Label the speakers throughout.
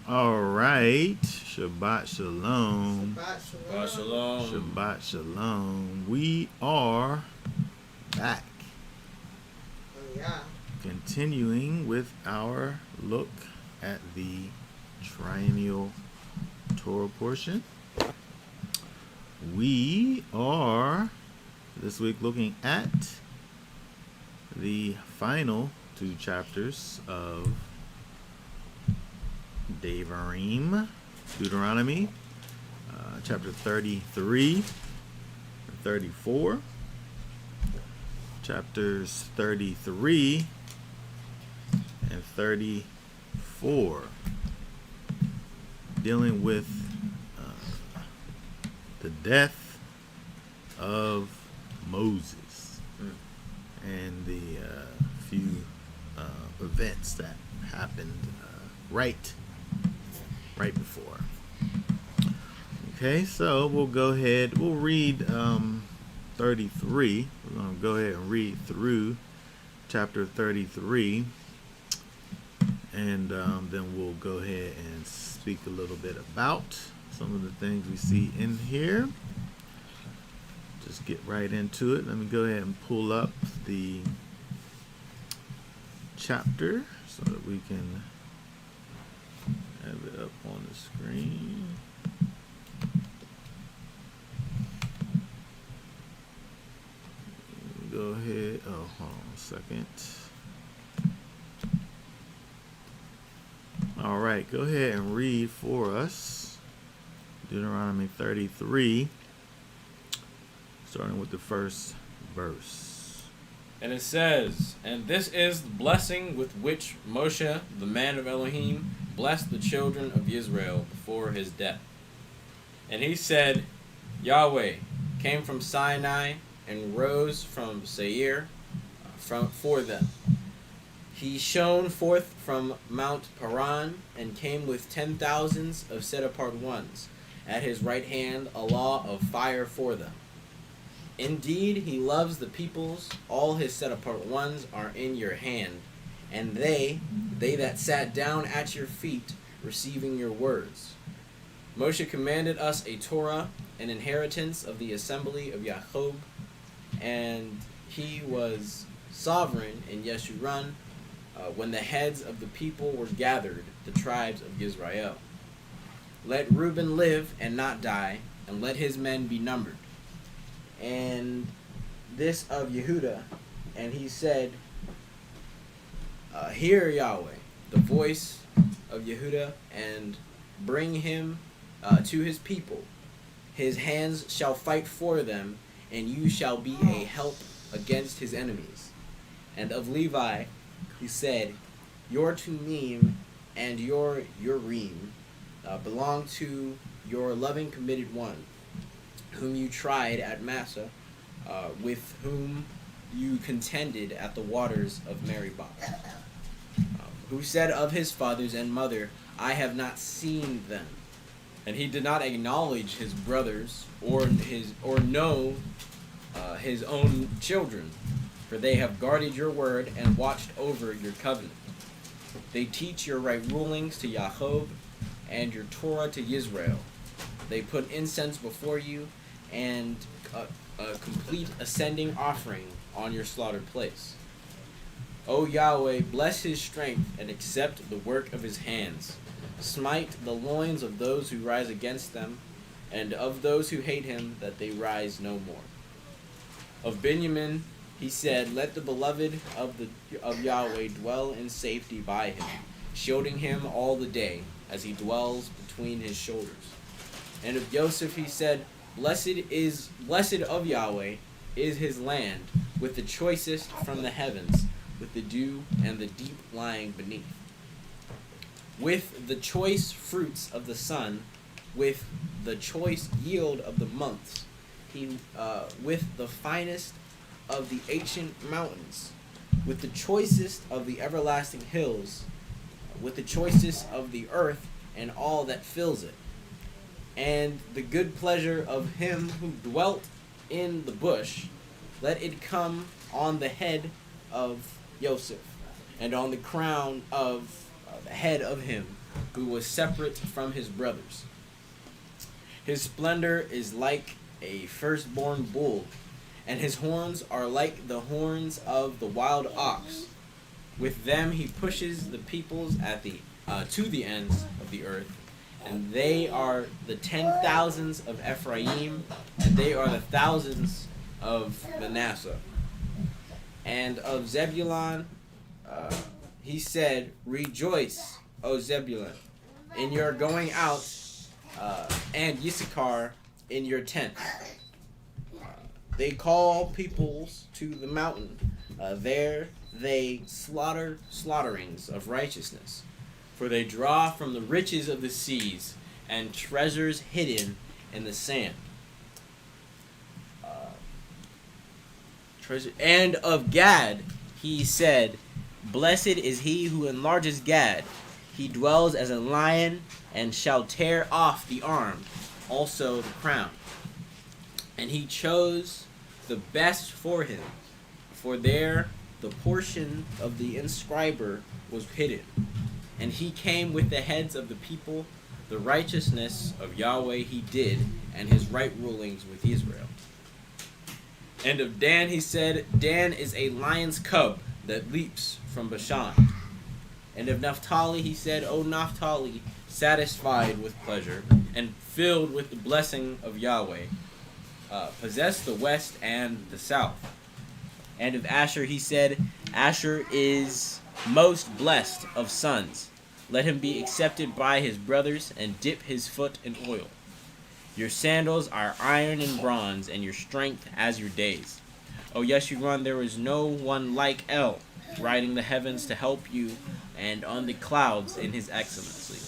Speaker 1: All right. Shabbat shalom.
Speaker 2: Shabbat shalom.
Speaker 1: Shabbat shalom. We are back.
Speaker 3: Oh, yeah.
Speaker 1: Continuing with our look at the triennial Torah portion. We are this week looking at the final two chapters of Deuteronomy, chapter 33 or 34. Chapters 33 and 34, dealing with the death of Moses and the few events that happened right before. Okay, so we'll go ahead. We'll read 33. We're going to go ahead and read through chapter 33, and then we'll go ahead and speak a little bit about some of the things we see in here. Just get right into it. Let me go ahead and pull up the chapter so that we can have it up on the screen. Go ahead. Oh, hold on a second. All right, go ahead and read for us Deuteronomy 33, starting with the first verse.
Speaker 2: And it says, "And this is the blessing with which Moshe, the man of Elohim, blessed the children of Israel before his death. And he said, Yahweh came from Sinai and rose from Seir for them. He shone forth from Mount Paran and came with 10,000s of set-apart ones. At his right hand a law of fire for them. Indeed, he loves the peoples. All his set-apart ones are in your hand. And they that sat down at your feet, receiving your words. Moshe commanded us a Torah, an inheritance of the assembly of Jacob, and he was sovereign in Yeshurun when the heads of the people were gathered, the tribes of Israel. Let Reuben live and not die, and let his men be numbered. And this of Yehuda, and he said, Hear Yahweh, the voice of Yehuda, and bring him to his people. His hands shall fight for them, and you shall be a help against his enemies. And of Levi, he said, Your Tumim and your Urim belong to your loving committed one, whom you tried at Massa, with whom you contended at the waters of Meribah. Who said of his fathers and mother, I have not seen them. And he did not acknowledge his brothers or know his own children, for they have guarded your word and watched over your covenant. They teach your right rulings to Jacob and your Torah to Israel. They put incense before you and a complete ascending offering on your slaughtered place. O Yahweh, bless his strength and accept the work of his hands. Smite the loins of those who rise against them, and of those who hate him, that they rise no more. Of Benjamin, he said, Let the beloved of Yahweh dwell in safety by him, shielding him all the day, as he dwells between his shoulders. And of Joseph he said, Blessed of Yahweh is his land, with the choicest from the heavens, with the dew and the deep lying beneath. With the choice fruits of the sun, with the choice yield of the months, with the finest of the ancient mountains, with the choicest of the everlasting hills, with the choicest of the earth and all that fills it, and the good pleasure of him who dwelt in the bush, let it come on the head of Joseph, and on the crown of the head of him who was separate from his brothers. His splendor is like a firstborn bull, and his horns are like the horns of the wild ox. With them he pushes the peoples to the ends of the earth, and they are the 10,000s of Ephraim, and they are the thousands of Manasseh. And of Zebulun, he said, "Rejoice, O Zebulun, in your going out, and Issachar in your tent. They call peoples to the mountain. There they slaughter slaughterings of righteousness. For they draw from the riches of the seas and treasures hidden in the sand." And of Gad he said, "Blessed is he who enlarges Gad. He dwells as a lion and shall tear off the arm, also the crown. And he chose the best for him, for there the portion of the inscriber was hidden. And he came with the heads of the people, the righteousness of Yahweh he did, and his right rulings with Israel." And of Dan he said, "Dan is a lion's cub that leaps from Bashan." And of Naphtali he said, "O Naphtali, satisfied with pleasure, and filled with the blessing of Yahweh, possess the west and the south." And of Asher he said, "Asher is most blessed of sons. Let him be accepted by his brothers, and dip his foot in oil. Your sandals are iron and bronze, and your strength as your days. O Yeshurun, there is no one like El, riding the heavens to help you, and on the clouds in his excellency.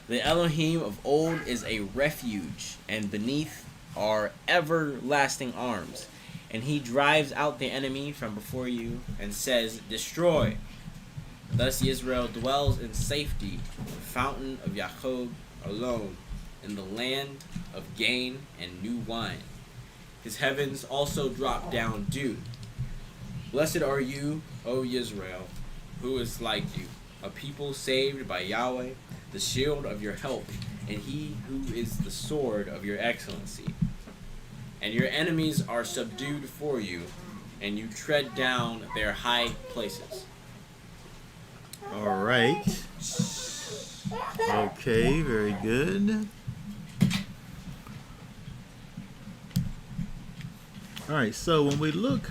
Speaker 2: The Elohim of old is a refuge, and beneath are everlasting arms. And he drives out the enemy from before you, and says, 'Destroy.' Thus Israel dwells in safety, the fountain of Jacob alone, in the land of gain and new wine. His heavens also drop down dew. Blessed are you, O Israel, who is like you, a people saved by Yahweh, the shield of your help, and he who is the sword of your excellency. And your enemies are subdued for you, and you tread down their high places."
Speaker 1: All right. Okay, very good. All right, so when we look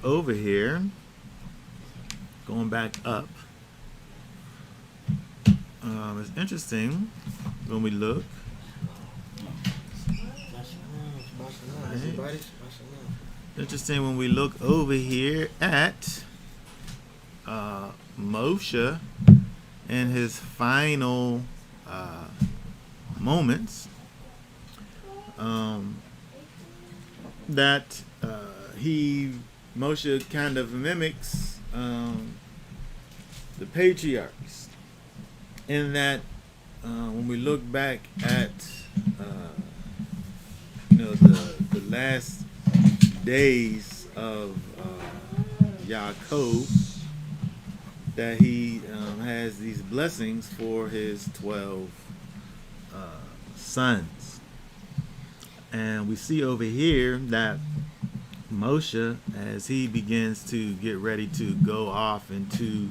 Speaker 1: over here, going back up, it's interesting when we look. Right. Interesting when we look over here at Moshe and his final moments, that Moshe kind of mimics the patriarchs, in that when we look back at the last days of Yaakov, that he has these blessings for his 12 sons. And we see over here that Moshe, as he begins to get ready to go off into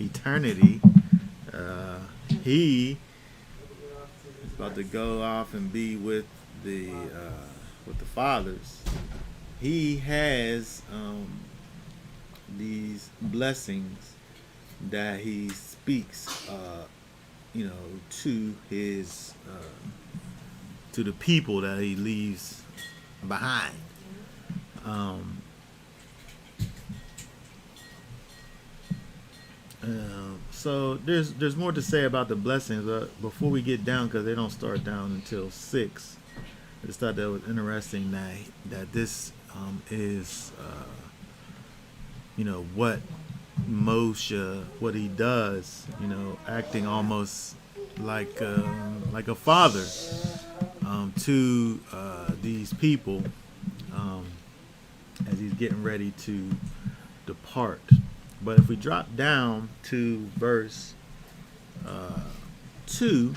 Speaker 1: eternity, he is about to go off and be with the fathers. He has these blessings that he speaks, to his to the people that he leaves behind. So there's more to say about the blessings, but before we get down, because they don't start down until 6, I just thought that was interesting that this is what Moshe, what he does, acting almost like a father to these people as he's getting ready to depart But if we drop down to verse 2,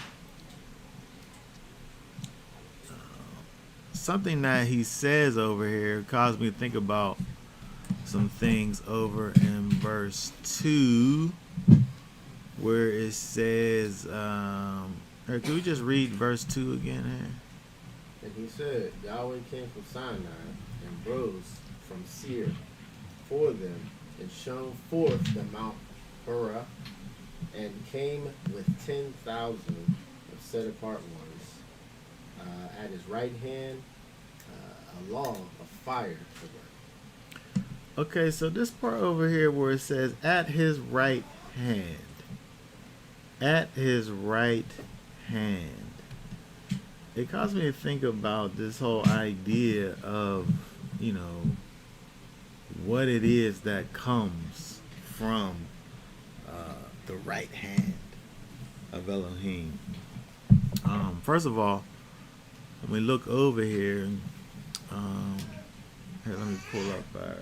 Speaker 1: something that he says over here caused me to think about some things over in verse 2, where it says, can we just read verse 2 again here?
Speaker 4: And he said, Yahweh came from Sinai and rose from Seir for them and shone forth the Mount Horah and came with 10,000 of set apart ones. At his right hand, a law of fire to work.
Speaker 1: Okay, so this part over here where it says, at his right hand. At his right hand. It caused me to think about this whole idea of, what it is that comes from the right hand of Elohim. First of all, when we look over here, here, let me pull up our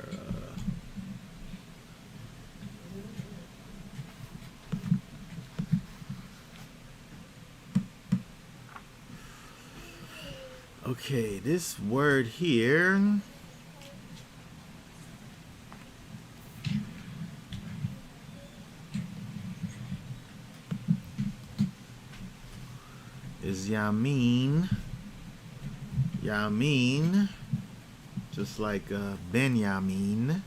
Speaker 1: okay, this word here is Yamin. Yamin, just like Benjamin.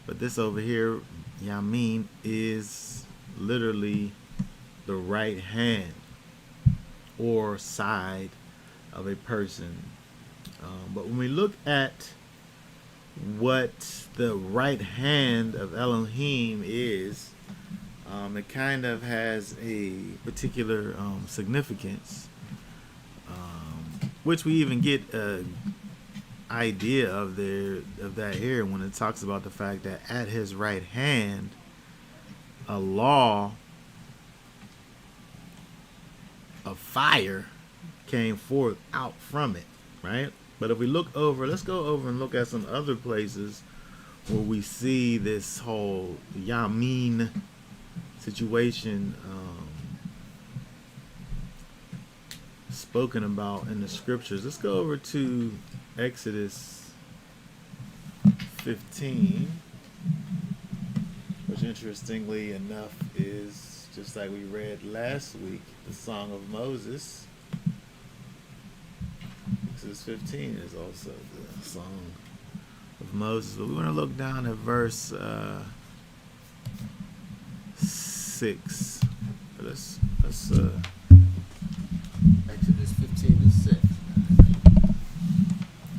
Speaker 1: But this over here, Yamin, is literally the right hand or side of a person. But when we look at what the right hand of Elohim is, it kind of has a particular significance, which we even get an idea of that here when it talks about the fact that at his right hand a law of fire came forth out from it, right? But if we look over, let's go over and look at some other places where we see this whole Yamin situation spoken about in the scriptures. Let's go over to Exodus 15, which interestingly enough is just like we read last week, the Song of Moses. Exodus 15 is also the Song of Moses. But we want to look down at verse 6. Let's
Speaker 4: Exodus 15 to 6.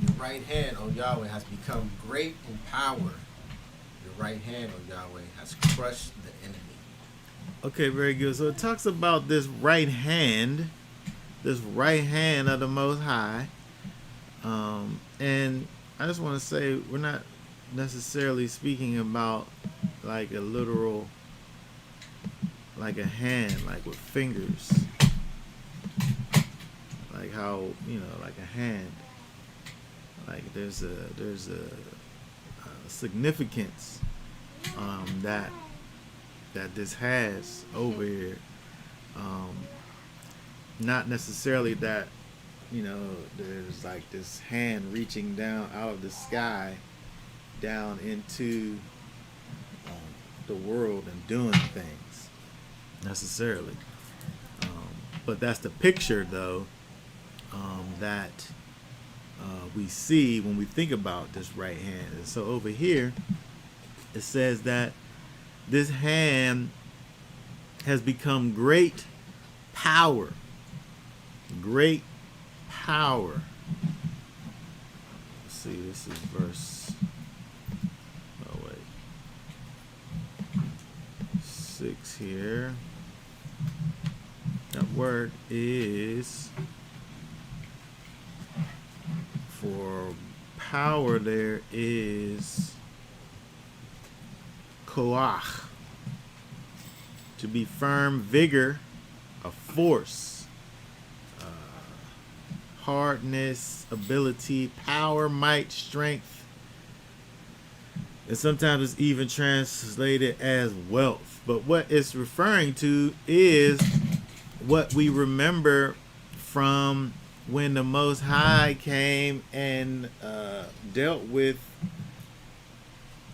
Speaker 4: Your right hand, O Yahweh, has become great in power. Your right hand, O Yahweh, has crushed the enemy.
Speaker 1: Okay, very good. So it talks about this right hand of the Most High. And I just want to say we're not necessarily speaking about like a literal, like a hand, like with fingers, like how, like a hand, like there's a significance that this has over here. Not necessarily that there's like this hand reaching down out of the sky down into the world and doing things necessarily, but that's the picture though that we see when we think about this right hand. And so over here it says that this hand has become great power. Great power. Let's see, this is verse 6 here. That word is for power, there is koach, to be firm, vigor, a force, hardness, ability, power, might, strength. And sometimes it's even translated as wealth. But what it's referring to is what we remember from when the Most High came and dealt with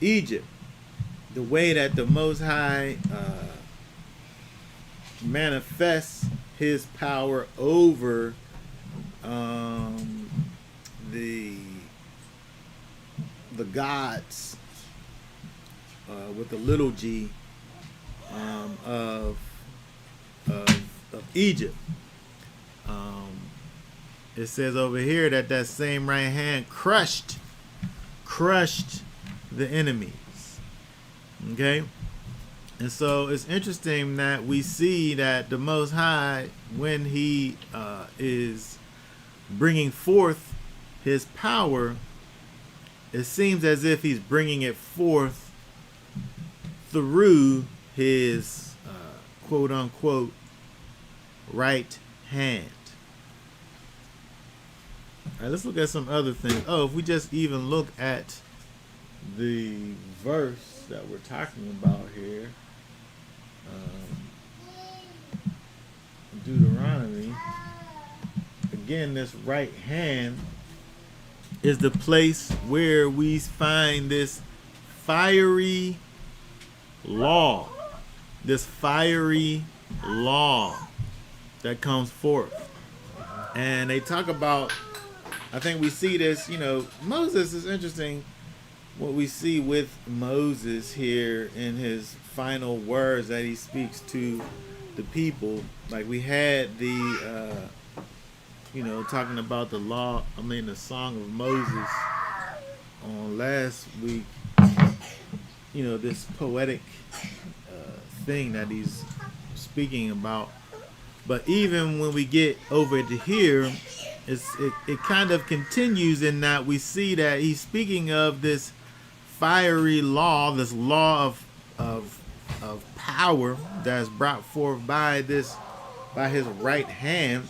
Speaker 1: Egypt. The way that the Most High manifests his power over the gods with the little g of Egypt. It says over here that that same right hand crushed the enemies. Okay? And so it's interesting that we see that the Most High, when he is bringing forth his power, it seems as if he's bringing it forth through his quote unquote right hand. All right, let's look at some other things. Oh, if we just even look at the verse that we're talking about here, Deuteronomy, again, this right hand is the place where we find this fiery law, that comes forth. And they talk about, I think we see this, Moses is interesting. What we see with Moses here in his final words that he speaks to the people, like we had the talking about the song of Moses on last week, this poetic thing that he's speaking about. But even when we get over to here, it kind of continues in that we see that he's speaking of this fiery law, this law of power that's brought forth by his right hand.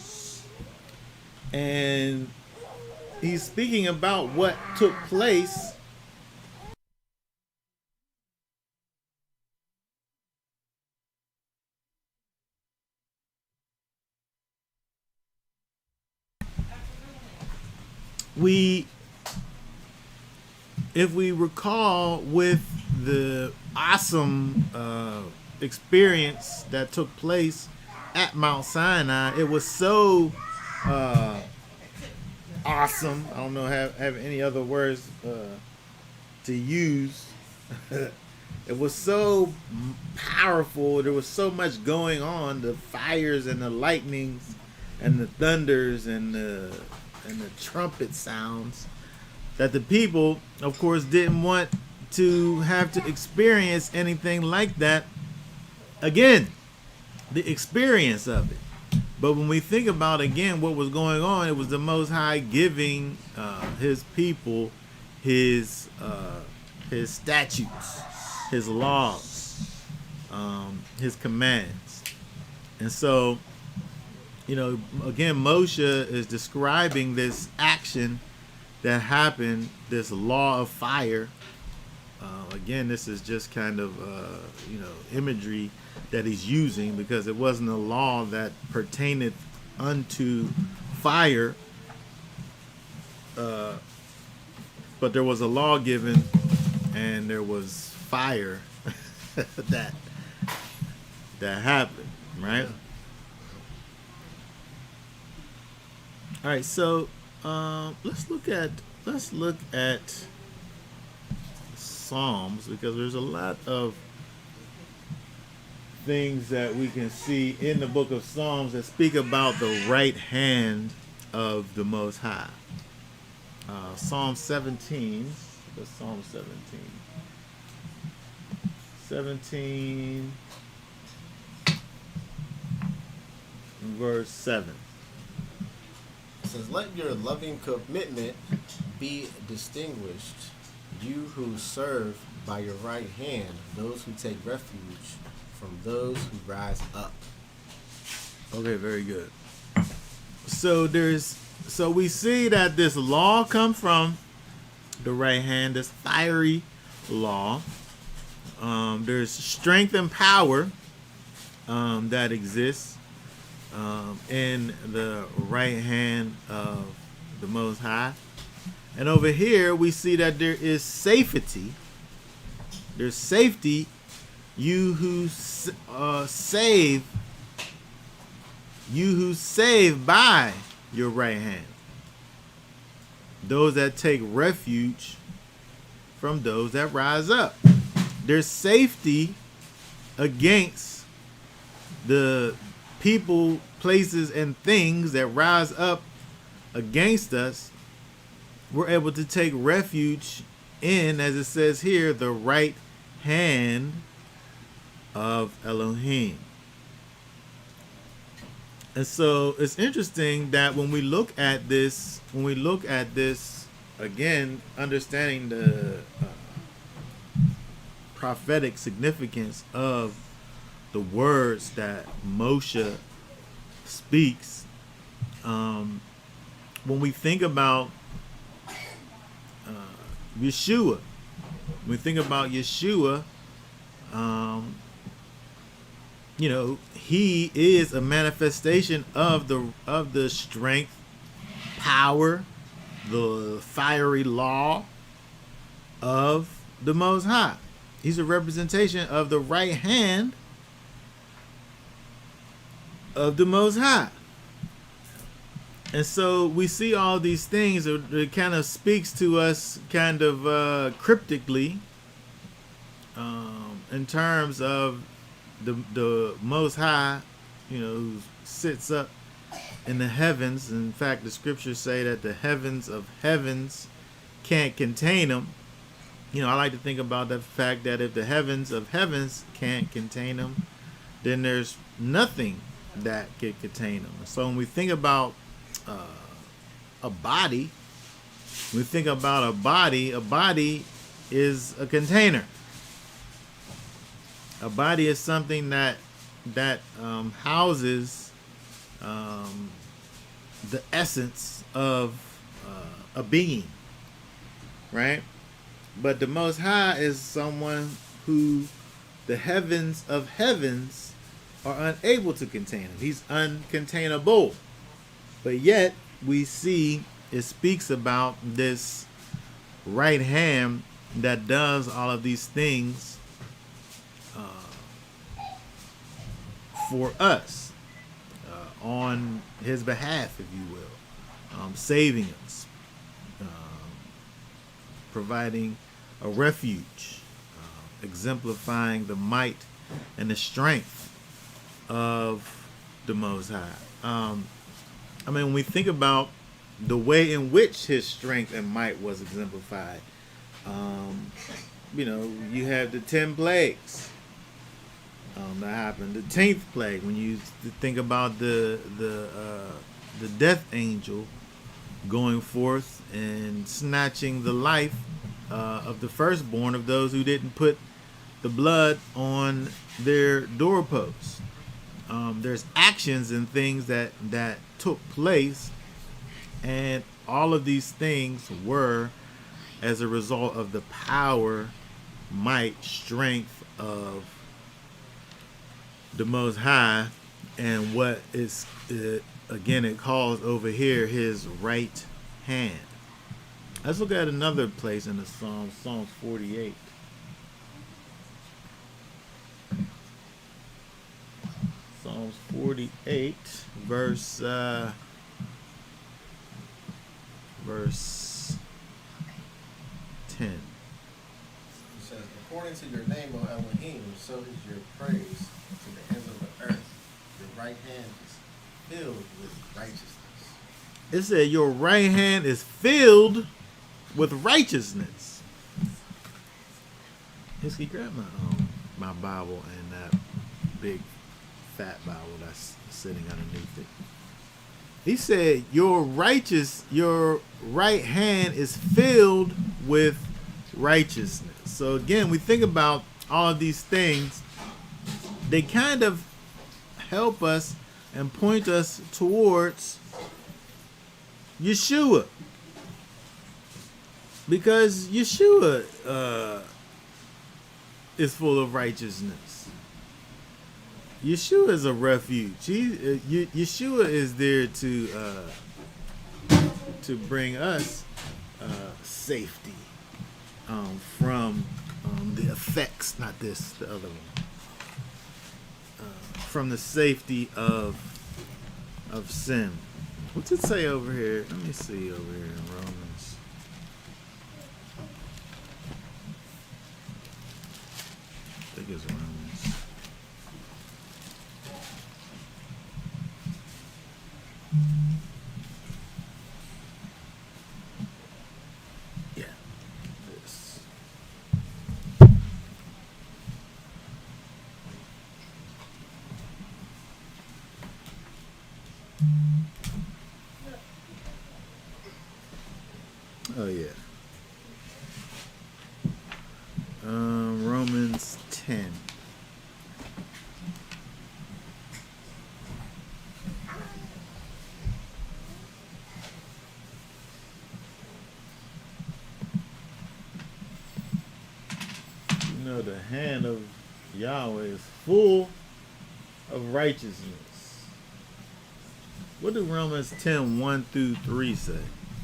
Speaker 1: And he's speaking about what took place if we recall with the awesome experience that took place at Mount Sinai, it was so awesome. I don't know have any other words to use. It was so powerful. There was so much going on. The fires and the lightnings and the thunders and the trumpet sounds that the people, of course, didn't want to have to experience anything like that again. The experience of it. But when we think about again what was going on, it was the Most High giving his people his statutes, his laws, his commands. And so, again, Moshe is describing this action that happened, this law of fire. Again, this is just kind of imagery that he's using, because it wasn't a law that pertained unto fire, but there was a law given, and there was fire that happened, right? All right, so let's look at Psalms, because there's a lot of things that we can see in the book of Psalms that speak about the right hand of the Most High. Psalm 17. What's Psalm 17? 17, verse 7.
Speaker 4: It says, "Let your loving commitment be distinguished, you who serve by your right hand those who take refuge from those who rise up."
Speaker 1: Okay, very good. So we see that this law comes from the right hand, this fiery law. There's strength and power that exists in the right hand of the Most High. And over here, we see that there is safety. There's safety. You who save by your right hand. Those that take refuge from those that rise up. There's safety against the people, places, and things that rise up against us. We're able to take refuge in, as it says here, the right hand of Elohim. And so it's interesting that when we look at this again, understanding the prophetic significance of the words that Moshe speaks, when we think about Yeshua, he is a manifestation of the strength, power, the fiery law of the Most High. He's a representation of the right hand of the Most High. And so we see all these things. It kind of speaks to us kind of cryptically in terms of the Most High, who sits up in the heavens. In fact, the scriptures say that the heavens of heavens can't contain him. I like to think about the fact that if the heavens of heavens can't contain him, then there's nothing that can contain him. So when we think about a body, a body is a container. A body is something that houses the essence of a being, right? But the Most High is someone who the heavens of heavens are unable to contain him. He's uncontainable. But yet we see it speaks about this right hand that does all of these things for us, on his behalf, if you will, saving us, providing a refuge, exemplifying the might and the strength of the Most High. When we think about the way in which his strength and might was exemplified, you have the 10 plagues that happened. The 10th plague, when you think about the death angel going forth and snatching the life of the firstborn of those who didn't put the blood on their doorposts. There's actions and things that took place, and all of these things were as a result of the power, might, strength of the Most High, and what is again it calls over here his right hand. Let's look at another place in the Psalms, Psalms 48. Psalms 48, verse 10.
Speaker 4: It says, according to your name, O Elohim, so is your praise to the ends of the earth. Your right hand is filled with righteousness.
Speaker 1: It said your right hand is filled with righteousness. Hisky, grab my Bible and that big fat Bible that's sitting underneath it. He said your right hand is filled with righteousness. So again, we think about all of these things. They kind of help us and point us towards Yeshua. Because Yeshua is full of righteousness. Yeshua is a refuge. Yeshua is there to bring us safety from the effects, not this, the other one, from the safety of sin. What's it say over here? Let me see over here in Romans. I think it's Romans. Yeah. This. Oh yeah. Romans 10. You know, the hand of Yahweh is full of righteousness. What do Romans 10, 1 through 3 say?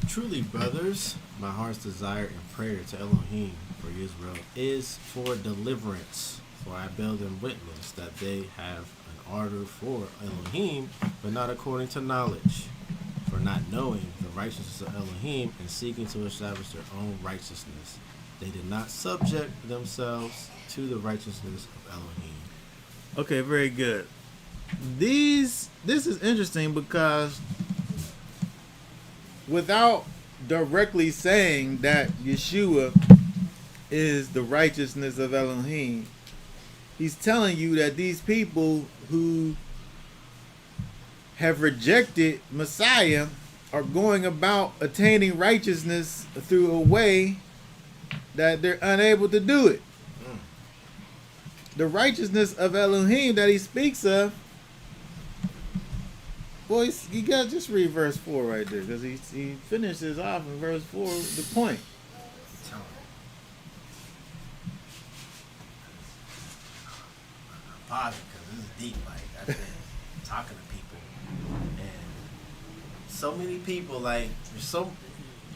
Speaker 4: Truly, brothers, my heart's desire and prayer to Elohim for Israel is for deliverance. For I bear them witness that they have an ardor for Elohim, but not according to knowledge. For not knowing the righteousness of Elohim and seeking to establish their own righteousness, they did not subject themselves to the righteousness of Elohim.
Speaker 1: Okay, very good. This is interesting because without directly saying that Yeshua is the righteousness of Elohim, he's telling you that these people who have rejected Messiah are going about attaining righteousness through a way that they're unable to do it. The righteousness of Elohim that he speaks of, well, you got to just read verse 4 right there, because he finishes off in verse 4 the point.
Speaker 4: I'm pausing because this is deep. Like, I've been talking to people, and so many people, like,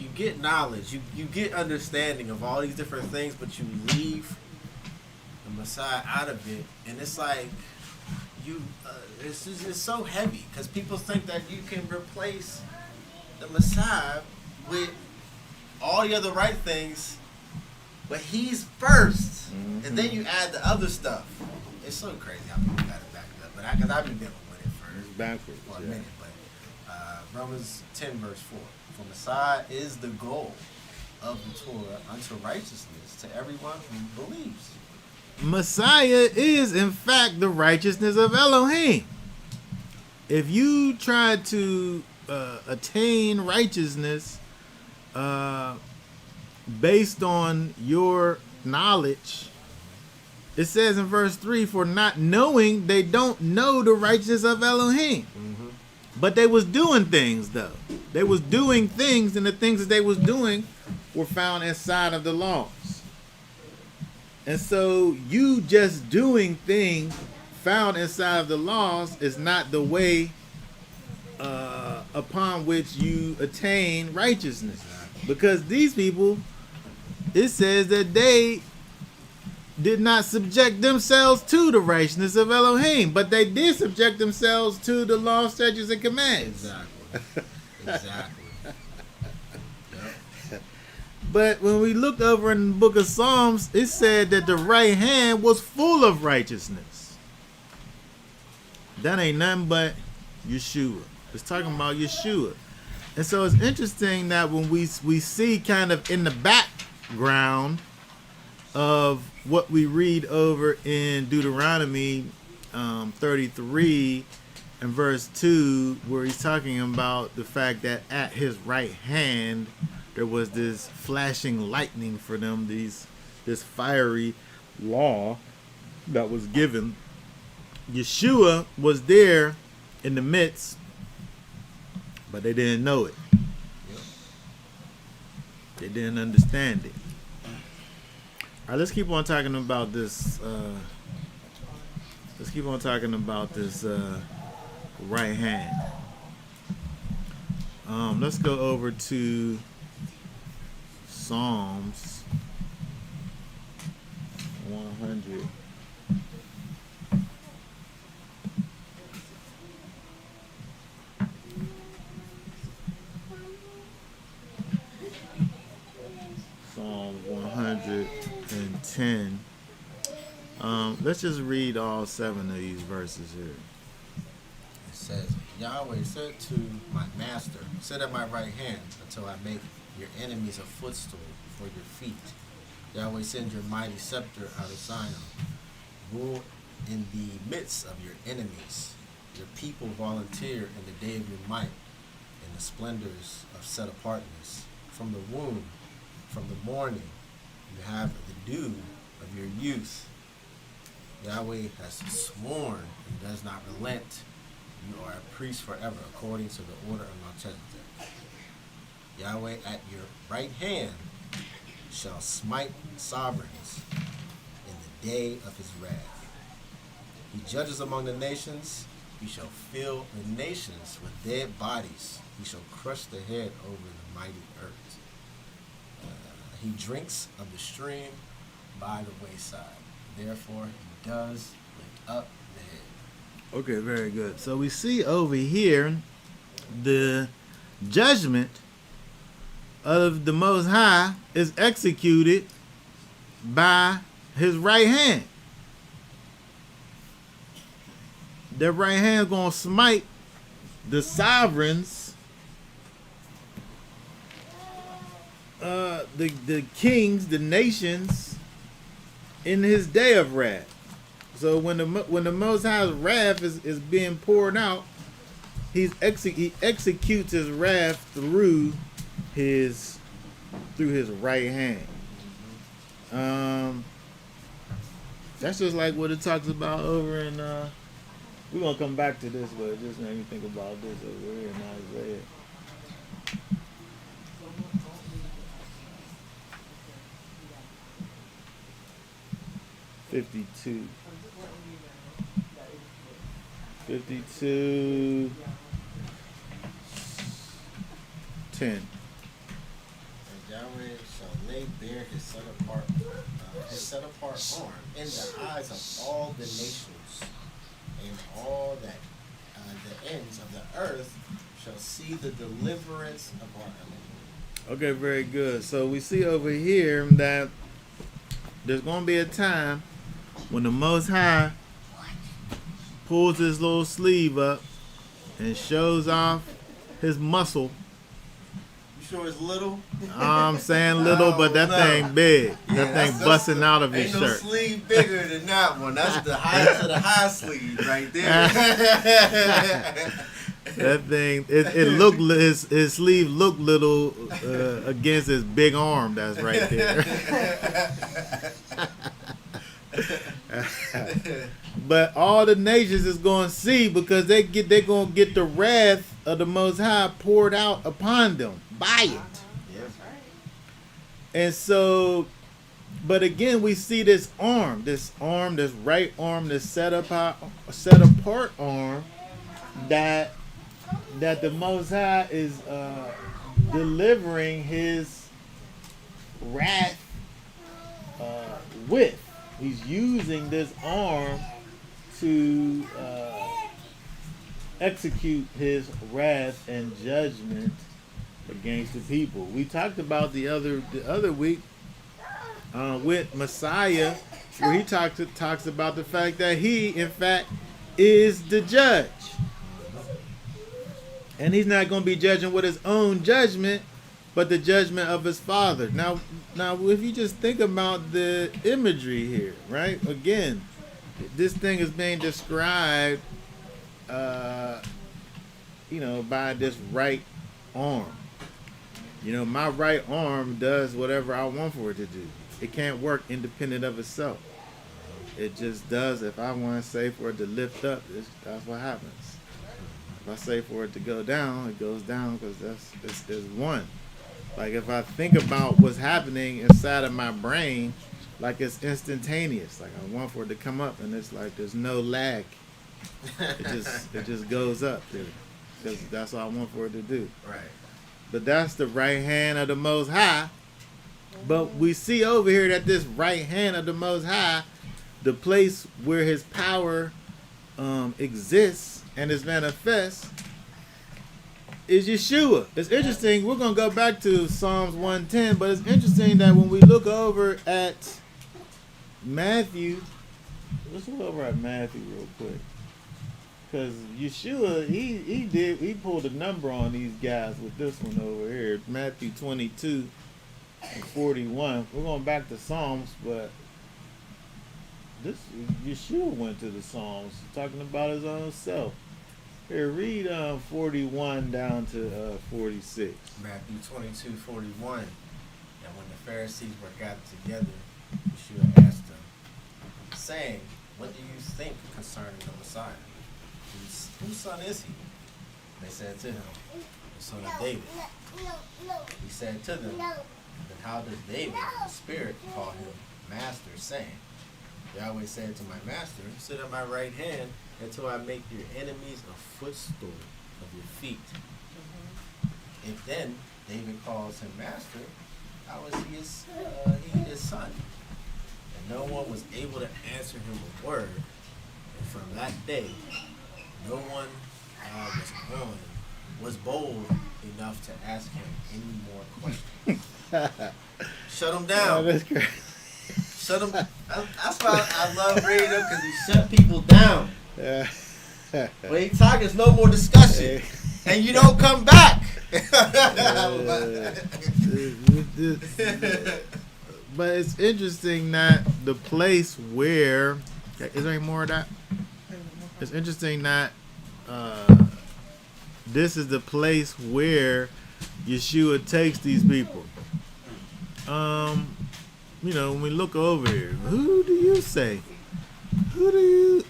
Speaker 4: you get knowledge, you get understanding of all these different things, but you leave the Messiah out of it, and it's like it's so heavy because people think that you can replace the Messiah with all the other right things, but he's first, and then you add the other stuff. It's so crazy how people got it backed up, but because I've been dealing with it for a minute. But Romans 10 verse 4: for Messiah is the goal of the Torah unto righteousness to everyone who believes.
Speaker 1: Messiah is, in fact, the righteousness of Elohim. If you try to attain righteousness based on your knowledge, it says in verse 3, for not knowing, they don't know the righteousness of Elohim. But they was doing things, though. They was doing things, and the things that they was doing were found inside of the laws. And so you just doing things found inside of the laws is not the way upon which you attain righteousness. Because these people, it says that they did not subject themselves to the righteousness of Elohim, but they did subject themselves to the law, statutes, and commands.
Speaker 4: Exactly.
Speaker 1: But when we look over in the book of Psalms, it said that the right hand was full of righteousness. That ain't nothing but Yeshua. It's talking about Yeshua. And so it's interesting that when we see kind of in the background of what we read over in Deuteronomy 33 and verse 2, where he's talking about the fact that at his right hand there was this flashing lightning for them, this fiery law that was given. Yeshua was there in the midst, but they didn't know it. They didn't understand it. right, let's keep on talking about this. Let's keep on talking about this right hand. Let's go over to Psalms 100. Psalms 110. Let's just read all 7 of these verses here.
Speaker 4: It says, Yahweh said to my master, sit at my right hand until I make your enemies a footstool for your feet. Yahweh send your mighty scepter out of Zion. Rule in the midst of your enemies. Your people volunteer in the day of your might, in the splendors of set apartness. From the womb, from the morning, you have the dew of your youth. Yahweh has sworn and does not relent. You are a priest forever, according to the order of Melchizedek. Yahweh at your right hand shall smite sovereigns in the day of his wrath. He judges among the nations. He shall fill the nations with dead bodies. He shall crush the head over the mighty earth. He drinks of the stream by the wayside. Therefore, he does lift up the head.
Speaker 1: Okay, very good. So we see over here the judgment of the Most High is executed by his right hand. That right hand is going to smite the sovereigns, the kings, the nations, in his day of wrath. So when the Most High's wrath is being poured out, he executes his wrath through his right hand. That's just like what it talks about over in. We're gonna come back to this, but it just made me think about this over here in Isaiah. $52. 10.
Speaker 4: And Yahweh shall lay bare his set apart arm in the eyes of all the nations, and all that the ends of the earth shall see the deliverance of our Elohim.
Speaker 1: Okay, very good. So we see over here that there's going to be a time when the Most High pulls his little sleeve up and shows off his muscle.
Speaker 4: You sure it's little?
Speaker 1: I'm saying little, but that thing big.
Speaker 4: Yeah,
Speaker 1: that thing busting out of his
Speaker 4: ain't no
Speaker 1: shirt.
Speaker 4: sleeve bigger than that one. That's the highest of the high sleeve right there.
Speaker 1: That thing, it looked his sleeve looked little against his big arm that's right there. But all the nations is going to see, because they're going to get the wrath of the Most High poured out upon them by it.
Speaker 4: Yep.
Speaker 1: And so, but again, we see this right arm, this set apart arm that the Most High is delivering his wrath with. He's using this arm to execute his wrath and judgment against the people. We talked about the other week with Messiah, where he talks about the fact that he, in fact, is the judge. And he's not going to be judging with his own judgment, but the judgment of his Father. Now, if you just think about the imagery here, right? Again, this thing is being described, by this right arm. My right arm does whatever I want for it to do. It can't work independent of itself. It just does. If I want to say for it to lift up, that's what happens. If I say for it to go down, it goes down, because it's one. Like if I think about what's happening inside of my brain, like it's instantaneous. Like I want for it to come up, and it's like there's no lag. It just goes up there, because that's all I want for it to do.
Speaker 2: Right.
Speaker 1: But that's the right hand of the Most High. But we see over here that this right hand of the Most High, the place where His power exists and is manifest, is Yeshua. It's interesting. We're gonna go back to Psalms 110, but it's interesting that when we look over at Matthew, let's look over at Matthew real quick, because Yeshua he pulled a number on these guys with this one over here, Matthew 22 and 41. We're going back to Psalms, but this Yeshua went to the Psalms talking about his own self. Here, read 41 down to 46.
Speaker 5: Matthew 22:41. And when the Pharisees were gathered together, Yeshua asked them, saying, "What do you think concerning the Messiah? Whose son is he?" They said to him, "The son of David." He said to them, "Then how does David, the Spirit, call him Master, saying, Yahweh said to my master, sit at my right hand until I make your enemies a footstool of your feet." If then David calls him master, how is he his son? And no one was able to answer him a word. And from that day, no one was bold enough to ask him any more questions. Shut him down.
Speaker 1: Oh, that's great.
Speaker 5: Shut him. That's why I love reading him, because he shut people down.
Speaker 1: Yeah.
Speaker 5: When he talks, there's no more discussion, and you don't come back.
Speaker 1: But it's interesting that the place where, is there any more of that? It's interesting that this is the place where Yeshua takes these people. When we look over here, who do you say? Who do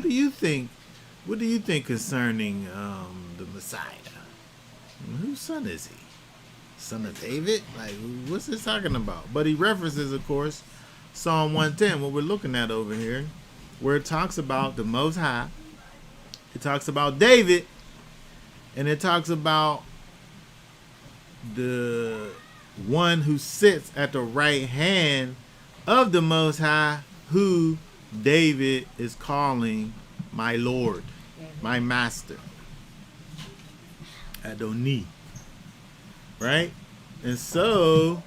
Speaker 1: you think? What do you think concerning the Messiah? Whose son is he? Son of David? Like, what's this talking about? But he references, of course, Psalm 110, what we're looking at over here, where it talks about the Most High. It talks about David, and it talks about the one who sits at the right hand of the Most High, who David is calling my Lord, my Master, Adoni. Right? And so,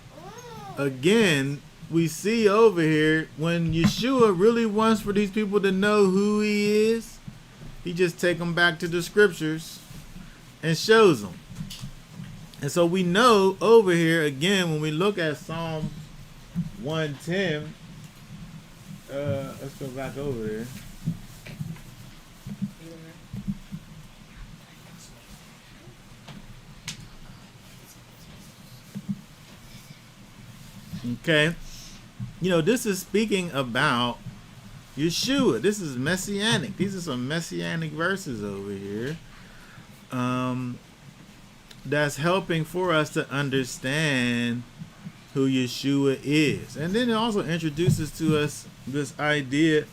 Speaker 1: again, we see over here, when Yeshua really wants for these people to know who he is, he just take them back to the scriptures and shows them. And so we know over here, again, when we look at Psalm 110, let's go back over here. Okay. This is speaking about Yeshua. This is messianic. These are some messianic verses over here. That's helping for us to understand who Yeshua is. And then it also introduces to us this idea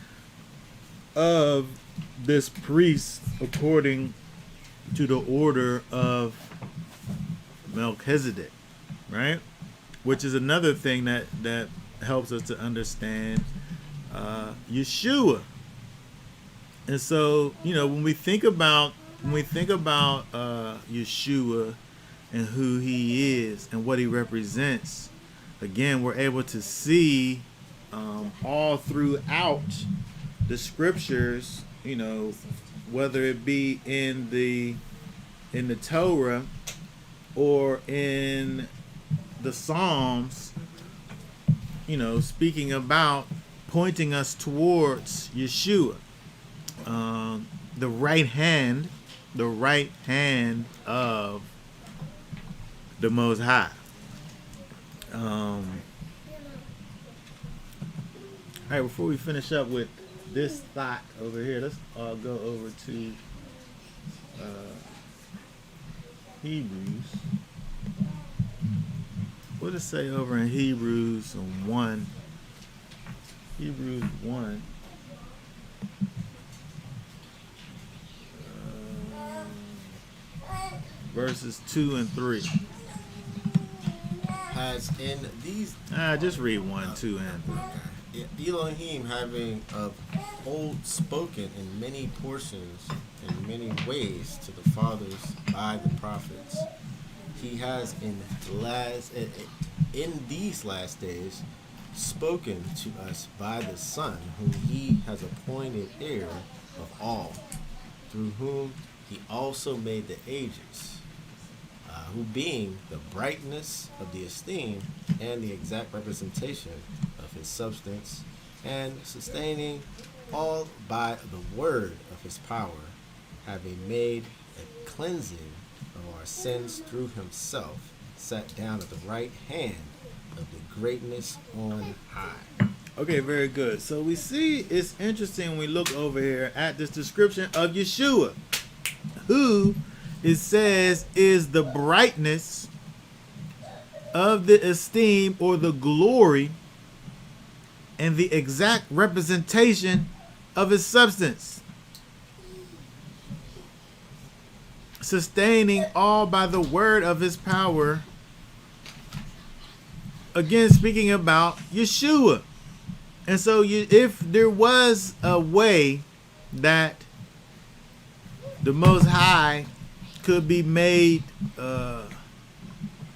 Speaker 1: of this priest according to the order of Melchizedek, right? Which is another thing that helps us to understand Yeshua. And so, when we think about Yeshua and who he is and what he represents, again, we're able to see all throughout the scriptures, whether it be in the Torah or in the Psalms, speaking about pointing us towards Yeshua, the right hand of the Most High. All right, before we finish up with this thought over here, let's go over to Hebrews. what does it say over in Hebrews 1? Hebrews 1. Verses 2 and 3.
Speaker 5: Has in these
Speaker 1: Just read 1, 2, and 3.
Speaker 5: Elohim having of old spoken in many portions in many ways to the fathers by the prophets, he has in these last days spoken to us by the Son, whom he has appointed heir of all, through whom he also made the ages, who being the brightness of the esteem and the exact representation of his substance, and sustaining all by the word of his power, having made a cleansing of our sins through himself, sat down at the right hand of the greatness on high.
Speaker 1: Okay, very good. So we see it's interesting when we look over here at this description of Yeshua, who it says is the brightness of the esteem or the glory and the exact representation of his substance, sustaining all by the word of his power. Again, speaking about Yeshua. And so if there was a way that the Most High could be made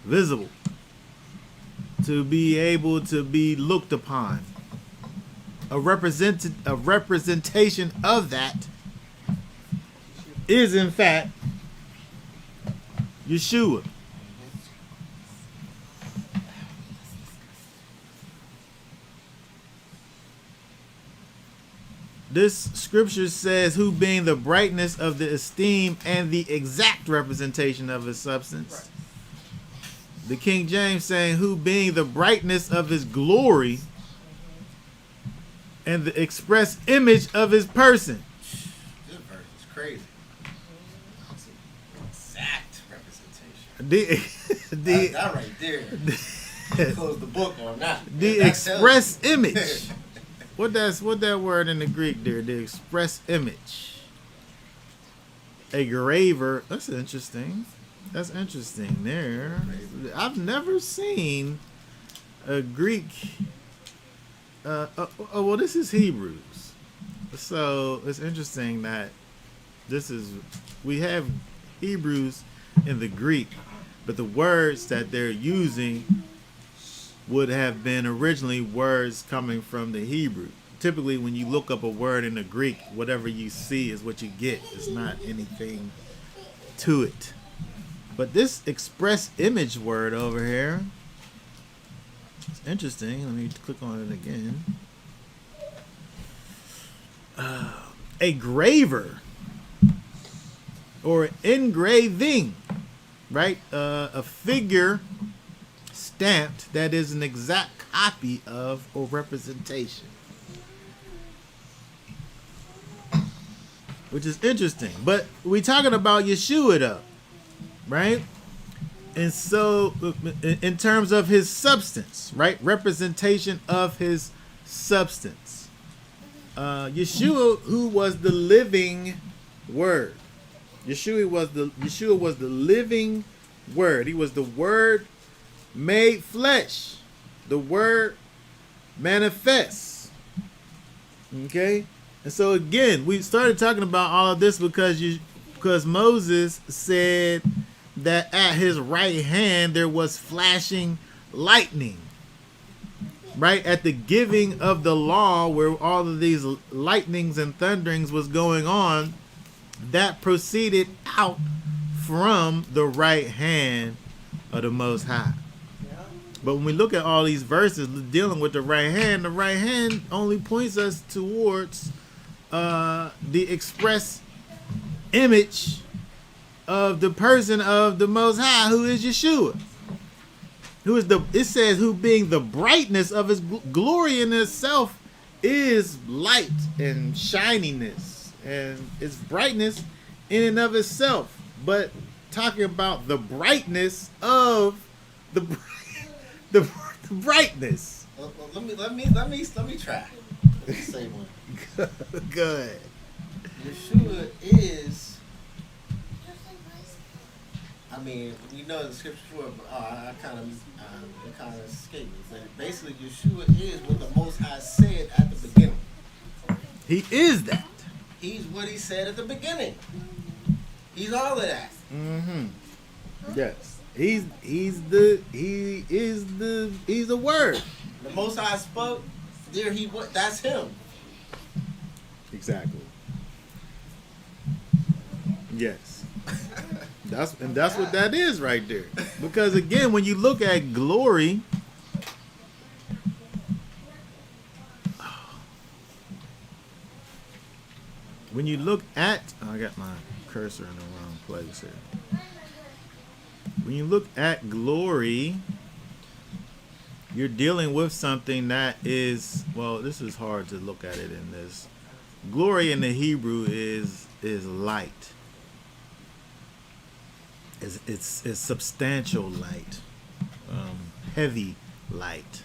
Speaker 1: visible, to be able to be looked upon, a representation of that is in fact Yeshua. This scripture says, who being the brightness of the esteem and the exact representation of his substance. The King James saying, who being the brightness of his glory and the express image of his person.
Speaker 5: This verse is crazy. Exact representation. That right there. Close the book or not.
Speaker 1: The express image. What that word in the Greek there? The express image. A graver. That's interesting. That's interesting there. I've never seen a Greek. Well, this is Hebrews. So it's interesting that we have Hebrews in the Greek, but the words that they're using would have been originally words coming from the Hebrew. Typically, when you look up a word in the Greek, whatever you see is what you get. It's not anything to it. But this express image word over here, it's interesting. Let me click on it again. A graver or engraving, right? A figure stamped that is an exact copy of or representation, which is interesting. But we're talking about Yeshua though, right? And so in terms of his substance, right? Representation of his substance. Yeshua, who was the living word. Yeshua was the living word. He was the word made flesh. The word manifests. Okay? And so again, we started talking about all of this because Moses said that at his right hand there was flashing lightning. Right? At the giving of the law, where all of these lightnings and thunderings was going on, that proceeded out from the right hand of the Most High. But when we look at all these verses dealing with the right hand only points us towards the express image of the person of the Most High, who is Yeshua. It says, who being the brightness of his glory in itself is light and shininess, and its brightness in and of itself. But talking about the brightness of the the brightness.
Speaker 5: Let me try. Let me say one.
Speaker 1: Good.
Speaker 5: Yeshua is. I mean, we know the scripture for it, but it kind of escaped me. But basically, Yeshua is what the Most High said at the beginning.
Speaker 1: He is that.
Speaker 5: He's what he said at the beginning. He's all of that.
Speaker 1: Mm-hmm. Yes. He's the word.
Speaker 5: The Most High spoke. There he was. That's him.
Speaker 1: Exactly. Yes. That's what that is right there. Because again, when you look at glory, when you look at, I got my cursor in the wrong place here. When you look at glory, you're dealing with something that is, well, this is hard to look at it in this. Glory in the Hebrew is light. It's substantial light, heavy light.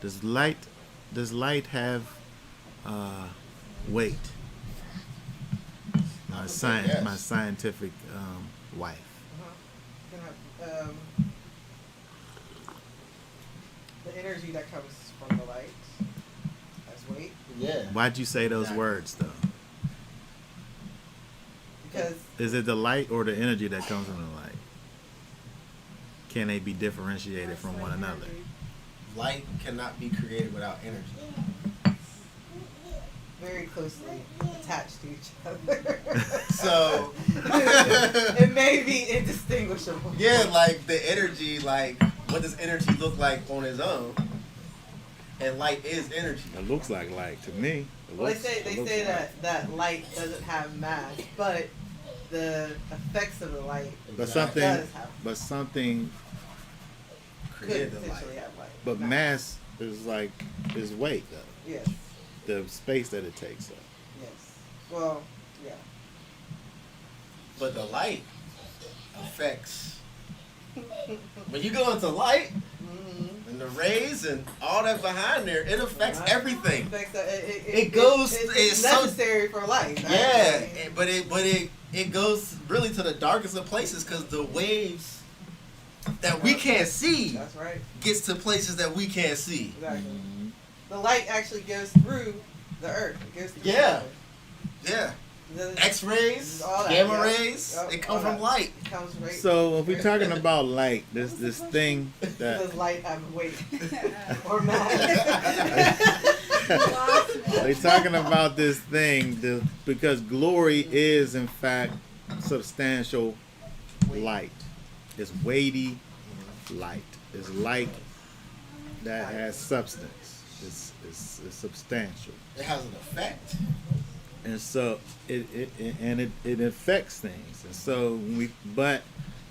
Speaker 1: Does light have weight? My scientific wife.
Speaker 3: The energy that comes from the light has weight.
Speaker 5: Yeah.
Speaker 1: Why'd you say those words though?
Speaker 3: Because
Speaker 1: Is it the light or the energy that comes from the light? Can they be differentiated from one another?
Speaker 5: Light cannot be created without energy.
Speaker 3: very closely attached to each other.
Speaker 5: So
Speaker 3: it may be indistinguishable.
Speaker 5: yeah, like the energy, like what does energy look like on its own? And light is energy.
Speaker 1: It looks like light to me.
Speaker 3: Well, they say that light doesn't have mass, but the effects of the light
Speaker 1: But
Speaker 3: does
Speaker 1: something,
Speaker 3: have,
Speaker 1: but something,
Speaker 3: could
Speaker 5: Created the
Speaker 3: potentially
Speaker 5: light.
Speaker 3: have light.
Speaker 1: but mass is weight though.
Speaker 3: Yes.
Speaker 1: The space that it takes up.
Speaker 3: Yes. Well, yeah.
Speaker 5: But the light affects. When you go into light and the rays and all that behind there, it affects everything.
Speaker 3: It
Speaker 5: goes.
Speaker 3: It's
Speaker 5: It's so
Speaker 3: necessary for life.
Speaker 5: yeah,
Speaker 3: actually.
Speaker 5: but it goes really to the darkest of places because the waves that we can't see
Speaker 3: That's right.
Speaker 5: gets to places that we can't see.
Speaker 3: Exactly. The light actually goes through the earth. It goes through
Speaker 5: Yeah.
Speaker 3: the
Speaker 5: Yeah,
Speaker 3: earth.
Speaker 5: X-rays,
Speaker 3: All that,
Speaker 5: gamma
Speaker 3: yeah.
Speaker 5: rays,
Speaker 3: Yep,
Speaker 5: they come
Speaker 3: all
Speaker 5: from
Speaker 3: that.
Speaker 5: light.
Speaker 3: It comes right.
Speaker 1: So if we're talking about light, this thing
Speaker 3: Does
Speaker 1: that
Speaker 3: light have weight or mass?
Speaker 1: we're talking about this thing, because glory is in fact substantial light. It's weighty light. It's light that has substance. It's substantial.
Speaker 5: It has an effect.
Speaker 1: And so it affects things. And so when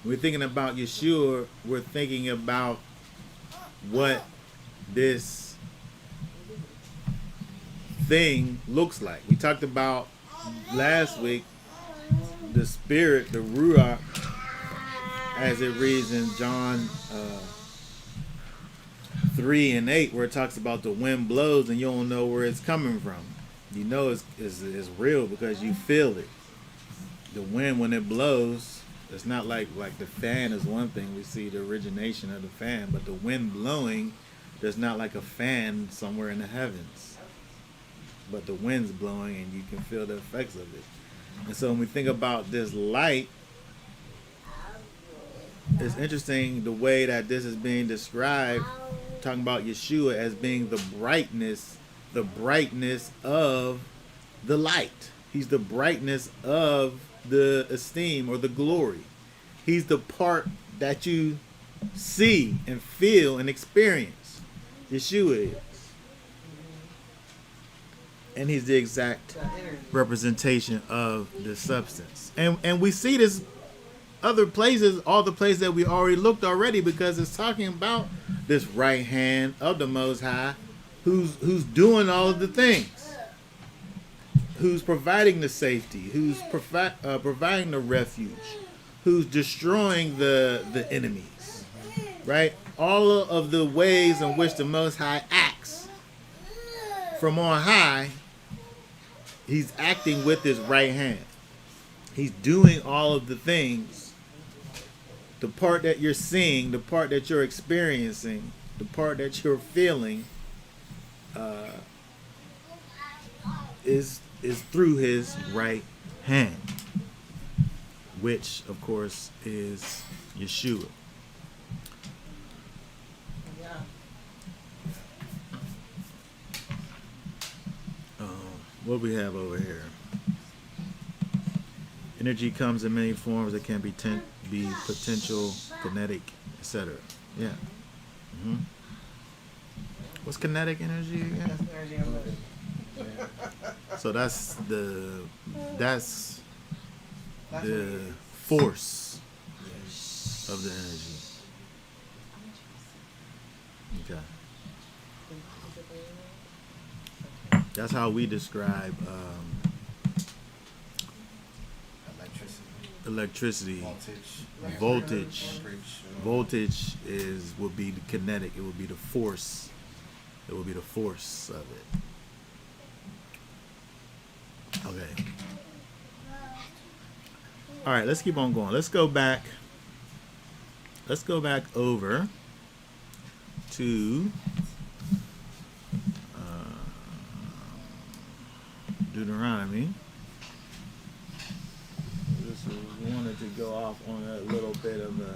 Speaker 1: we're thinking about Yeshua, we're thinking about what this thing looks like. We talked about last week the spirit, the Ruach, as it reads in John 3 and 8, where it talks about the wind blows and you don't know where it's coming from. You know it's real because you feel it. The wind, when it blows, it's not like the fan is one thing. We see the origination of the fan, but the wind blowing, there's not like a fan somewhere in the heavens. But the wind's blowing and you can feel the effects of it. And so when we think about this light, it's interesting the way that this is being described, talking about Yeshua as being the brightness of the light. He's the brightness of the esteem or the glory. He's the part that you see and feel and experience. Yeshua is. And he's the exact representation of the substance. And we see this other places, all the places that we already looked already, because it's talking about this right hand of the Most High, who's doing all of the things, who's providing the safety, who's providing the refuge, who's destroying the enemies. right? All of the ways in which the Most High acts from on high, he's acting with his right hand. He's doing all of the things. The part that you're seeing, the part that you're experiencing, the part that you're feeling, is through his right hand, which of course is Yeshua.
Speaker 3: Yeah.
Speaker 1: What do we have over here? Energy comes in many forms. It can be potential, kinetic, etc. Yeah. hmm What's kinetic energy again?
Speaker 3: That's energy and motion.
Speaker 1: So that's the
Speaker 3: That's what it is.
Speaker 1: force of the energy. Okay. That's how we describe electricity.
Speaker 5: Voltage.
Speaker 1: Voltage would be the kinetic. It would be the force. It would be the force of it. Okay. All right, let's keep on going. Let's go back over to Deuteronomy. Just wanted to go off on a little bit of a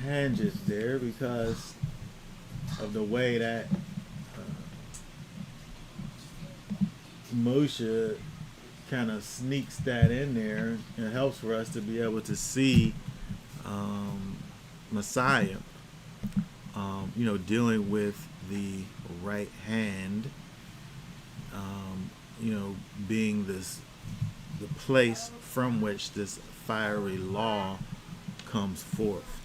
Speaker 1: tangent there because of the way that Moshe kind of sneaks that in there. It helps for us to be able to see Messiah, dealing with the right hand, being the place from which this fiery law comes forth.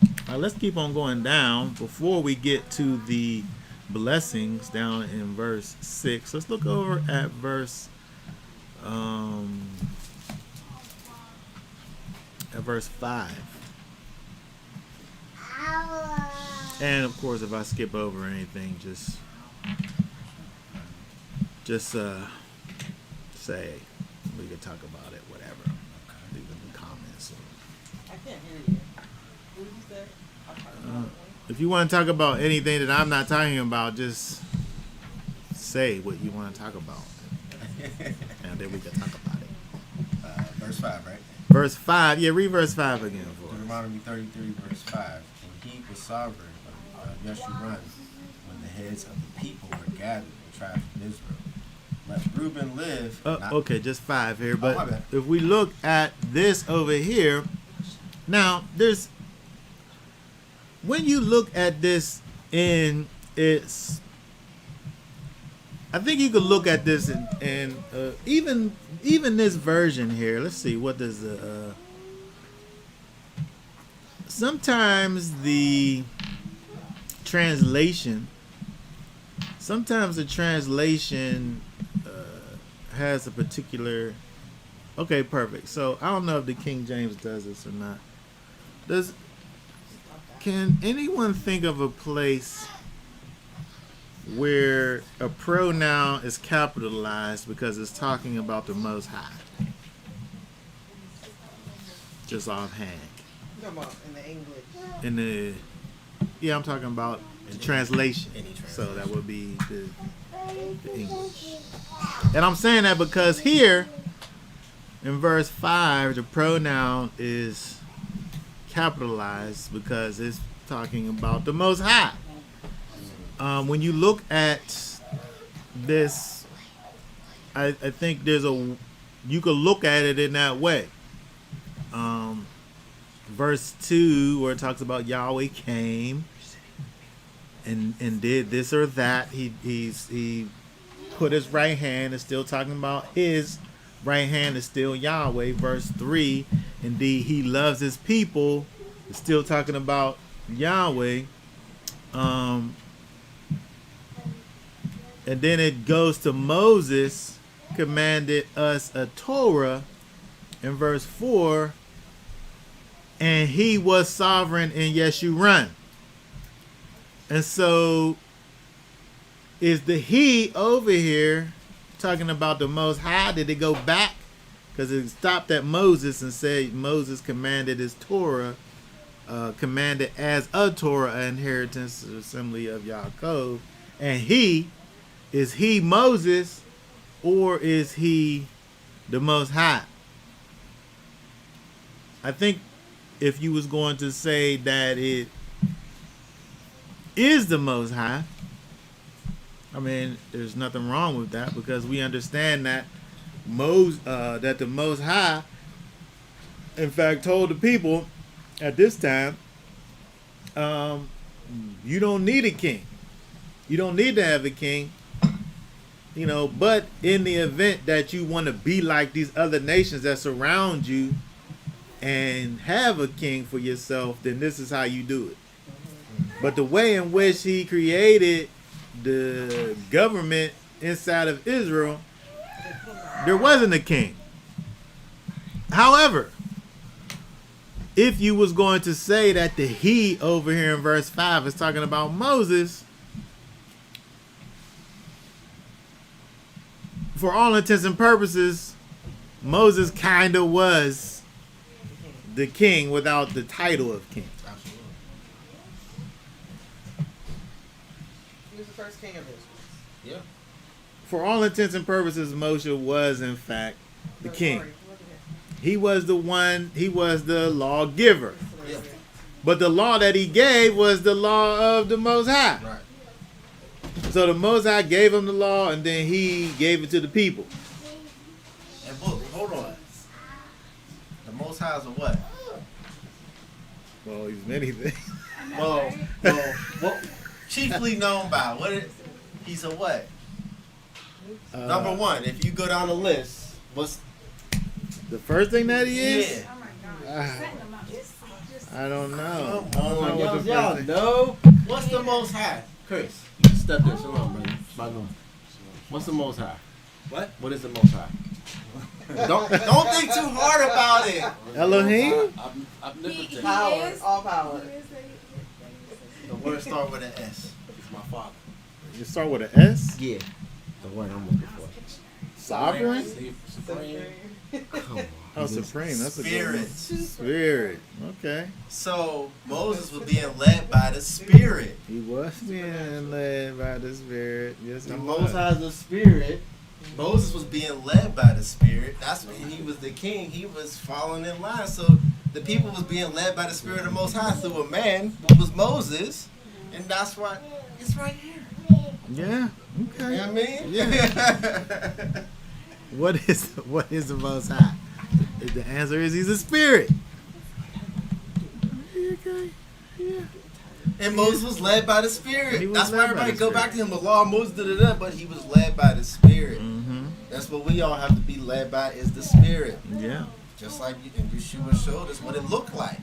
Speaker 1: All right, let's keep on going down before we get to the blessings down in verse 6. Let's look over at verse 5. And of course, if I skip over anything, just say we can talk about it, whatever. Leave it in the comments.
Speaker 3: I can't hear you. What did you say?
Speaker 1: If you want to talk about anything that I'm not talking about, just say what you want to talk about, and then we can talk about it.
Speaker 5: Verse 5, right?
Speaker 1: Verse 5, yeah, read verse 5 again for us.
Speaker 5: Deuteronomy 33, verse 5. And he was sovereign of Yeshurun when the heads of the people were gathered, the tribes of Israel. Let Reuben live.
Speaker 1: Okay, just 5 here,
Speaker 5: my
Speaker 1: but
Speaker 5: bad.
Speaker 1: if we look at this over here, now when you look at this in its, I think you could look at this in even this version here. Let's see, what does sometimes the translation has a particular. Okay, perfect. So I don't know if the King James does this or not. Can anyone think of a place where a pronoun is capitalized because it's talking about the Most High? Just offhand.
Speaker 3: You're talking about in the English.
Speaker 1: I'm talking about the translation.
Speaker 5: Any translation.
Speaker 1: So that would be the English. And I'm saying that because here in verse 5, the pronoun is capitalized because it's talking about the Most High. When you look at this, I think you could look at it in that way. Verse 2, where it talks about Yahweh came and did this or that. He put his right hand. It's still talking about his right hand is still Yahweh. Verse 3, indeed he loves his people. It's still talking about Yahweh. And then it goes to Moses commanded us a Torah in verse 4. and he was sovereign in Yeshurun. And so is the he over here talking about the Most High? Did it go back? Because it stopped at Moses and said Moses commanded his Torah, commanded as a Torah, an inheritance, the assembly of Yaakov. And is he Moses, or is he the Most High? I think if you was going to say that it is the Most High, I mean, there's nothing wrong with that, because we understand that that the Most High, in fact, told the people at this time, you don't need a king. You don't need to have a king. But in the event that you want to be like these other nations that surround you and have a king for yourself, then this is how you do it. But the way in which he created the government inside of Israel, there wasn't a king. However, if you was going to say that the he over here in verse 5 is talking about Moses, for all intents and purposes, Moses kind of was the king without the title of king.
Speaker 5: Absolutely.
Speaker 3: He was the first king of Israel.
Speaker 5: Yeah.
Speaker 1: For all intents and purposes, Moshe was in fact the king. He was the one, he was the lawgiver.
Speaker 5: Yeah.
Speaker 1: But the law that he gave was the law of the Most High.
Speaker 5: Right.
Speaker 1: So the Most High gave him the law, and then he gave it to the people.
Speaker 5: And look, hold on. The Most High is a what?
Speaker 1: Well, he's many things.
Speaker 5: Well, chiefly known by he's a what? Number one, if you go down the list, what's
Speaker 1: The first thing that he is?
Speaker 5: yeah?
Speaker 1: I don't know.
Speaker 5: Come
Speaker 1: I don't know
Speaker 5: on,
Speaker 1: what the
Speaker 5: y'all
Speaker 1: first thing-
Speaker 5: know. What's the Most High? Chris, step there. Shalom, brother. Shalom. What's the Most High?
Speaker 2: What?
Speaker 5: What is the Most High? don't think too hard about it.
Speaker 1: Elohim?
Speaker 5: Omnipotent.
Speaker 3: Power, all power.
Speaker 5: The word start with an S. It's my father.
Speaker 1: You start with an S?
Speaker 5: Yeah. The word I'm looking for.
Speaker 1: Sovereign?
Speaker 5: Supreme. Come on.
Speaker 1: Oh, supreme. That's a good
Speaker 5: Spirit.
Speaker 1: one. Spirit. Okay.
Speaker 5: So Moses was being led by the Spirit.
Speaker 1: He was being led by the Spirit. Yes, he
Speaker 5: The
Speaker 1: was.
Speaker 5: Most High is the Spirit. Moses was being led by the Spirit. That's when he was the king. He was following in line. So the people was being led by the Spirit of the Most High through a man who was Moses. And that's why it's right here.
Speaker 1: Yeah. Okay.
Speaker 5: You know what I mean?
Speaker 1: Yeah. What is the Most High? The answer is he's a spirit. Okay. Yeah.
Speaker 5: And Moses was led by the Spirit.
Speaker 1: He was
Speaker 5: That's why
Speaker 1: led by
Speaker 5: everybody
Speaker 1: the
Speaker 5: go
Speaker 1: Spirit.
Speaker 5: back to him. The law of Moses did it, but he was led by the Spirit.
Speaker 1: Mm-hmm.
Speaker 5: That's what we all have to be led by is the Spirit.
Speaker 1: Yeah.
Speaker 5: Just like and Yeshua showed us what it looked like.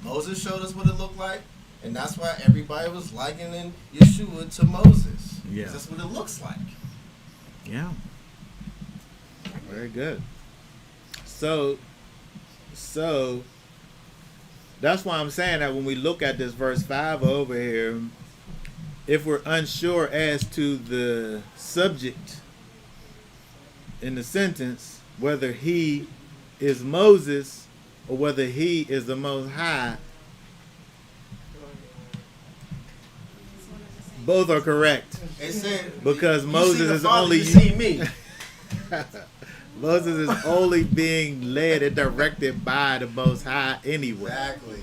Speaker 5: Moses showed us what it looked like, and that's why everybody was likening Yeshua to Moses.
Speaker 1: Yeah.
Speaker 5: 'Cause that's what it looks like.
Speaker 1: Yeah. Very good. So that's why I'm saying that when we look at this verse 5 over here, if we're unsure as to the subject in the sentence, whether he is Moses or whether he is the Most High, both are correct.
Speaker 5: It said
Speaker 1: Because
Speaker 5: you
Speaker 1: Moses
Speaker 5: see the
Speaker 1: is
Speaker 5: Father,
Speaker 1: only
Speaker 5: you see me.
Speaker 1: Moses is only being led and directed by the Most High anyway.
Speaker 5: Exactly.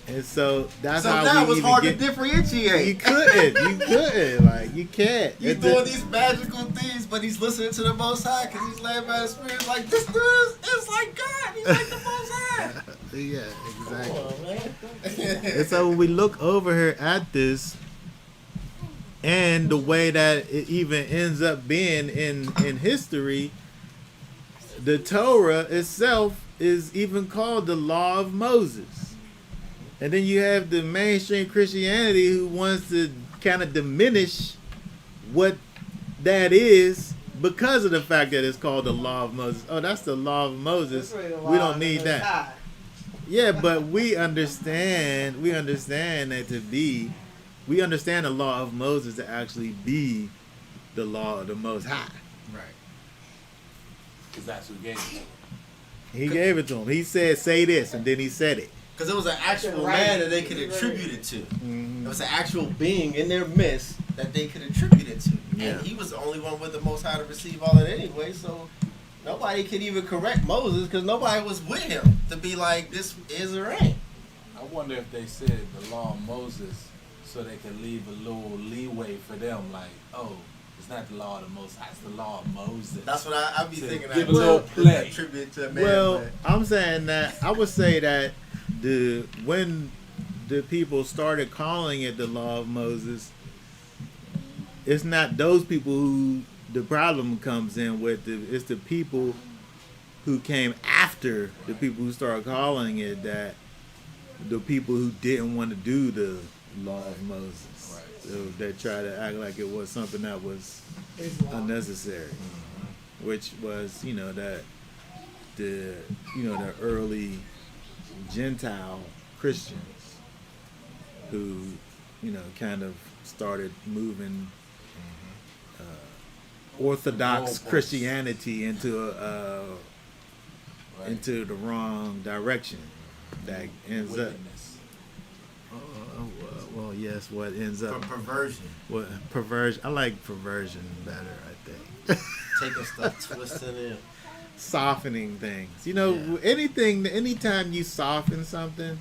Speaker 1: And so that's
Speaker 5: So
Speaker 1: how
Speaker 5: now
Speaker 1: we
Speaker 5: it's
Speaker 1: even
Speaker 5: hard
Speaker 1: get.
Speaker 5: to differentiate.
Speaker 1: You couldn't, like you can't.
Speaker 5: You
Speaker 1: It's
Speaker 5: doing
Speaker 1: a-
Speaker 5: these magical things, but he's listening to the Most High because he's led by the Spirit. It's like this dude is like God. He's like the Most High.
Speaker 1: Yeah, exactly.
Speaker 5: Come on, man.
Speaker 1: And so when we look over here at this, and the way that it even ends up being in history, the Torah itself is even called the Law of Moses. And then you have the mainstream Christianity who wants to kind of diminish what that is because of the fact that it's called the Law of Moses. Oh, that's the Law of Moses.
Speaker 3: That's really the
Speaker 1: We
Speaker 3: law
Speaker 1: don't
Speaker 3: of the
Speaker 1: need
Speaker 3: Most
Speaker 1: that.
Speaker 3: High.
Speaker 1: Yeah, but we understand that we understand the law of Moses to actually be the law of the Most High.
Speaker 5: Right.
Speaker 6: Because that's who gave it to him.
Speaker 1: He gave it to him. He said, "Say this," and then he said it.
Speaker 5: Because it was an actual
Speaker 3: Right.
Speaker 5: man that they could attribute it to.
Speaker 1: Mhm.
Speaker 5: It was an actual being in their midst that they could attribute it to.
Speaker 1: Yeah.
Speaker 5: And he was the only one with the Most High to receive all of it anyway, so nobody could even correct Moses because nobody was with him to be like, this is or ain't.
Speaker 6: I wonder if they said the law of Moses so they could leave a little leeway for them, like, oh, it's not the law of the Most High, it's the law of Moses.
Speaker 5: That's what I be
Speaker 6: To
Speaker 5: thinking.
Speaker 6: give
Speaker 5: that
Speaker 6: a little play.
Speaker 5: attribute to a man.
Speaker 1: Well,
Speaker 5: but
Speaker 1: I'm saying that I would say that when the people started calling it the law of Moses, it's not those people who the problem comes in with. It's the people who came after the people who started calling it that. The people who didn't want to do the law of Moses, so they try to act like it was something that was unnecessary, which was that the early Gentile Christians who kind of started moving Orthodox
Speaker 6: Goalposts.
Speaker 1: Christianity into
Speaker 6: Right.
Speaker 1: into the wrong direction. That ends up.
Speaker 6: Wickedness.
Speaker 1: Well, yes. What ends
Speaker 5: for
Speaker 1: up?
Speaker 5: perversion.
Speaker 1: What perversion? I like perversion better. I think
Speaker 5: Taking stuff, twisting it.
Speaker 1: softening things.
Speaker 5: Yeah.
Speaker 1: Anytime you soften something,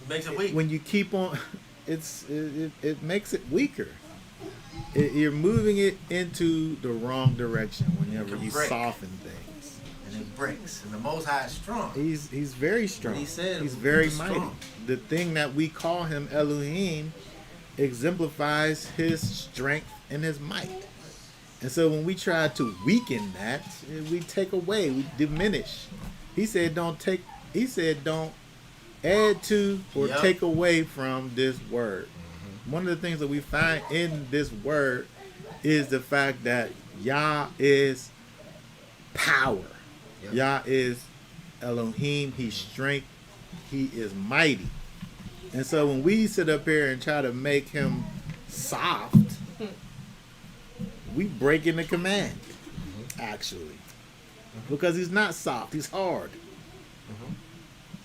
Speaker 5: Makes it weak.
Speaker 1: when you keep on, it makes it weaker. You're moving it into the wrong direction whenever
Speaker 5: can
Speaker 1: you
Speaker 5: break.
Speaker 1: soften things.
Speaker 5: And it breaks. And the Most High is strong.
Speaker 1: He's very strong.
Speaker 5: He said
Speaker 1: he's
Speaker 5: he
Speaker 1: very
Speaker 5: was
Speaker 1: mighty.
Speaker 5: strong.
Speaker 1: The thing that we call him Elohim exemplifies his strength and his might. And so when we try to weaken that, we take away, we diminish. He said don't add to or
Speaker 5: Yep.
Speaker 1: take away from this word. One of the things that we find in this word is the fact that Yah is power.
Speaker 5: Yep.
Speaker 1: Yah is Elohim. He's strength. He is mighty. And so when we sit up here and try to make him soft, we breaking the command, actually. Because he's not soft. He's hard.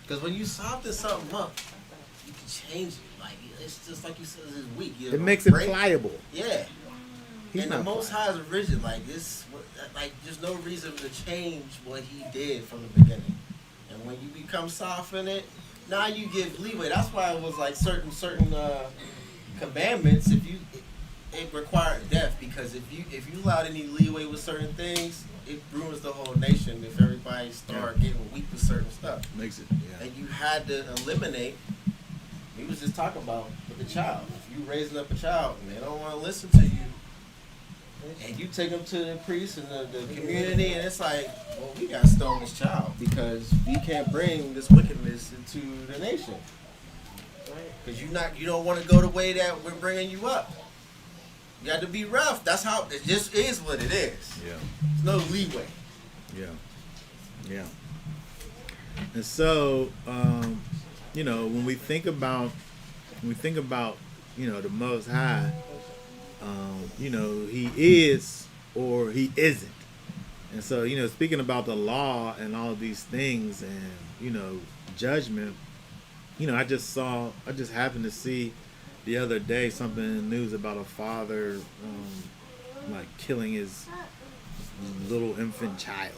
Speaker 5: Because when you soften something up, you can change it. Like, it's just like you said, it's weak. You
Speaker 1: It
Speaker 5: know,
Speaker 1: makes it
Speaker 5: break.
Speaker 1: pliable.
Speaker 5: Yeah.
Speaker 1: He's
Speaker 5: And the
Speaker 1: not
Speaker 5: Most
Speaker 1: pliable.
Speaker 5: High is rigid. Like this, like there's no reason to change what He did from the beginning. And when you become soft in it, now you give leeway. That's why it was like certain commandments. If you, it required death, because if you allowed any leeway with certain things, it ruins the whole nation. If everybody start getting weak with certain stuff,
Speaker 1: Makes it, yeah.
Speaker 5: and you had to eliminate. We was just talking about with the child. If you raising up a child and they don't want to listen to you, and you take them to the priest and the community, and it's like, well, we got to stone this child because we can't bring this wickedness into the nation. Because you don't want to go the way that we're bringing you up. You got to be rough. That's how it just is. What it is.
Speaker 1: Yeah.
Speaker 5: There's no leeway.
Speaker 1: Yeah. Yeah. And so, when we think about, the Most High, he is or he isn't. And so, speaking about the law and all these things and, judgment, I just happened to see the other day something in the news about a father, killing his little infant child.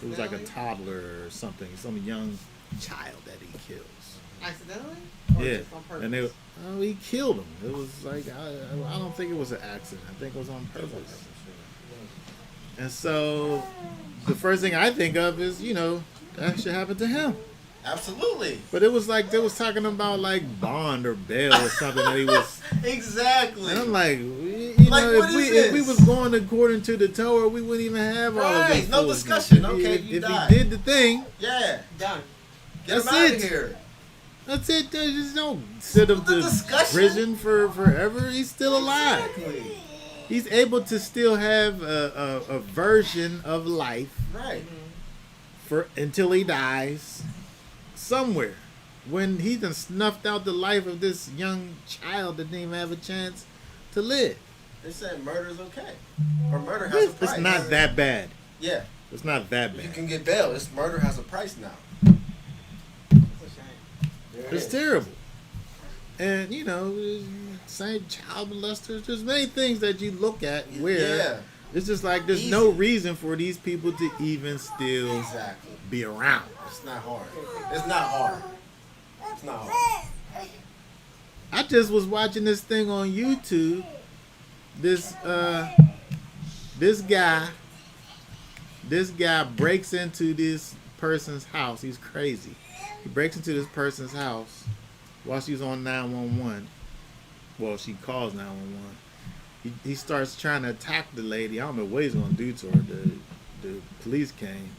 Speaker 1: It was like a toddler or something, some young child that he kills.
Speaker 3: Accidentally? Or
Speaker 1: Yeah,
Speaker 3: just on purpose?
Speaker 1: and he killed him. It was like I don't think it was an accident. I think it was on purpose. And so, the first thing I think of is that should happen to him.
Speaker 5: Absolutely.
Speaker 1: But it was like they was talking about like bond or bail or something that he was.
Speaker 5: Exactly.
Speaker 1: And I'm like,
Speaker 5: what is
Speaker 1: if we
Speaker 5: this?
Speaker 1: was going according to the Torah, we wouldn't even have all of
Speaker 5: Right,
Speaker 1: this.
Speaker 5: no
Speaker 1: foolishness.
Speaker 5: discussion. Okay, you
Speaker 1: if
Speaker 5: died.
Speaker 1: he did the thing,
Speaker 5: Yeah.
Speaker 3: Done.
Speaker 5: Get him
Speaker 1: That's
Speaker 5: out
Speaker 1: it.
Speaker 5: of here.
Speaker 1: that's it. They just don't send him
Speaker 5: What's the
Speaker 1: to
Speaker 5: discussion?
Speaker 1: prison for forever. He's still alive.
Speaker 5: Exactly.
Speaker 1: He's able to still have a version of life
Speaker 5: Right.
Speaker 1: for until he dies, somewhere when he done snuffed out the life of this young child that didn't even have a chance to live.
Speaker 5: They said murder's okay, or murder has a price.
Speaker 1: It's not that bad.
Speaker 5: Yeah,
Speaker 1: It's not that
Speaker 5: you
Speaker 1: bad.
Speaker 5: can get bail. It's murder has a price now.
Speaker 3: It's a shame.
Speaker 5: There it
Speaker 1: It's
Speaker 5: is.
Speaker 1: terrible. And you know, same child molesters. There's many things that you look at where
Speaker 5: Yeah,
Speaker 1: it's just like there's
Speaker 5: Easy.
Speaker 1: no reason for these people to even still
Speaker 5: exactly.
Speaker 1: be around.
Speaker 5: It's not hard. It's not hard. It's not hard.
Speaker 1: I just was watching this thing on YouTube. This guy breaks into this person's house. He's crazy. He breaks into this person's house while she's on 911. Well, she calls 911. He starts trying to attack the lady. I don't know what he's gonna do to her. The police came.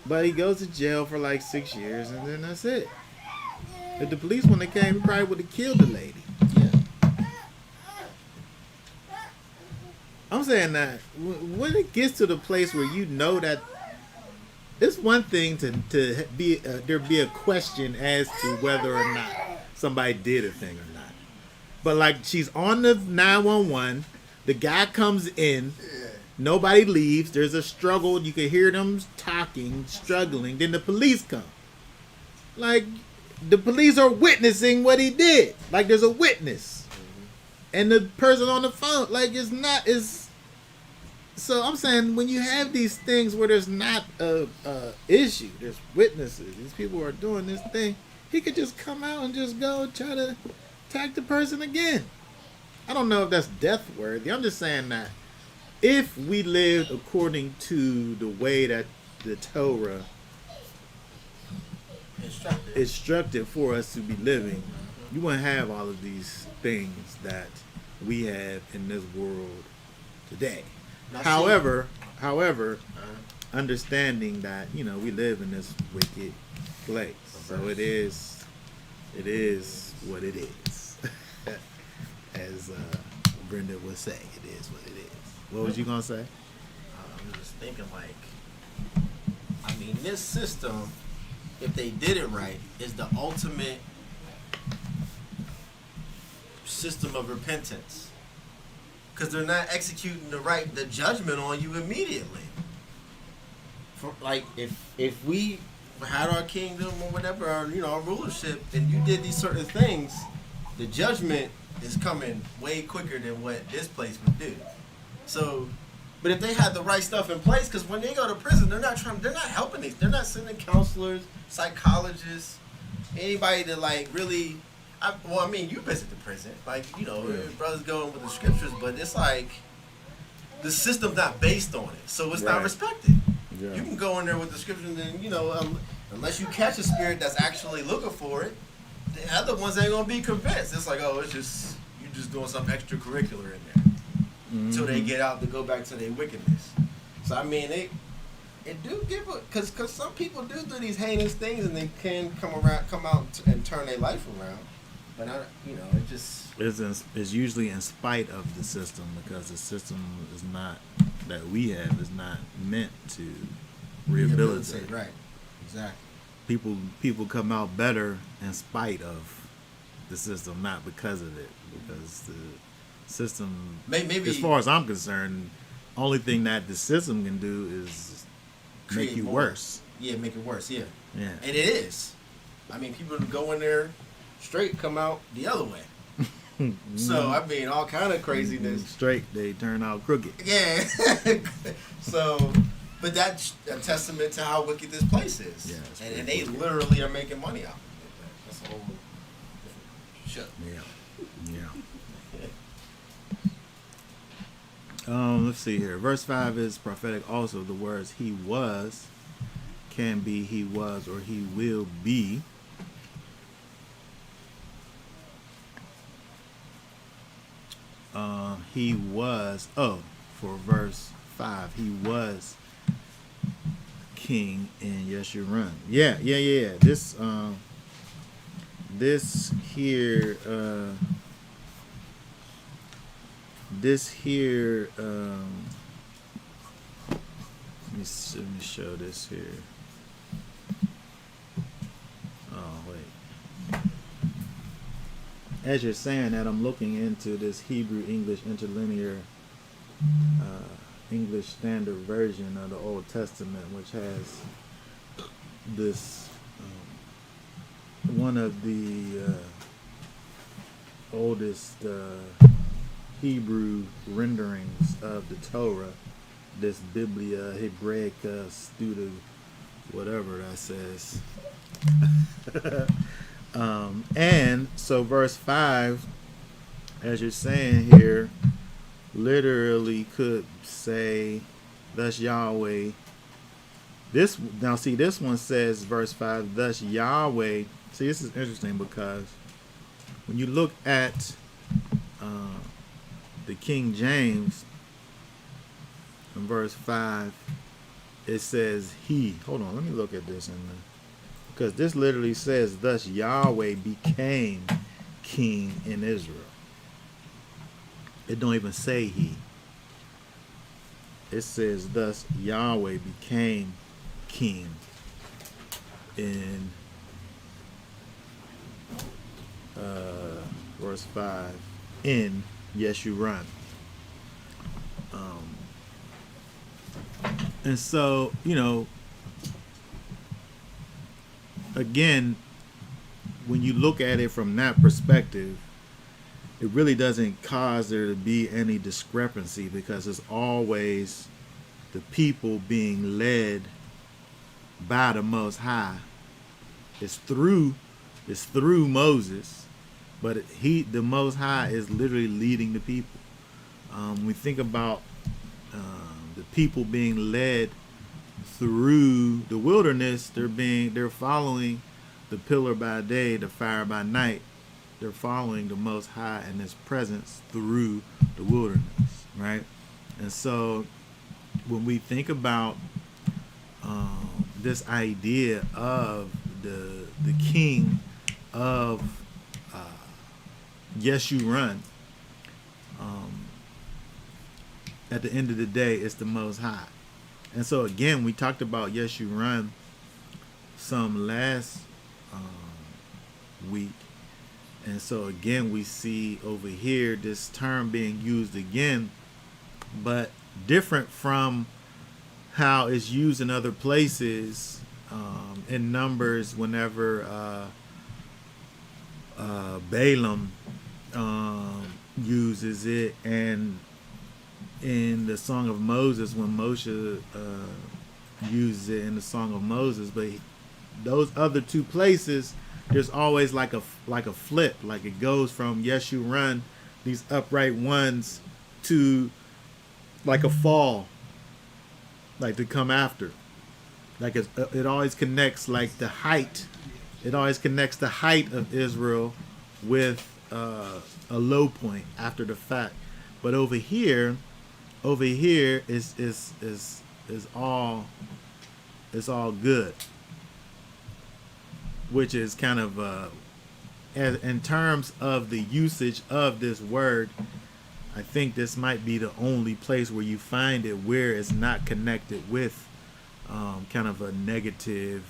Speaker 1: But he goes to jail for like 6 years, and then that's it. If the police, when they came, he probably would have killed the lady.
Speaker 5: Yeah.
Speaker 1: I'm saying that when it gets to the place where you know that it's one thing to be there be a question as to whether or not somebody did a thing or not. But like she's on the 911, the guy comes in, nobody leaves. There's a struggle. You can hear them talking, struggling. Then the police come. Like the police are witnessing what he did. Like there's a witness. And the person on the phone, like so I'm saying when you have these things where there's not a issue, there's witnesses, these people are doing this thing, he could just come out and just go try to attack the person again. I don't know if that's death worthy. I'm just saying that if we lived according to the way that the Torah instructed for us to be living, you wouldn't have all of these things that we have in this world today. However, understanding that we live in this wicked place, so it is what it is. As Brenda would say, it is what it is. What was you gonna say?
Speaker 5: I'm just thinking this system, if they did it right, is the ultimate system of repentance, because they're not executing the judgment on you immediately. For if we had our kingdom or whatever, our rulership, and you did these certain things, the judgment is coming way quicker than what this place would do. So, but if they had the right stuff in place, because when they go to prison, they're not helping these. They're not sending counselors, psychologists, anybody to really. You visit the prison, brothers going with the scriptures, but it's like the system's not based on it, so it's not respected.
Speaker 1: Yeah.
Speaker 5: You can go in there with the scriptures, and unless you catch a spirit that's actually looking for it, the other ones ain't gonna be convinced. It's like, oh, it's just you just doing something extracurricular in there until they get out to go back to their wickedness. So it do give because some people do these heinous things, and they can come out and turn their life around. But it just
Speaker 1: It's usually in spite of the system, because the system is not that we have is not meant to rehabilitate.
Speaker 5: Right, exactly.
Speaker 1: People come out better in spite of the system, not because of it. Because the system,
Speaker 5: Maybe
Speaker 1: as far as I'm concerned, only thing that the system can do is make you
Speaker 5: more.
Speaker 1: worse.
Speaker 5: Yeah, make it worse. Yeah,
Speaker 1: Yeah.
Speaker 5: and it is. People go in there straight, come out the other way. So all kind of craziness.
Speaker 1: Straight, they turn out crooked.
Speaker 5: Yeah. So, but that's a testament to how wicked this place is.
Speaker 1: Yeah,
Speaker 5: and they literally are making money out of it. That's a whole different shit.
Speaker 1: Yeah. Let's see here. Verse 5 is prophetic also. The words he was can be he was or he will be. He was, for verse 5, he was king in Yeshurun. Yeah. This here, let me show this here. as you're saying that, I'm looking into this Hebrew English interlinear English Standard Version of the Old Testament, which has this one of the oldest Hebrew renderings of the Torah, this Biblia Hebraica Studa, whatever that says. And so verse 5, as you're saying here, literally could say, thus Yahweh. This one says, verse 5, thus Yahweh. See, this is interesting because when you look at the King James, in verse 5, it says he. Hold on, let me look at this because this literally says, thus Yahweh became king in Israel. It don't even say he. It says, thus Yahweh became king in verse 5 in Yeshurun. And so, again, when you look at it from that perspective, it really doesn't cause there to be any discrepancy, because it's always the people being led by the Most High. It's through Moses, but the Most High is literally leading the people. We think about the people being led through the wilderness. They're following the pillar by day, the fire by night. They're following the Most High and His presence through the wilderness, right? And so when we think about this idea of the king of Yeshurun, at the end of the day, it's the Most High. And so again, we talked about Yeshurun some last week. And so again, we see over here this term being used again, but different from how it's used in other places. In Numbers, whenever Balaam uses it, and in the Song of Moses, when Moshe uses it in the Song of Moses. But those other two places, there's always like a flip, like it goes from Yeshurun, these upright ones, to like a fall, like to come after. Like it always connects like the height. It always connects the height of Israel with a low point after the fact. But over here is all good, which is kind of in terms of the usage of this word. I think this might be the only place where you find it where it's not connected with kind of a negative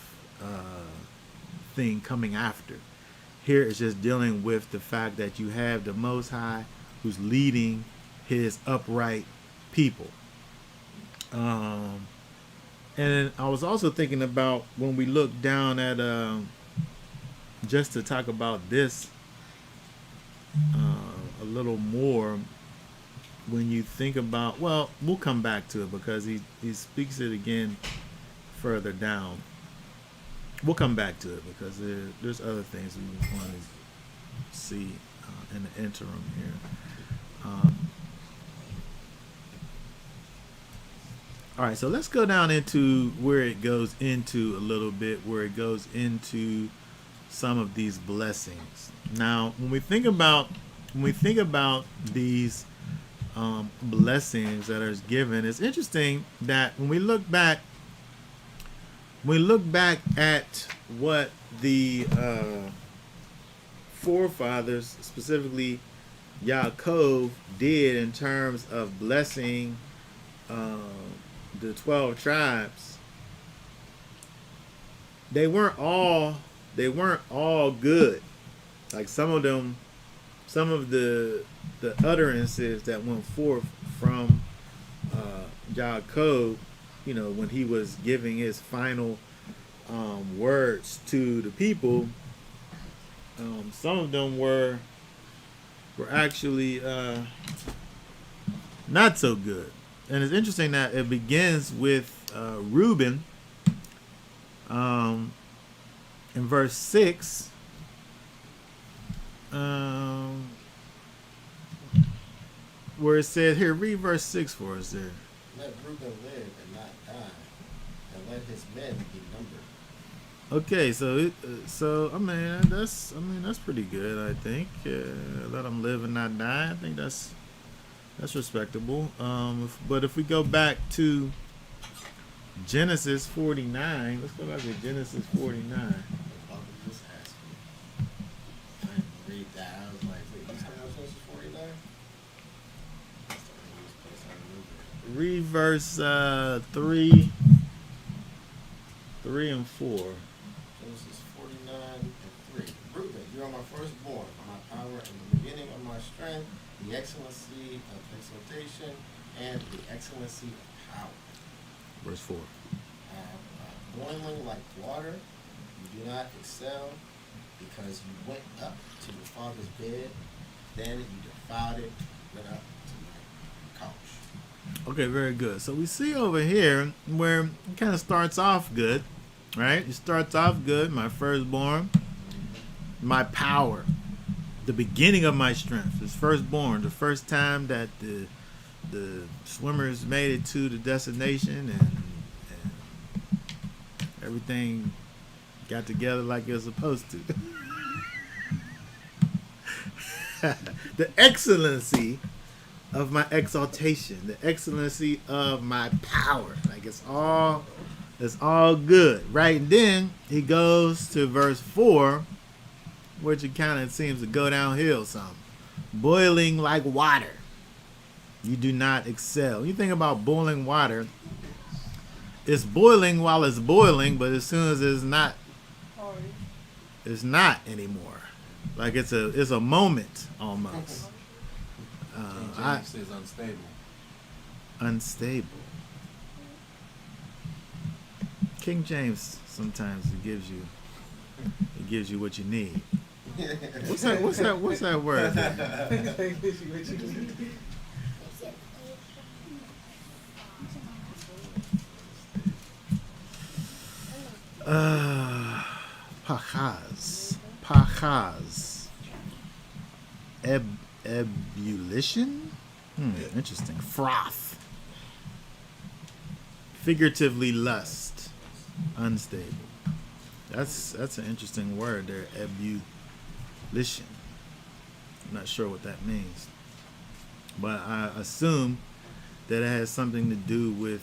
Speaker 1: thing coming after. Here it's just dealing with the fact that you have the Most High who's leading His upright people. And I was also thinking about when we look down at just to talk about this a little more, when you think about, well, we'll come back to it because he speaks it again further down. We'll come back to it because there's other things we want to see in the interim here. All right, so let's go down into where it goes into a little bit, where it goes into some of these blessings. Now, when we think about these blessings that are given, it's interesting that when we look back at what the forefathers, specifically Yaakov, did in terms of blessing the 12 tribes, they weren't all good. Like some of them some of the utterances that went forth from Jacob, you know, when he was giving his final words to the people, some of them were actually not so good. And it's interesting that it begins with Reuben in verse 6. Where it says here, read verse 6 for us there.
Speaker 5: Let Reuben live and not die, and let his men be numbered.
Speaker 1: Okay, so that's pretty good. I think let them live and not die. I think that's respectable. But if we go back to Genesis 49, let's go back to Genesis 49.
Speaker 5: The Bible just asked me. I didn't read that. I was like, wait, you talking about Genesis 49? That's the earliest place I remember.
Speaker 1: Read verse 3 and 4.
Speaker 5: Genesis 49 and 3. Reuben, you are my firstborn, my power and the beginning of my strength, the excellency of exaltation, and the excellency of power.
Speaker 1: Verse 4.
Speaker 5: Boiling like water, you do not excel, because you went up to your father's bed, then you defiled it, went up to my couch.
Speaker 1: Okay, very good. So we see over here where it kind of starts off good, right? It starts off good. My firstborn, my power, the beginning of my strength. His firstborn, the first time that the swimmers made it to the destination, and everything got together like it was supposed to. The excellency of my exaltation, the excellency of my power, like it's all good, right? And then he goes to verse 4, which it kind of seems to go downhill some. Boiling like water, you do not excel. You think about boiling water, it's boiling while it's boiling, but as soon as it's not anymore. Like it's a moment almost.
Speaker 6: King James says unstable.
Speaker 1: Unstable. King James sometimes it gives you what you need. What's that word? Pachaz. Ebullition? Interesting. Froth. Figuratively lust. Unstable. That's an interesting word there. Ebullition. I'm not sure what that means. But I assume that it has something to do with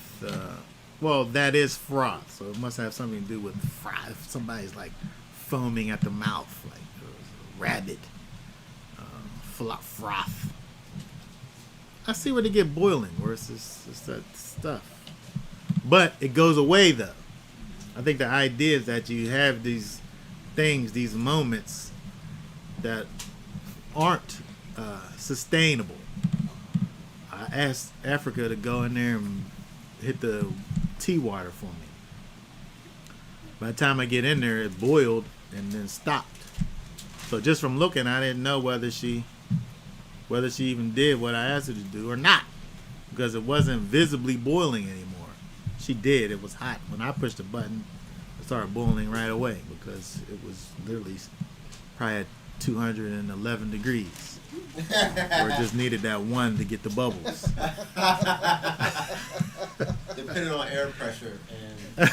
Speaker 1: that is froth, so it must have something to do with froth. If somebody's like foaming at the mouth, like a rabbit, froth. I see where they get boiling, where it's that stuff. But it goes away though. I think the idea is that you have these things, these moments that aren't sustainable. I asked Africa to go in there and hit the tea water for me. By the time I get in there, it boiled and then stopped. So just from looking, I didn't know whether she even did what I asked her to do or not, because it wasn't visibly boiling anymore. She did. It was hot. When I pushed the button, it started boiling right away because it was literally probably at 211 degrees. Or it just needed that one to get the bubbles.
Speaker 5: Depending on air pressure and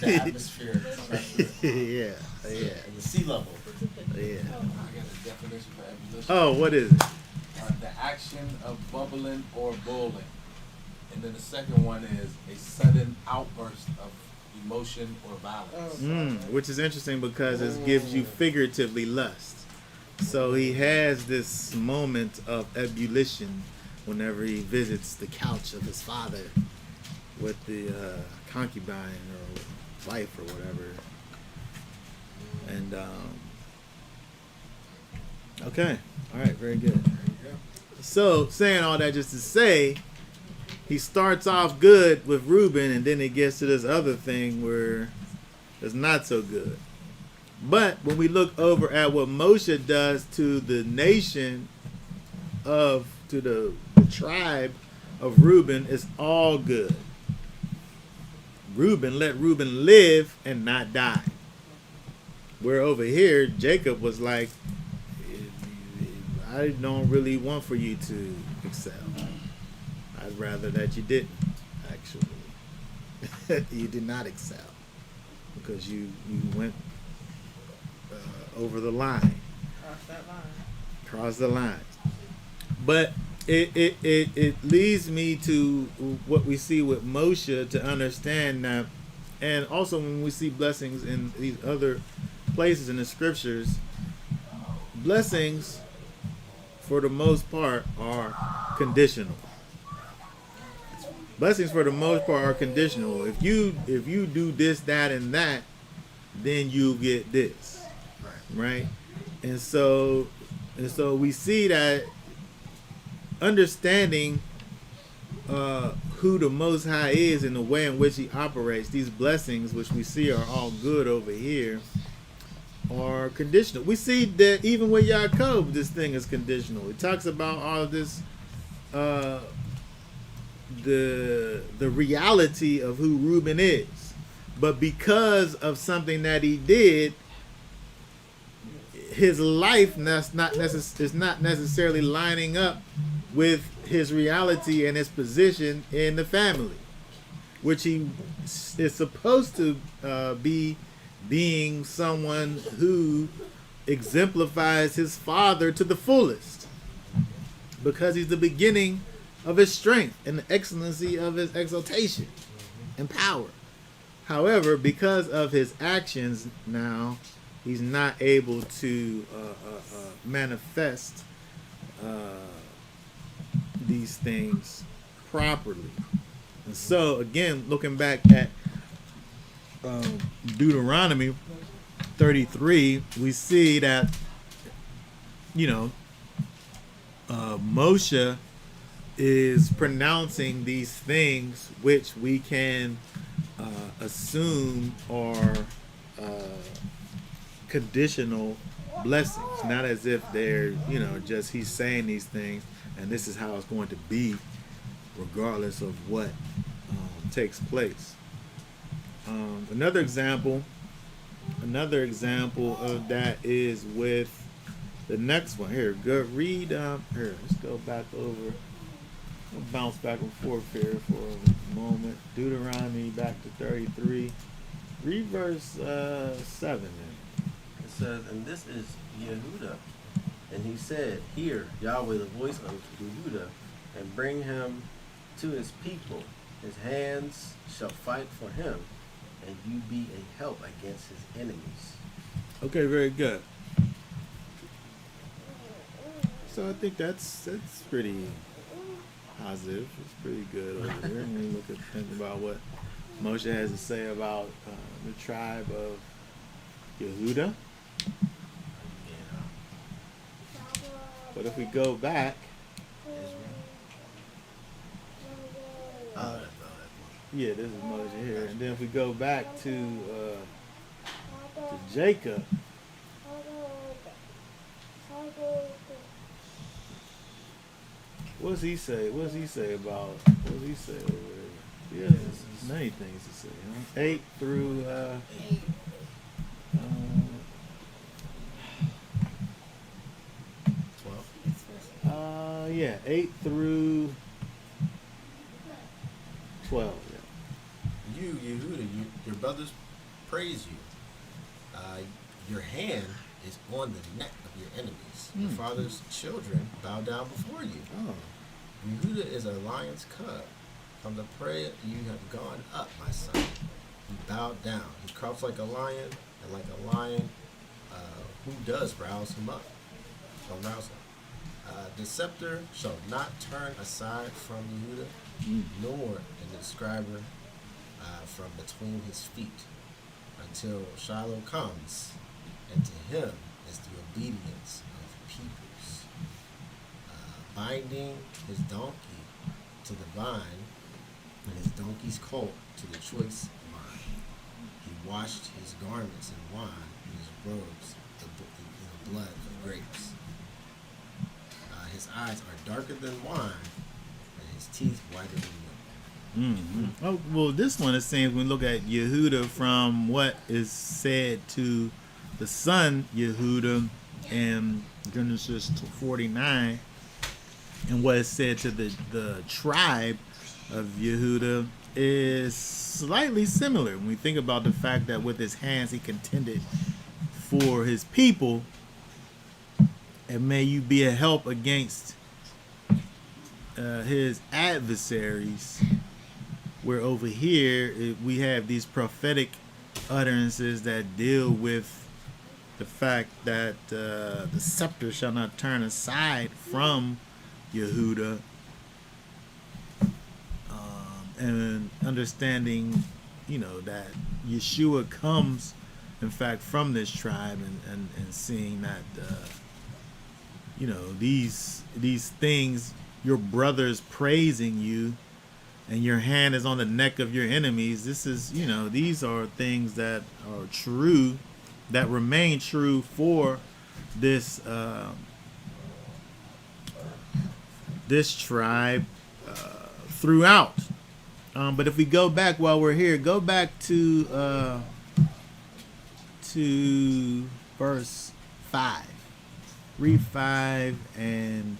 Speaker 5: the atmospheric pressure.
Speaker 1: Yeah.
Speaker 5: And the sea level.
Speaker 1: Yeah.
Speaker 6: I got a definition for ebullition.
Speaker 1: Oh, what is it?
Speaker 6: The action of bubbling or boiling. And then the second one is a sudden outburst of emotion or violence.
Speaker 1: Which is interesting because it gives you figuratively lust. So he has this moment of ebullition whenever he visits the couch of his father with the concubine or wife or whatever. And okay, All right, very good.
Speaker 5: There you go.
Speaker 1: So, saying all that just to say, he starts off good with Reuben, and then it gets to this other thing where it's not so good. But when we look over at what Moshe does to the nation to the tribe of Reuben, it's all good. Let Reuben live and not die. Where over here, Jacob was like, I don't really want for you to excel. I'd rather that you didn't, actually. You did not excel. Because you went over the line.
Speaker 3: Cross that line.
Speaker 1: Cross the line. But it leads me to what we see with Moshe to understand that, and also when we see blessings in these other places in the scriptures, blessings for the most part are conditional. Blessings for the most part are conditional. If you do this, that, and that, then you get this, right? And so we see that understanding who the Most High is and the way in which He operates, these blessings, which we see are all good over here, are conditional. We see that even with Yaakov, this thing is conditional. It talks about all of this, the reality of who Reuben is, but because of something that he did, his life is not necessarily lining up with his reality and his position in the family, which he is supposed to be being someone who exemplifies his father to the fullest, because he's the beginning of his strength and the excellency of his exaltation and power. However, because of his actions now, he's not able to manifest these things properly. And so, again, looking back at Deuteronomy 33, we see that, Moshe is pronouncing these things which we can assume are conditional blessings, not as if they're, just he's saying these things and this is how it's going to be regardless of what takes place. Another example of that is with the next one here. Go read here. Let's go back over. We'll bounce back and forth here for a moment. Deuteronomy back to 33. Read verse 7. Then.
Speaker 4: It says, and this is Yehuda. And he said, hear Yahweh the voice of Yehuda, and bring him to his people. His hands shall fight for him, and you be a help against his enemies.
Speaker 1: Okay, very good. So I think that's pretty positive. It's pretty good over here. When you think about what Moshe has to say about the tribe of Yehuda. But if we go back, yeah, this is Moshe here. And then if we go back to Jacob, what does he say? What does he say over there? Yeah, many things to say. Huh? 8 through 8 through 12. Yeah.
Speaker 5: You, Yehuda, your brothers praise you. Your hand is on the neck of your enemies. Your father's children bow down before you.
Speaker 1: Oh.
Speaker 5: Yehuda is a lion's cub. From the prey you have gone up, my son. He bowed down. He crouched like a lion, and like a lion, who does rouse him up? Or rouse him. The scepter shall not turn aside from Yehuda, nor the inscriber from between his feet, until Shiloh comes, and to him is the obedience of peoples. binding his donkey to the vine, and his donkey's colt to the choice vine. He washed his garments in wine, and his robes in the blood of grapes. His eyes are darker than wine, and his teeth whiter than milk.
Speaker 1: Mm-hmm. Oh, well, this one, it seems, when we look at Yehuda from what is said to the son Yehuda in Genesis 49, and what is said to the tribe of Yehuda is slightly similar. When we think about the fact that with his hands he contended for his people, and may you be a help against his adversaries. Where over here we have these prophetic utterances that deal with the fact that the scepter shall not turn aside from Yehuda, and understanding, that Yeshua comes, in fact, from this tribe, and seeing that, these things, your brothers praising you, and your hand is on the neck of your enemies. This is, these are things that are true, that remain true for this this tribe throughout. But if we go back while we're here, go back to verse 5. Read 5 and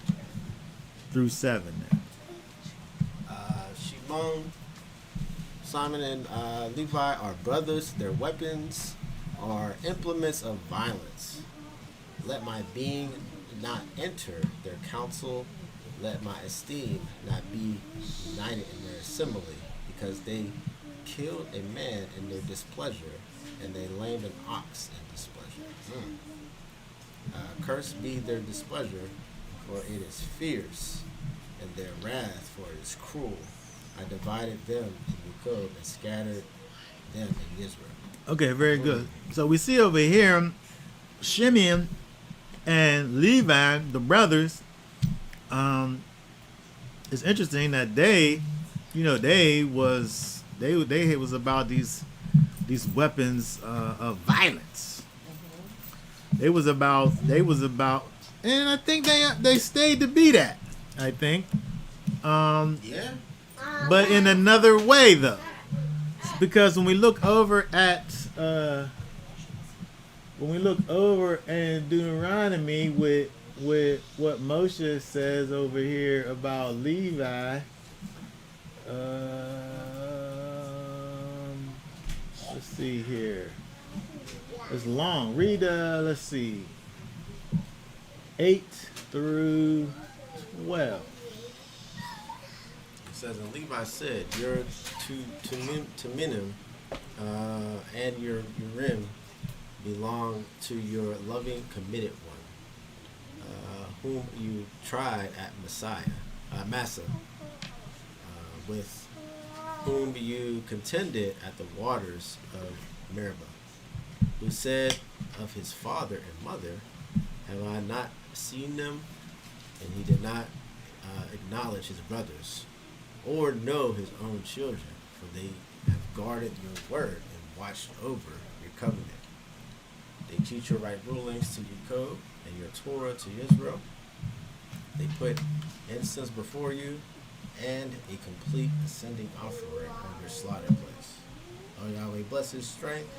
Speaker 1: through 7.
Speaker 5: Shimon, Simon, and Levi are brothers. Their weapons are implements of violence. Let my being not enter their counsel. Let my esteem not be united in their assembly, because they killed a man in their displeasure, and they lamed an ox in displeasure. Cursed be their displeasure, for it is fierce, and their wrath, for it is cruel. I divided them in Jacob and scattered them in Israel.
Speaker 1: Okay, very good. So we see over here Shimeon and Levi, the brothers. It's interesting that they was about these weapons of violence. They was about, and I think they stayed to be that. I think.
Speaker 5: Yeah.
Speaker 1: But in another way, though, because when we look over at in Deuteronomy with what Moshe says over here about Levi, let's see here. It's long. Read let's see, 8 through 12.
Speaker 5: Says, and Levi said, your Tuminim and your Urim belong to your loving committed one, whom you tried at Massa, with whom you contended at the waters of Meribah, who said of his father and mother, have I not seen them? And he did not acknowledge his brothers, or know his own children, for they have guarded your word and watched over your covenant. They teach your right rulings to Jacob and your Torah to Israel. They put incense before you and a complete ascending offering on your slaughter place. O Yahweh, bless his strength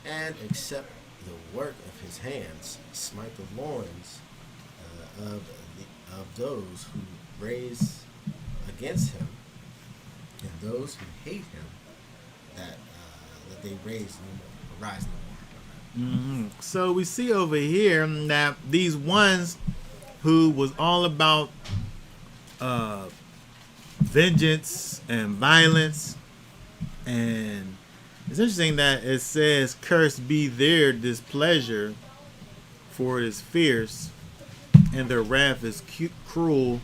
Speaker 5: and accept the work of his hands. Smite the loins of those who raise against him, and those who hate him, that they rise no more.
Speaker 1: Mm-hmm. So we see over here that these ones who was all about vengeance and violence, and it's interesting that it says, "Cursed be their displeasure, for it is fierce, and their wrath is cruel."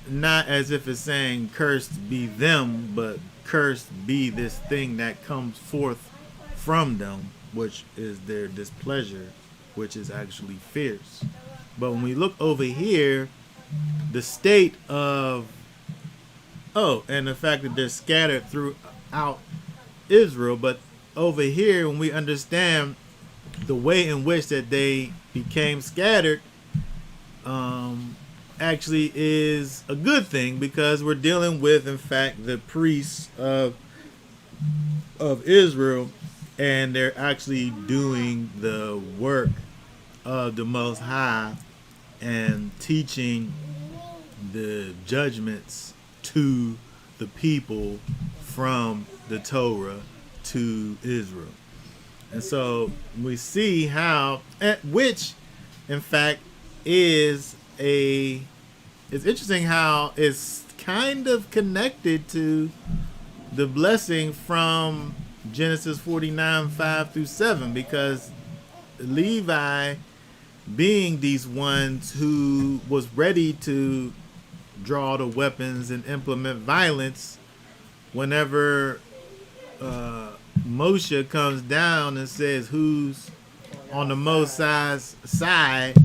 Speaker 1: Not as if it's saying cursed be them, but cursed be this thing that comes forth from them, which is their displeasure, which is actually fierce. But when we look over here the state of, and the fact that they're scattered throughout Israel. But over here, when we understand the way in which that they became scattered, actually is a good thing, because we're dealing with, in fact, the priests of Israel, and they're actually doing the work of the Most High and teaching the judgments to the people from the Torah to Israel. And so we see how, which in fact it's interesting how it's kind of connected to the blessing from Genesis 49, 5-7, because Levi, being these ones who was ready to draw the weapons and implement violence, whenever Moshe comes down and says who's on the Most High's side,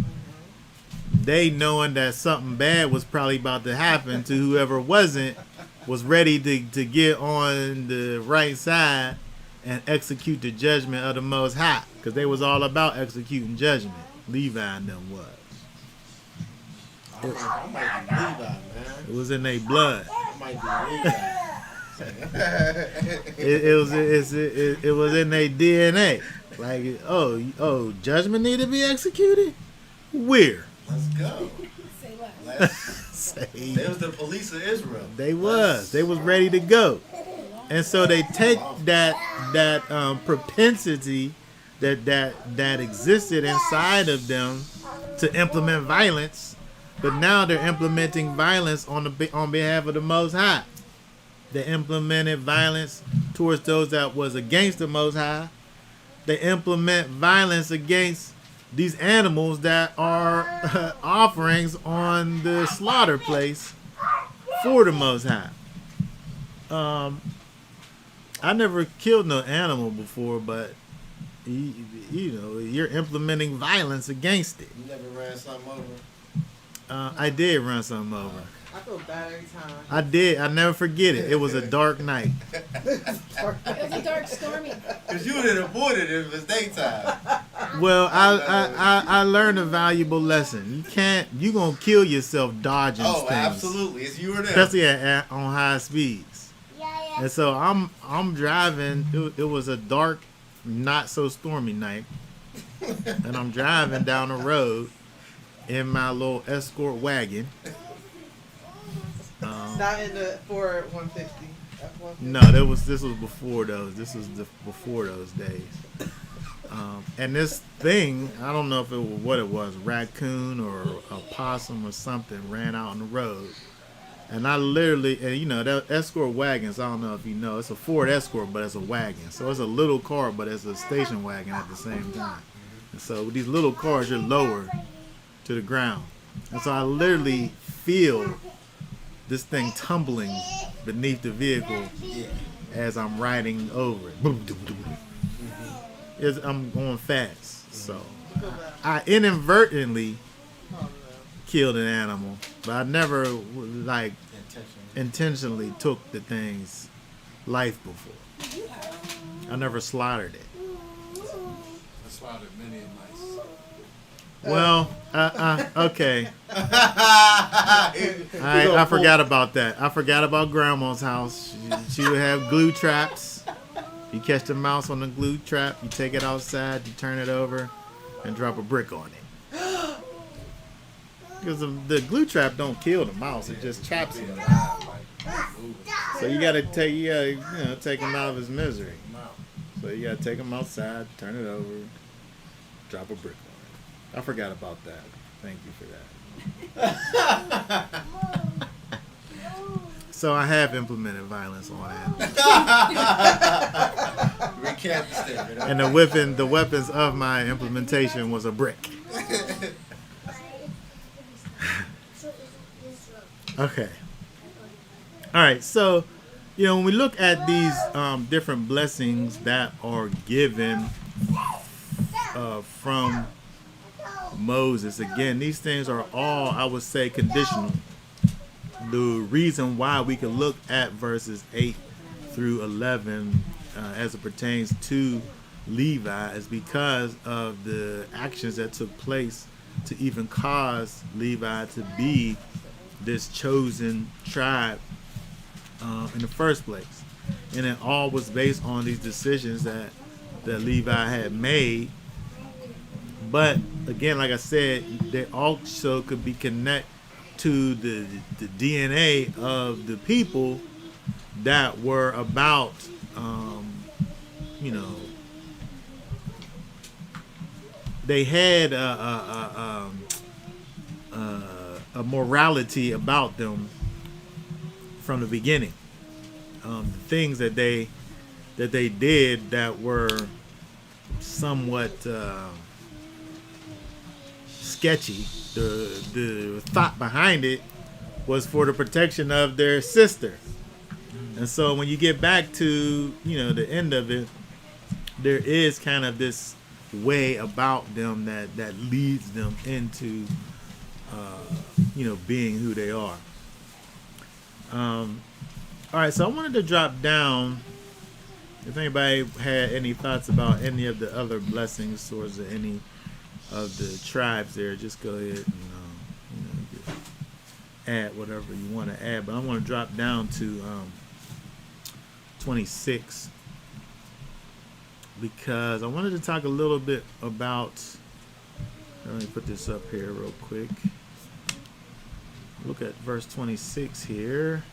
Speaker 1: they, knowing that something bad was probably about to happen to whoever wasn't, was ready to get on the right side and execute the judgment of the Most High, because they was all about executing judgment. Levi and them was.
Speaker 4: I might be Levi, man.
Speaker 1: It was in their blood.
Speaker 4: I might be Levi.
Speaker 1: It was in their DNA. Like, judgment need to be executed? Where?
Speaker 5: Let's go.
Speaker 7: Say what?
Speaker 5: They was the police of Israel.
Speaker 1: They was ready to go. And so they take that propensity that existed inside of them to implement violence, but now they're implementing violence on behalf of the Most High. They implemented violence towards those that was against the Most High. They implement violence against these animals that are offerings on the slaughter place for the Most High. I never killed no animal before, but you're implementing violence against it.
Speaker 5: You never ran something over?
Speaker 1: I did run something over.
Speaker 3: I feel bad every time.
Speaker 1: I did. I never forget it. It was a dark night.
Speaker 7: It was a dark, stormy.
Speaker 5: Because you would have avoided it if it was daytime.
Speaker 1: Well, I learned a valuable lesson. You gonna kill yourself dodging things.
Speaker 5: Oh, absolutely. It's you or them.
Speaker 1: Especially on high speeds. And so I'm driving. It was a dark, not so stormy night, and I'm driving down the road in my little escort wagon.
Speaker 3: Not in the Ford 150. F-150.
Speaker 1: No, this was before those. This was before those days. And this thing, I don't know if it was what it was, raccoon or a possum or something, ran out on the road. And I literally, and that Escort wagons, I don't know if you know, it's a Ford Escort, but it's a wagon. So it's a little car, but it's a station wagon at the same time. And so with these little cars, you're lower to the ground. And so I literally feel this thing tumbling beneath the vehicle as I'm riding over it. I'm going fast. So I inadvertently killed an animal, but I never intentionally took the thing's life before. I never slaughtered it.
Speaker 6: I slaughtered many of mice.
Speaker 1: Well, okay. I forgot about that. I forgot about Grandma's house. She would have glue traps. You catch the mouse on the glue trap, you take it outside, you turn it over, and drop a brick on it. Because the glue trap don't kill the mouse, it just traps him. So you gotta take him out of his misery. So you gotta take him outside, turn it over, drop a brick on it. I forgot about that. Thank you for that. So I have implemented violence on animals.
Speaker 5: Recant the statement.
Speaker 1: And the weapons of my implementation was a brick. Okay. All right. So, when we look at these different blessings that are given from Moses. Again, these things are all, I would say, conditional. The reason why we can look at verses 8 through 11 as it pertains to Levi is because of the actions that took place to even cause Levi to be this chosen tribe in the first place. And it all was based on these decisions that Levi had made. But again, like I said, they also could be connected to the DNA of the people that were about, they had a morality about them from the beginning. The things that they did that were somewhat sketchy. The thought behind it was for the protection of their sister. And so when you get back to, the end of it, there is kind of this way about them that leads them into, being who they are. All right, so I wanted to drop down. If anybody had any thoughts about any of the other blessings towards any of the tribes there, just go ahead and add whatever you want to add. But I want to drop down to 26 because I wanted to talk a little bit about. Let me put this up here real quick. Look at verse 26 here.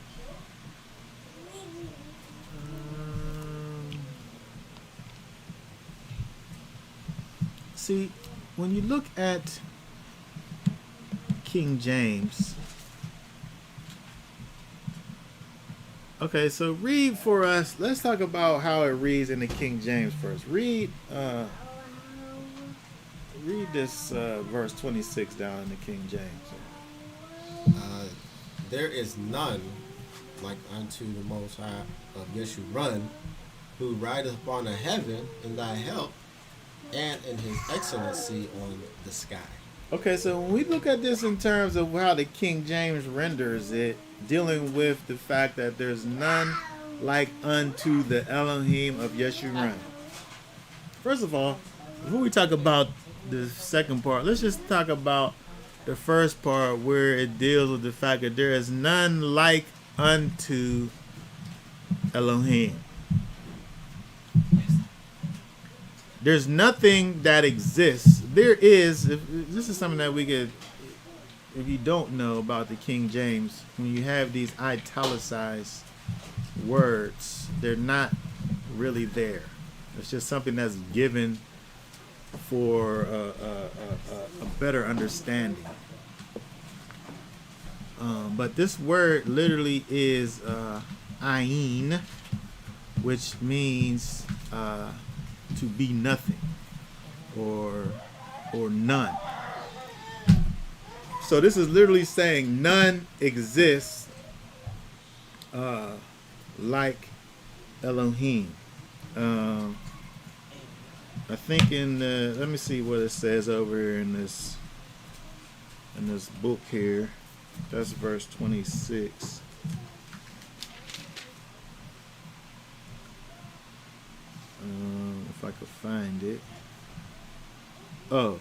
Speaker 1: See, when you look at King James, okay, so read for us. Let's talk about how it reads in the King James first. Read this verse 26 down in the King James.
Speaker 5: There is none like unto the Most High of Yeshurun, who rideth upon the heaven in thy help, and in his excellency on the sky.
Speaker 1: Okay, so when we look at this in terms of how the King James renders it, dealing with the fact that there's none like unto the Elohim of Yeshurun. First of all, before we talk about the second part, let's just talk about the first part where it deals with the fact that there is none like unto Elohim. There's nothing that exists. There is, this is something that we could, if you don't know about the King James, when you have these italicized words, they're not really there. It's just something that's given for a better understanding. But this word literally is ayin, which means to be nothing or none. So this is literally saying none exists like Elohim. I think in let me see what it says over here in this book here. That's verse 26. If I could find it. Oh.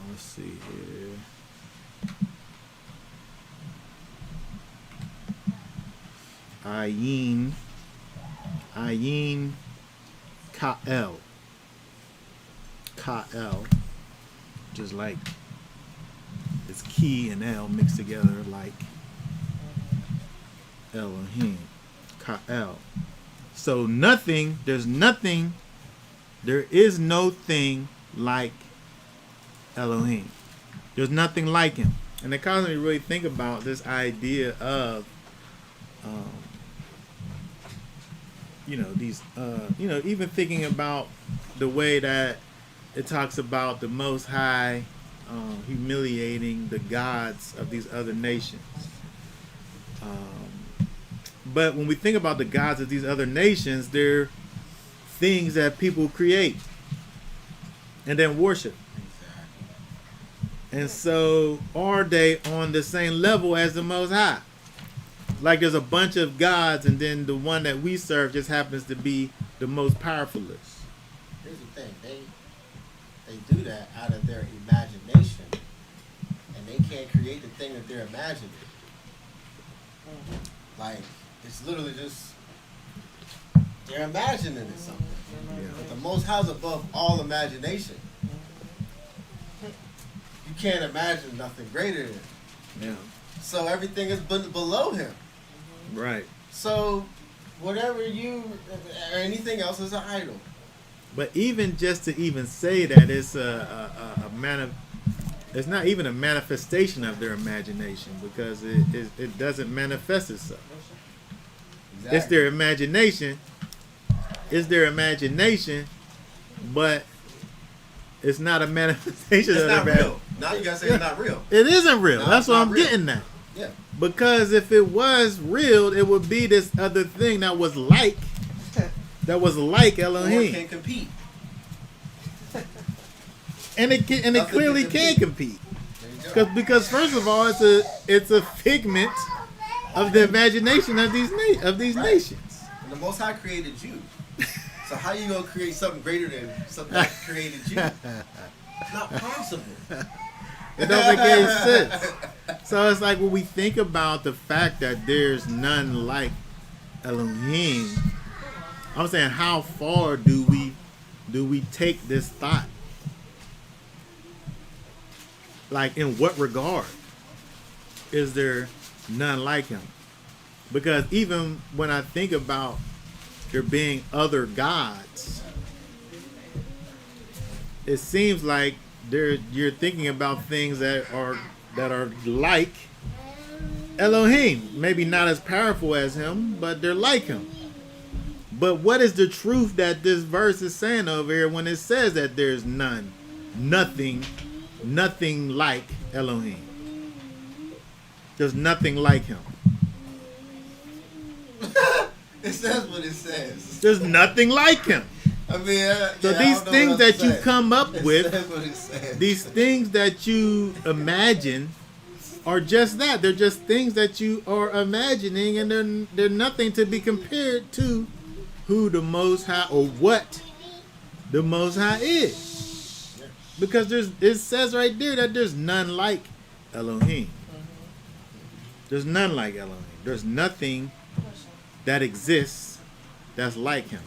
Speaker 1: Let's see here. Ayin Ka'el. Ka'el. Just like it's Ki and El mixed together like Elohim. Ka'el. So nothing, there is no thing like Elohim. There's nothing like him. And it causes me to really think about this idea of these even thinking about the way that it talks about the Most High humiliating the gods of these other nations. But when we think about the gods of these other nations, they're things that people create. and then worship. And so, are they on the same level as the Most High? Like there's a bunch of gods, and then the one that we serve just happens to be the most powerful.
Speaker 5: Here's the thing: they do that out of their imagination, and they can't create the thing that they're imagining. Like it's literally just they're imagining it something.
Speaker 1: Yeah.
Speaker 5: But the Most High is above all imagination. You can't imagine nothing greater than him.
Speaker 1: Yeah.
Speaker 5: So everything is below him.
Speaker 1: Right.
Speaker 5: So whatever you or anything else is an idol.
Speaker 1: But even just to even say that it's it's not even a manifestation of their imagination, because it doesn't manifest itself.
Speaker 5: Exactly.
Speaker 1: It's their imagination. It's their imagination, but it's not a manifestation
Speaker 5: It's
Speaker 1: of
Speaker 5: not
Speaker 1: their
Speaker 5: real. Now you gotta say it's not real.
Speaker 1: It isn't real.
Speaker 5: No,
Speaker 1: That's
Speaker 5: it's
Speaker 1: what
Speaker 5: not
Speaker 1: I'm
Speaker 5: real.
Speaker 1: getting at.
Speaker 5: Yeah.
Speaker 1: Because if it was real, it would be this other thing that was like
Speaker 5: Or
Speaker 1: Elohim,
Speaker 5: can compete.
Speaker 1: and it
Speaker 5: Nothing
Speaker 1: clearly
Speaker 5: can
Speaker 1: can compete.
Speaker 5: There you go.
Speaker 1: Because first of all, it's a figment of the imagination of these
Speaker 5: Right.
Speaker 1: nations.
Speaker 5: And the Most High created you. So how you gonna create something greater than something that created you? It's not possible.
Speaker 1: It don't make any sense. So it's like when we think about the fact that there's none like Elohim, I'm saying, how far do we take this thought? Like, in what regard is there none like him? Because even when I think about there being other gods, it seems like you're thinking about things that are like Elohim. Maybe not as powerful as him, but they're like him. But what is the truth that this verse is saying over here when it says that there's nothing like Elohim? There's nothing like him.
Speaker 5: It says what it says.
Speaker 1: There's nothing like him.
Speaker 5: I mean,
Speaker 1: So
Speaker 5: yeah,
Speaker 1: these
Speaker 5: I don't know
Speaker 1: things
Speaker 5: what else
Speaker 1: that
Speaker 5: to
Speaker 1: you
Speaker 5: say.
Speaker 1: come up
Speaker 5: It
Speaker 1: with,
Speaker 5: says what it says.
Speaker 1: these things that you imagine, are just that. They're just things that you are imagining, and they're nothing to be compared to who the Most High, or what the Most High is. Because it says right there that there's none like Elohim. There's none like Elohim. There's nothing that exists that's like him.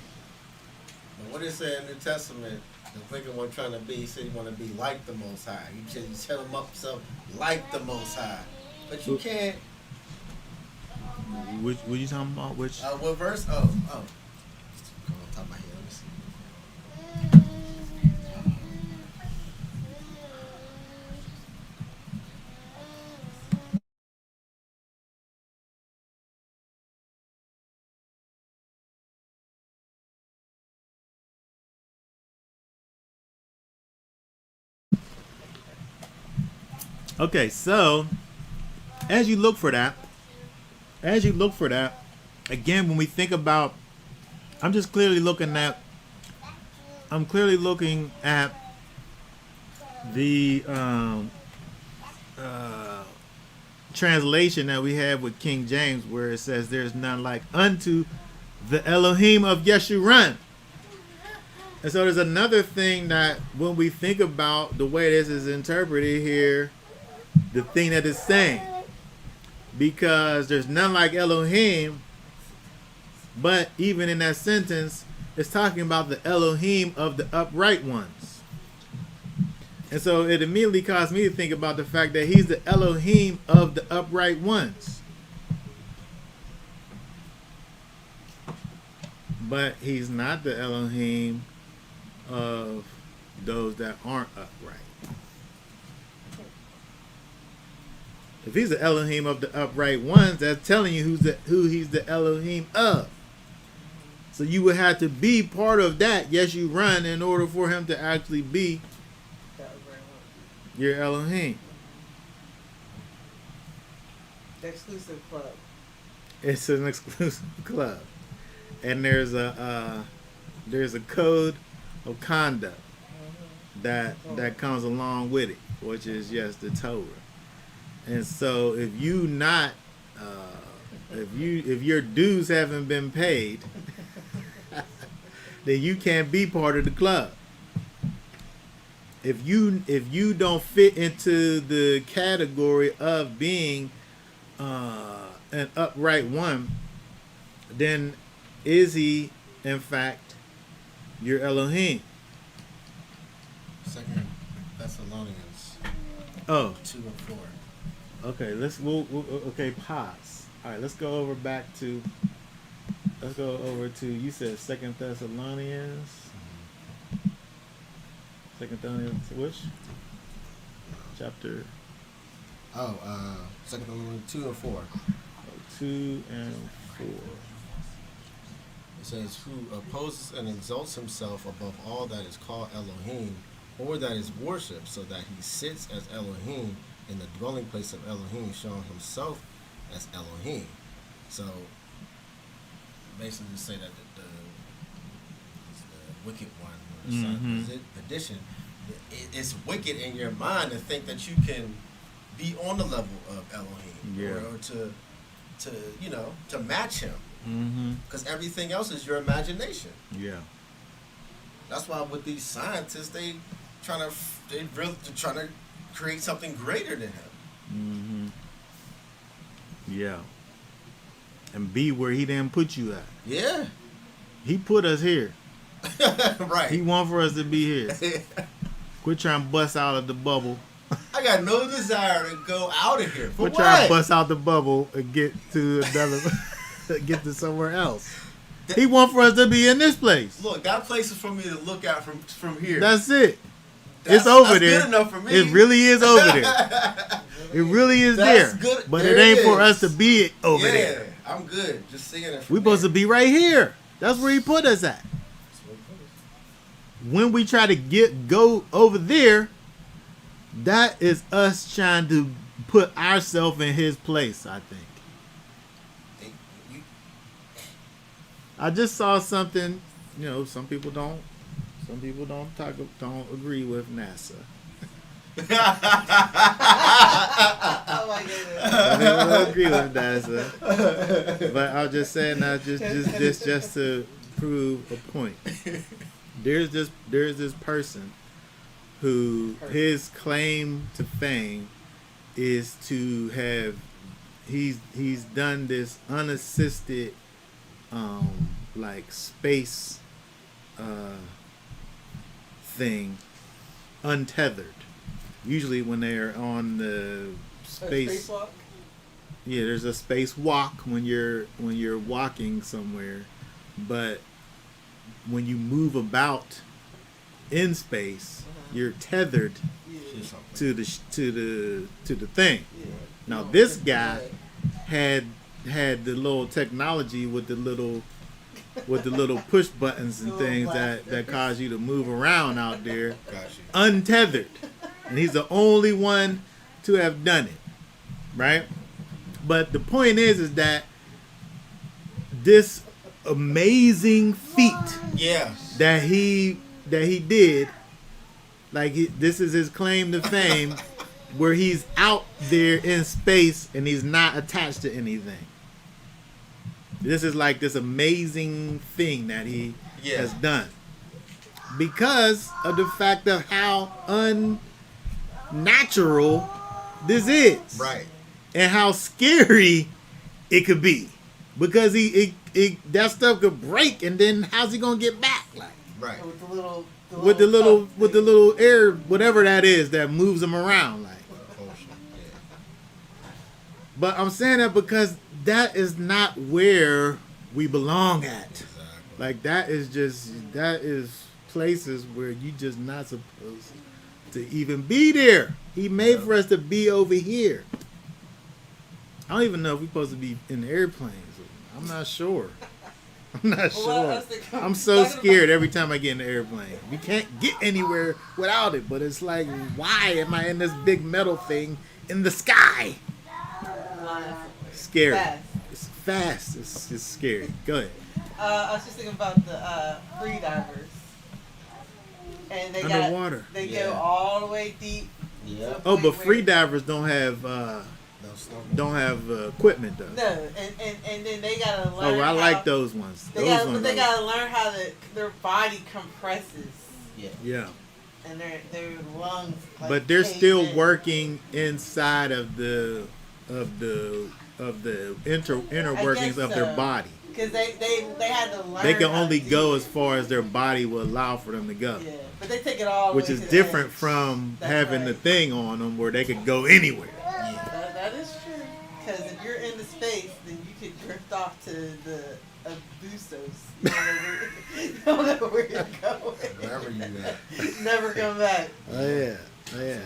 Speaker 5: And what it say in the New Testament, the wicked one trying to be, he said he want to be like the Most High. You set him up so like the Most High. But you can't.
Speaker 1: What you talking about? Which?
Speaker 5: What verse? Oh. Go on top of my head. Let me see.
Speaker 1: Okay, so as you look for that, again, when we think about, I'm clearly looking at the translation that we have with King James, where it says there's none like unto the Elohim of Yeshurun. And so there's another thing that when we think about the way this is interpreted here, the thing that it's saying, because there's none like Elohim, but even in that sentence, it's talking about the Elohim of the upright ones. And so it immediately caused me to think about the fact that he's the Elohim of the upright ones. But he's not the Elohim of those that aren't upright. If he's the Elohim of the upright ones, that's telling you who he's the Elohim of. So you would have to be part of that, Yeshurun, in order for him to actually be your Elohim.
Speaker 3: Exclusive club.
Speaker 1: It's an exclusive club, and there's a code of conduct that comes along with it, which is yes, the Torah. And so if you not if your dues haven't been paid, then you can't be part of the club. If you don't fit into the category of being an upright one, then is he in fact your Elohim?
Speaker 5: 2 Thessalonians
Speaker 1: Oh,
Speaker 5: 2 and 4.
Speaker 1: okay. Okay. Pause. All right. Let's go over to you said 2 Thessalonians. 2 Thessalonians which chapter?
Speaker 5: 2 Thessalonians 2 and 4.
Speaker 1: 2 and 4.
Speaker 5: It says, who opposes and exalts himself above all that is called Elohim, or that is worshipped, so that he sits as Elohim in the dwelling place of Elohim, showing himself as Elohim. So, basically to say that the wicked one, or the son of perdition, it's wicked in your mind to think that you can be on the level of Elohim, or to match him. Because everything else is your imagination.
Speaker 1: Yeah.
Speaker 5: That's why with these scientists, they're trying to create something greater than him.
Speaker 1: Yeah. And be where he didn't put you at.
Speaker 5: Yeah.
Speaker 1: He put us here.
Speaker 5: Right.
Speaker 1: He want for us to be here. Quit trying to bust out of the bubble.
Speaker 5: I got no desire to go out of here. For
Speaker 1: Quit
Speaker 5: what?
Speaker 1: trying to bust out the bubble and get to another, get to somewhere else. He want for us to be in this place.
Speaker 5: Look, that place is for me to look at from here.
Speaker 1: That's it. It's over there.
Speaker 5: That's good enough for me.
Speaker 1: It really is over there. It really is
Speaker 5: That's
Speaker 1: there.
Speaker 5: good.
Speaker 1: But
Speaker 5: There
Speaker 1: it ain't
Speaker 5: it
Speaker 1: for
Speaker 5: is.
Speaker 1: us to be over
Speaker 5: Yeah,
Speaker 1: there.
Speaker 5: I'm good. Just seeing it.
Speaker 1: We supposed to be right here. That's where he put us at. When we try to go over there, that is us trying to put ourselves in his place, I think. I just saw something, some people don't agree with NASA.
Speaker 3: Oh my goodness.
Speaker 1: Some people don't agree with NASA. But I'll just say now just to prove a point. There's this person who his claim to fame is to have he's done this unassisted like space thing untethered. Usually when they're on the space
Speaker 3: Spacewalk?
Speaker 1: yeah, there's a space walk when you're walking somewhere, but when you move about in space, you're tethered to the thing.
Speaker 3: Yeah.
Speaker 1: Now this guy had the little technology with the little push buttons and
Speaker 3: Little
Speaker 1: things
Speaker 3: blasters.
Speaker 1: that cause you to move around out there
Speaker 5: Got you.
Speaker 1: untethered, and he's the only one to have done it, right? But the point is that this amazing feat
Speaker 5: Yeah.
Speaker 1: that he did, this is his claim to fame, where he's out there in space and he's not attached to anything. This is like this amazing thing that he has done because of the fact of how unnatural this is,
Speaker 5: Right.
Speaker 1: and how scary it could be, because that stuff could break, and then how's he gonna get back? Like
Speaker 5: Right.
Speaker 3: With the little
Speaker 1: with the little air, whatever that is that moves him around, like.
Speaker 5: Propulsion. Yeah.
Speaker 1: But I'm saying that because that is not where we belong at.
Speaker 5: Exactly.
Speaker 1: Like that is places where you just not supposed to even be there. He made for us to be over here. I don't even know if we're supposed to be in airplanes. I'm not sure. I'm not sure. I'm so scared every time I get in the airplane. We can't get anywhere without it. But it's like, why am I in this big metal thing in the sky? Scary.
Speaker 3: Fast.
Speaker 1: It's fast. It's scary. Go ahead.
Speaker 3: I was just thinking about the free divers. And they
Speaker 1: Underwater.
Speaker 3: They
Speaker 2: Yeah.
Speaker 3: go all the way deep.
Speaker 2: Yeah.
Speaker 1: Oh, but free divers don't have equipment though.
Speaker 3: No, and then they gotta learn.
Speaker 1: Oh, I like those ones.
Speaker 3: They
Speaker 1: Those
Speaker 3: gotta,
Speaker 1: ones.
Speaker 3: but they gotta learn how their body compresses
Speaker 1: Yeah.
Speaker 3: and their lungs. Like,
Speaker 1: But they're
Speaker 3: cave
Speaker 1: still
Speaker 3: in.
Speaker 1: working inside of the inner workings of their
Speaker 3: so.
Speaker 1: body.
Speaker 3: Because they had to learn.
Speaker 1: They can
Speaker 3: how
Speaker 1: only
Speaker 3: to
Speaker 1: go
Speaker 3: do
Speaker 1: as
Speaker 3: it.
Speaker 1: far as their body will allow for them to go.
Speaker 3: Yeah, but they take it all. The
Speaker 1: Which
Speaker 3: way
Speaker 1: is
Speaker 3: to the
Speaker 1: different
Speaker 3: edge.
Speaker 1: from
Speaker 3: That's
Speaker 1: having
Speaker 3: right.
Speaker 1: the thing on them where they could go anywhere.
Speaker 3: That is true. Because if you're in the space, then you could drift off to the Abusos. You don't know where you're going.
Speaker 5: Wherever you at.
Speaker 3: Never come back.
Speaker 1: Oh yeah. Oh yeah.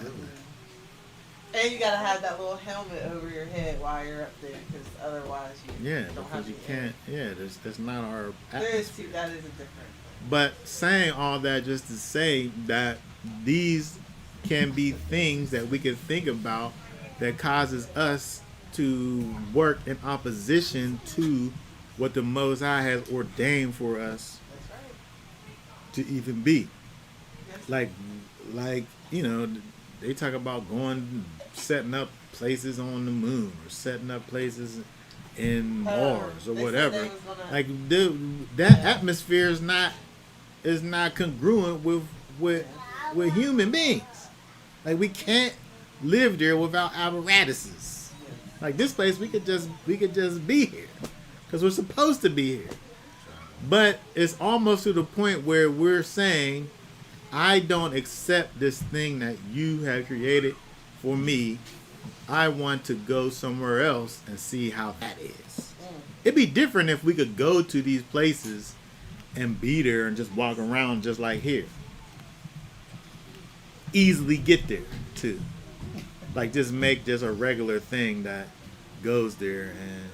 Speaker 3: And you gotta have that little helmet over your head while you're up there, because otherwise you
Speaker 1: Yeah,
Speaker 3: don't have
Speaker 1: because you
Speaker 3: the air.
Speaker 1: can't. Yeah, that's not our
Speaker 3: There is
Speaker 1: atmosphere.
Speaker 3: that is a different.
Speaker 1: But saying all that just to say that these can be things that we can think about that causes us to work in opposition to what the Most High has ordained for us
Speaker 3: That's right.
Speaker 1: to even be.
Speaker 3: Yes.
Speaker 1: Like they talk about setting up places on the moon or setting up places in Mars or
Speaker 3: They said
Speaker 1: whatever.
Speaker 3: they was gonna-
Speaker 1: Like that atmosphere is not congruent with human beings. Like we can't live there without apparatuses. Like this place, we could just be here because we're supposed to be here. But it's almost to the point where we're saying, I don't accept this thing that you have created for me. I want to go somewhere else and see how that is. It'd be different if we could go to these places and be there and just walk around just like here. Easily get there too. Like just make just a regular thing that goes there and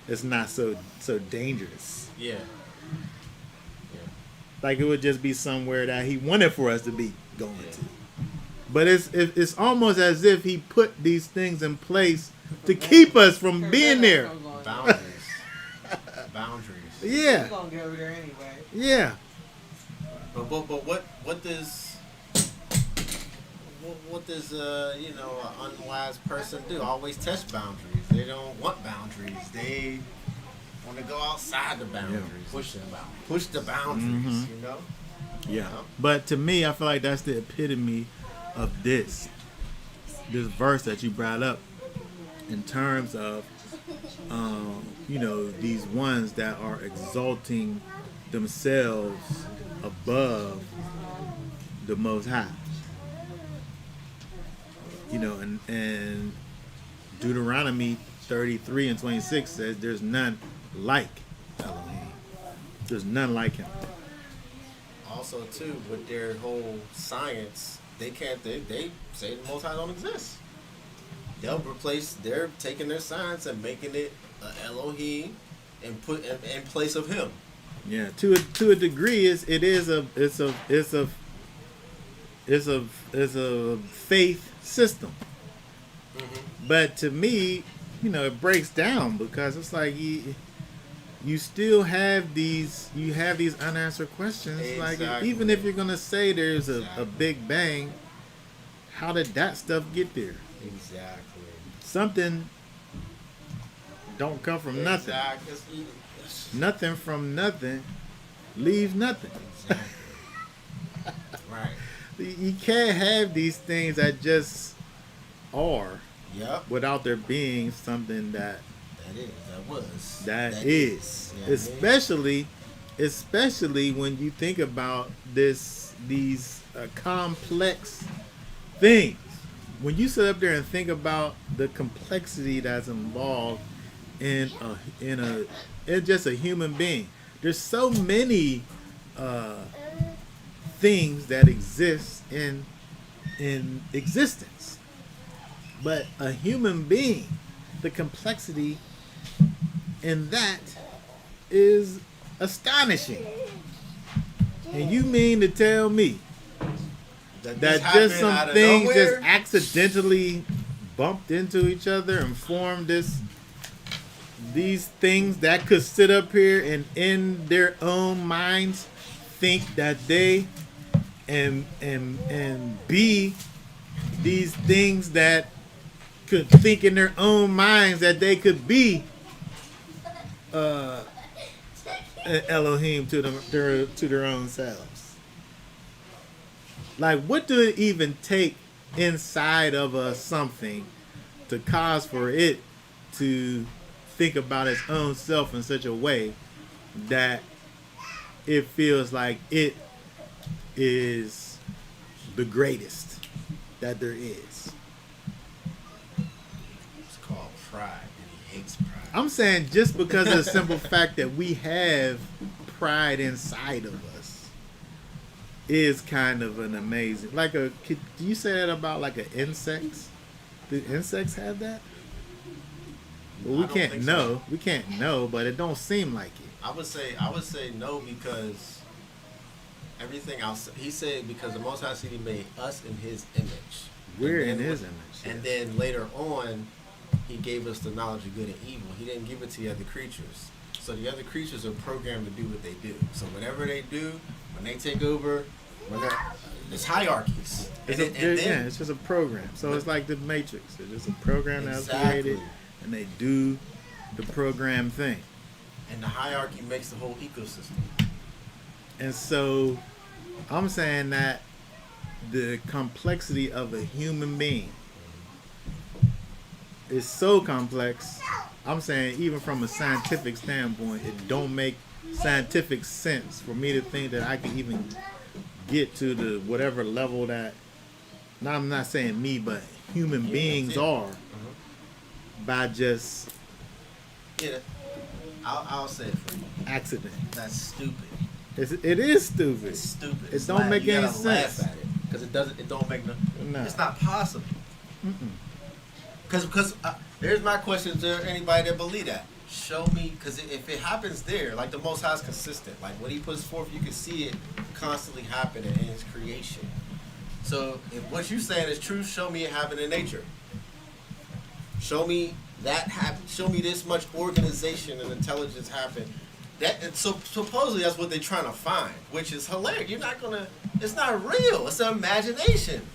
Speaker 1: it's not so dangerous.
Speaker 5: Yeah.
Speaker 1: Like it would just be somewhere that he wanted for us to be going to. But it's almost as if he put these things in place to keep us from being there.
Speaker 5: Boundaries. Boundaries.
Speaker 1: Yeah,
Speaker 3: We're gonna go over there anyway.
Speaker 1: yeah.
Speaker 5: But what does an unwise person do? Always test boundaries. They don't want boundaries. They want to go outside the boundaries.
Speaker 6: Push them out.
Speaker 5: Push the boundaries.
Speaker 1: Mhm.
Speaker 5: You know.
Speaker 1: Yeah. But to me, I feel like that's the epitome of this verse that you brought up in terms of, these ones that are exalting themselves above the Most High. And Deuteronomy 33 and 26 says there's none like Elohim. There's none like him.
Speaker 5: Also, too, with their whole science, they say the Most High don't exist. They're taking their science and making it an Elohim and put in place of him.
Speaker 1: Yeah, to a degree, it's a faith system.
Speaker 5: Mm-hmm.
Speaker 1: But to me, it breaks down because it's like you still have these unanswered questions. Like
Speaker 5: Exactly.
Speaker 1: even if you're gonna say there's a Big Bang, how did that stuff get there?
Speaker 5: Exactly.
Speaker 1: Something don't come from nothing.
Speaker 5: Exactly.
Speaker 1: Nothing from nothing leaves nothing.
Speaker 5: Exactly. Right.
Speaker 1: You can't have these things that just are
Speaker 5: Yep.
Speaker 1: without there being something that is.
Speaker 5: Yeah,
Speaker 1: Especially when you think about these complex things. When you sit up there and think about the complexity that's involved in just a human being, there's so many things that exist in existence, but a human being, the complexity in that is astonishing. And you mean to tell me that just some things just accidentally bumped into each other and formed these things that could sit up here and in their own minds think that they and be these things that could think in their own minds that they could be Elohim to their own selves. Like, what do it even take inside of us something to cause for it to think about its own self in such a way that it feels like it is the greatest that there is?
Speaker 5: It's called pride, and he hates pride.
Speaker 1: I'm saying just because of the simple fact that we have pride inside of us is kind of an amazing. Like do you say that about like an insects? Do insects have that? Well, we
Speaker 5: I don't
Speaker 1: can't
Speaker 5: think
Speaker 1: know.
Speaker 5: so.
Speaker 1: We can't know, but it don't seem like it.
Speaker 5: I would say no, because everything else he said, because the Most High said he made us in his image.
Speaker 1: We're
Speaker 5: And
Speaker 1: in
Speaker 5: then
Speaker 1: his
Speaker 5: when-
Speaker 1: image.
Speaker 5: And then later on, he gave us the knowledge of good and evil. He didn't give it to the other creatures. So the other creatures are programmed to do what they do. So whatever they do, when they take over, it's hierarchies.
Speaker 1: It's just a program. So it's like the Matrix. It's just a program that was
Speaker 5: Exactly.
Speaker 1: created, and they do the program thing.
Speaker 5: And the hierarchy makes the whole ecosystem.
Speaker 1: And so I'm saying that the complexity of a human being is so complex. I'm saying even from a scientific standpoint, it don't make scientific sense for me to think that I can even get to the whatever level that, now I'm not saying me, but human beings are by just
Speaker 5: Yeah, I'll say it for you.
Speaker 1: accident.
Speaker 5: That's stupid.
Speaker 1: It is stupid.
Speaker 5: It's stupid.
Speaker 1: It
Speaker 5: It's
Speaker 1: don't make
Speaker 5: you
Speaker 1: any
Speaker 5: gotta laugh
Speaker 1: sense.
Speaker 5: at it because it doesn't. It don't make no.
Speaker 1: No.
Speaker 5: It's not possible. Because here's my question to anybody that believe that. Show me, because if it happens there, like the Most High is consistent. Like what He puts forth, you can see it constantly happening in His creation. So if what you're saying is true, show me it happen in nature. Show me that happen. Show me this much organization and intelligence happen. That so supposedly that's what they're trying to find, which is hilarious. You're not gonna. It's not real. It's an imagination.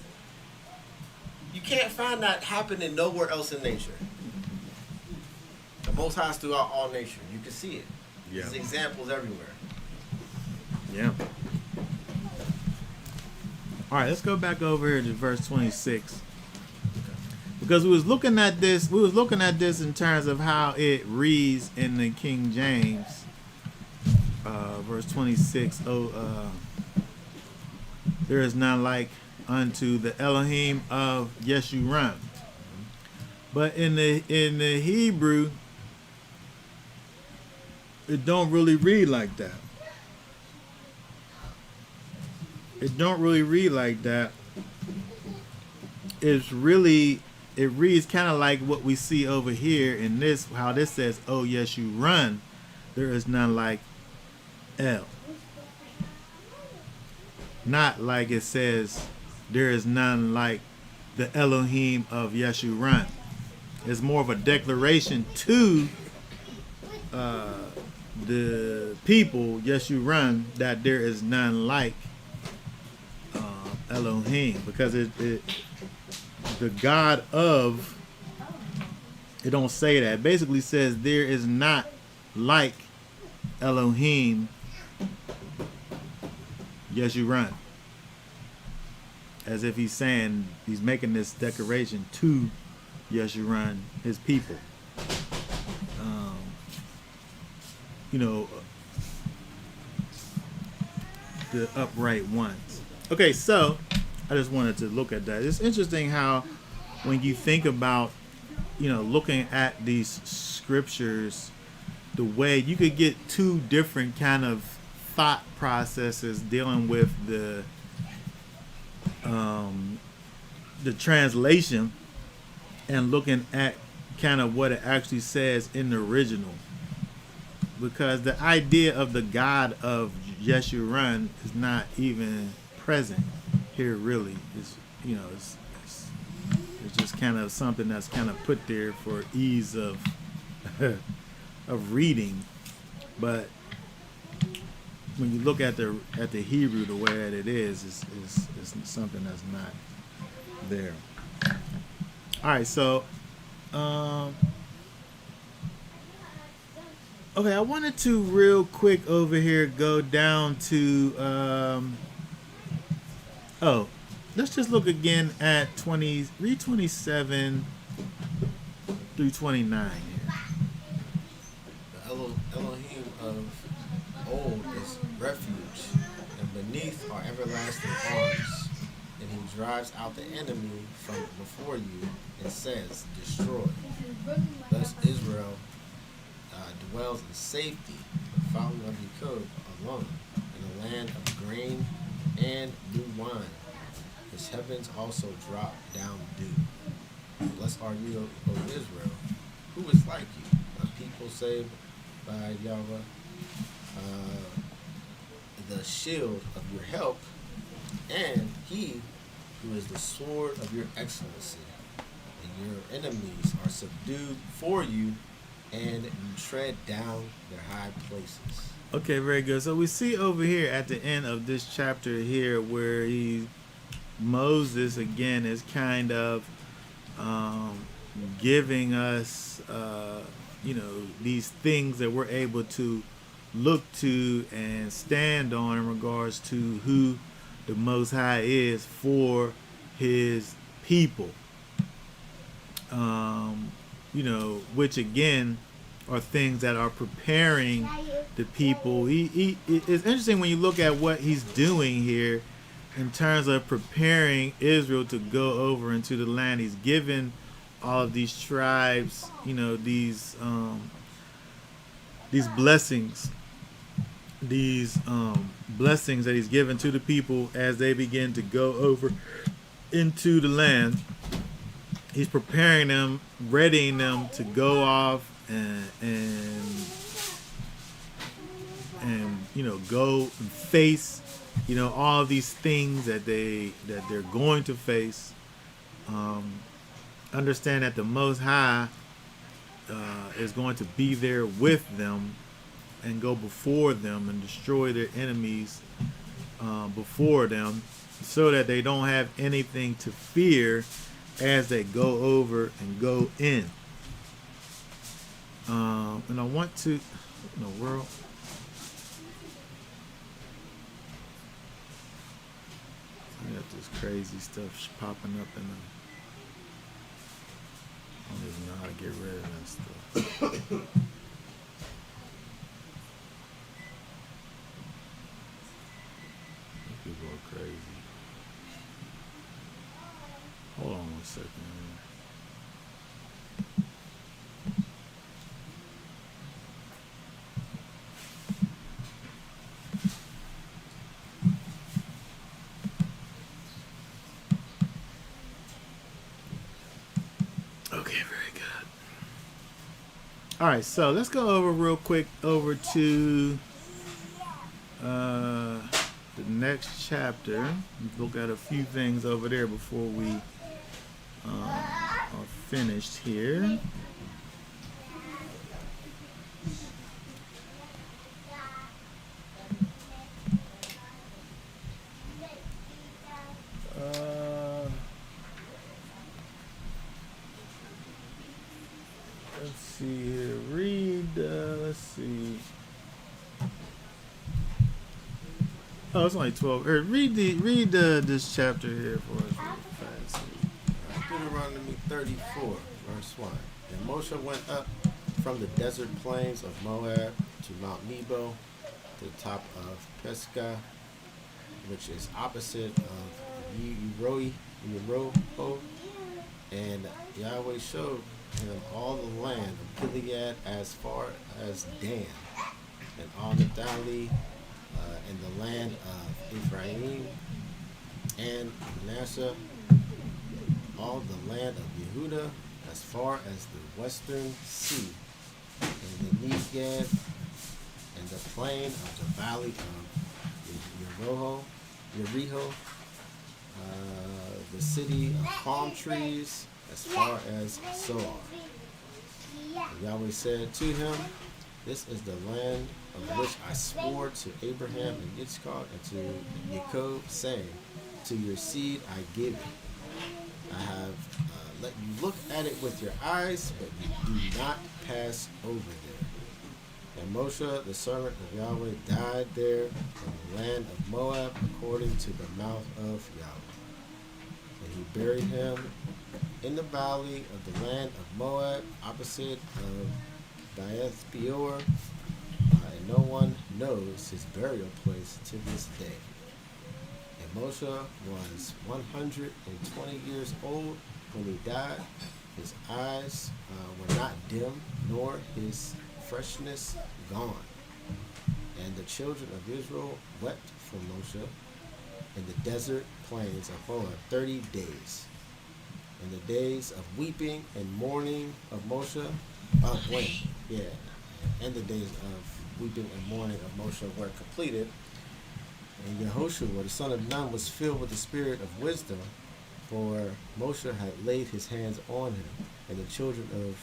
Speaker 5: You can't find that happening nowhere else in nature. The Most High is throughout all nature. You can see it.
Speaker 1: Yeah.
Speaker 5: There's examples everywhere.
Speaker 1: Yeah. All right, let's go back over here to verse 26. Because we was looking at this in terms of how it reads in the King James. Verse 26. There is none like unto the Elohim of Yeshurun. But in the Hebrew, it don't really read like that. It don't really read like that. It reads kind of like what we see over here in this, how this says, oh yes you run, there is none like El. Not like it says, there is none like the Elohim of Yeshurun. It's more of a declaration to the people, Yeshurun, that there is none like Elohim, because the God of, it don't say that. It basically says there is not like Elohim Yeshurun, as if he's saying, he's making this declaration to Yeshurun, his people. The upright ones. Okay, so I just wanted to look at that. It's interesting how when you think about, looking at these scriptures, the way you could get two different kind of thought processes dealing with the translation and looking at kind of what it actually says in the original. Because the idea of the God of Yeshurun is not even present here, really. It's just kind of something that's kind of put there for ease of of reading. But when you look at the Hebrew, the way that it is something that's not there. All right, so okay, I wanted to real quick over here go down to let's just look again at 27 through 29 here.
Speaker 5: The Elohim of old is refuge, and beneath are everlasting arms. And he drives out the enemy from before you and says, destroy. Thus Israel dwells in safety, the fountain of Jacob alone, in a land of grain and new wine. His heavens also drop down dew. Blessed are you, O Israel. Who is like you? A people saved by Yahweh, the shield of your help, and he who is the sword of your excellency. And your enemies are subdued for you, and you tread down their high places.
Speaker 1: Okay, very good. So we see over here at the end of this chapter here where Moses again is kind of giving us these things that we're able to look to and stand on in regards to who the Most High is for his people. Which again are things that are preparing the people. It's interesting when you look at what he's doing here in terms of preparing Israel to go over into the land. He's given all of these tribes, these blessings, blessings that he's given to the people as they begin to go over into the land. He's preparing them, readying them to go off and go and face all of these things that they're going to face. Understand that the Most High is going to be there with them and go before them and destroy their enemies before them, so that they don't have anything to fear as they go over and go in. And I want to, in the world. I got this crazy stuff popping up in the. I don't even know how to get rid of that stuff. People are crazy. Hold on 1 second. Okay, very good. All right, so let's go over real quick over to the next chapter. Look at a few things over there before we are finished here. Let's see here. Let's see. Oh, it's only 12. Read this chapter here for us real fast.
Speaker 5: Deuteronomy 34, verse 1. And Moshe went up from the desert plains of Moab to Mount Nebo, to the top of Pisgah, which is opposite of Yeroho, and Yahweh showed him all the land of Gilead as far as Dan, and all Naphtali, and the land of Ephraim and Manasseh, all the land of Yehudah as far as the western sea, and the Negev, and the plain of the valley of Yeriho, the city of palm trees as far as Zoar. And Yahweh said to him, This is the land of which I swore to Abraham and Yitzchak and to Jacob, saying, to your seed I give it. I have let you look at it with your eyes, but you do not pass over there. And Moshe, the servant of Yahweh, died there in the land of Moab, according to the mouth of Yahweh. And he buried him in the valley of the land of Moab, opposite of Baeth Peor, and no one knows his burial place to this day. And Moshe was 120 years old when he died. His eyes were not dim, nor his freshness gone. And the children of Israel wept for Moshe in the desert plains of Moab 30 days. And the days of weeping and mourning of Moshe, and the days of weeping and mourning of Moshe were completed. And Yehoshua, the son of Nun, was filled with the spirit of wisdom, for Moshe had laid his hands on him. And the children of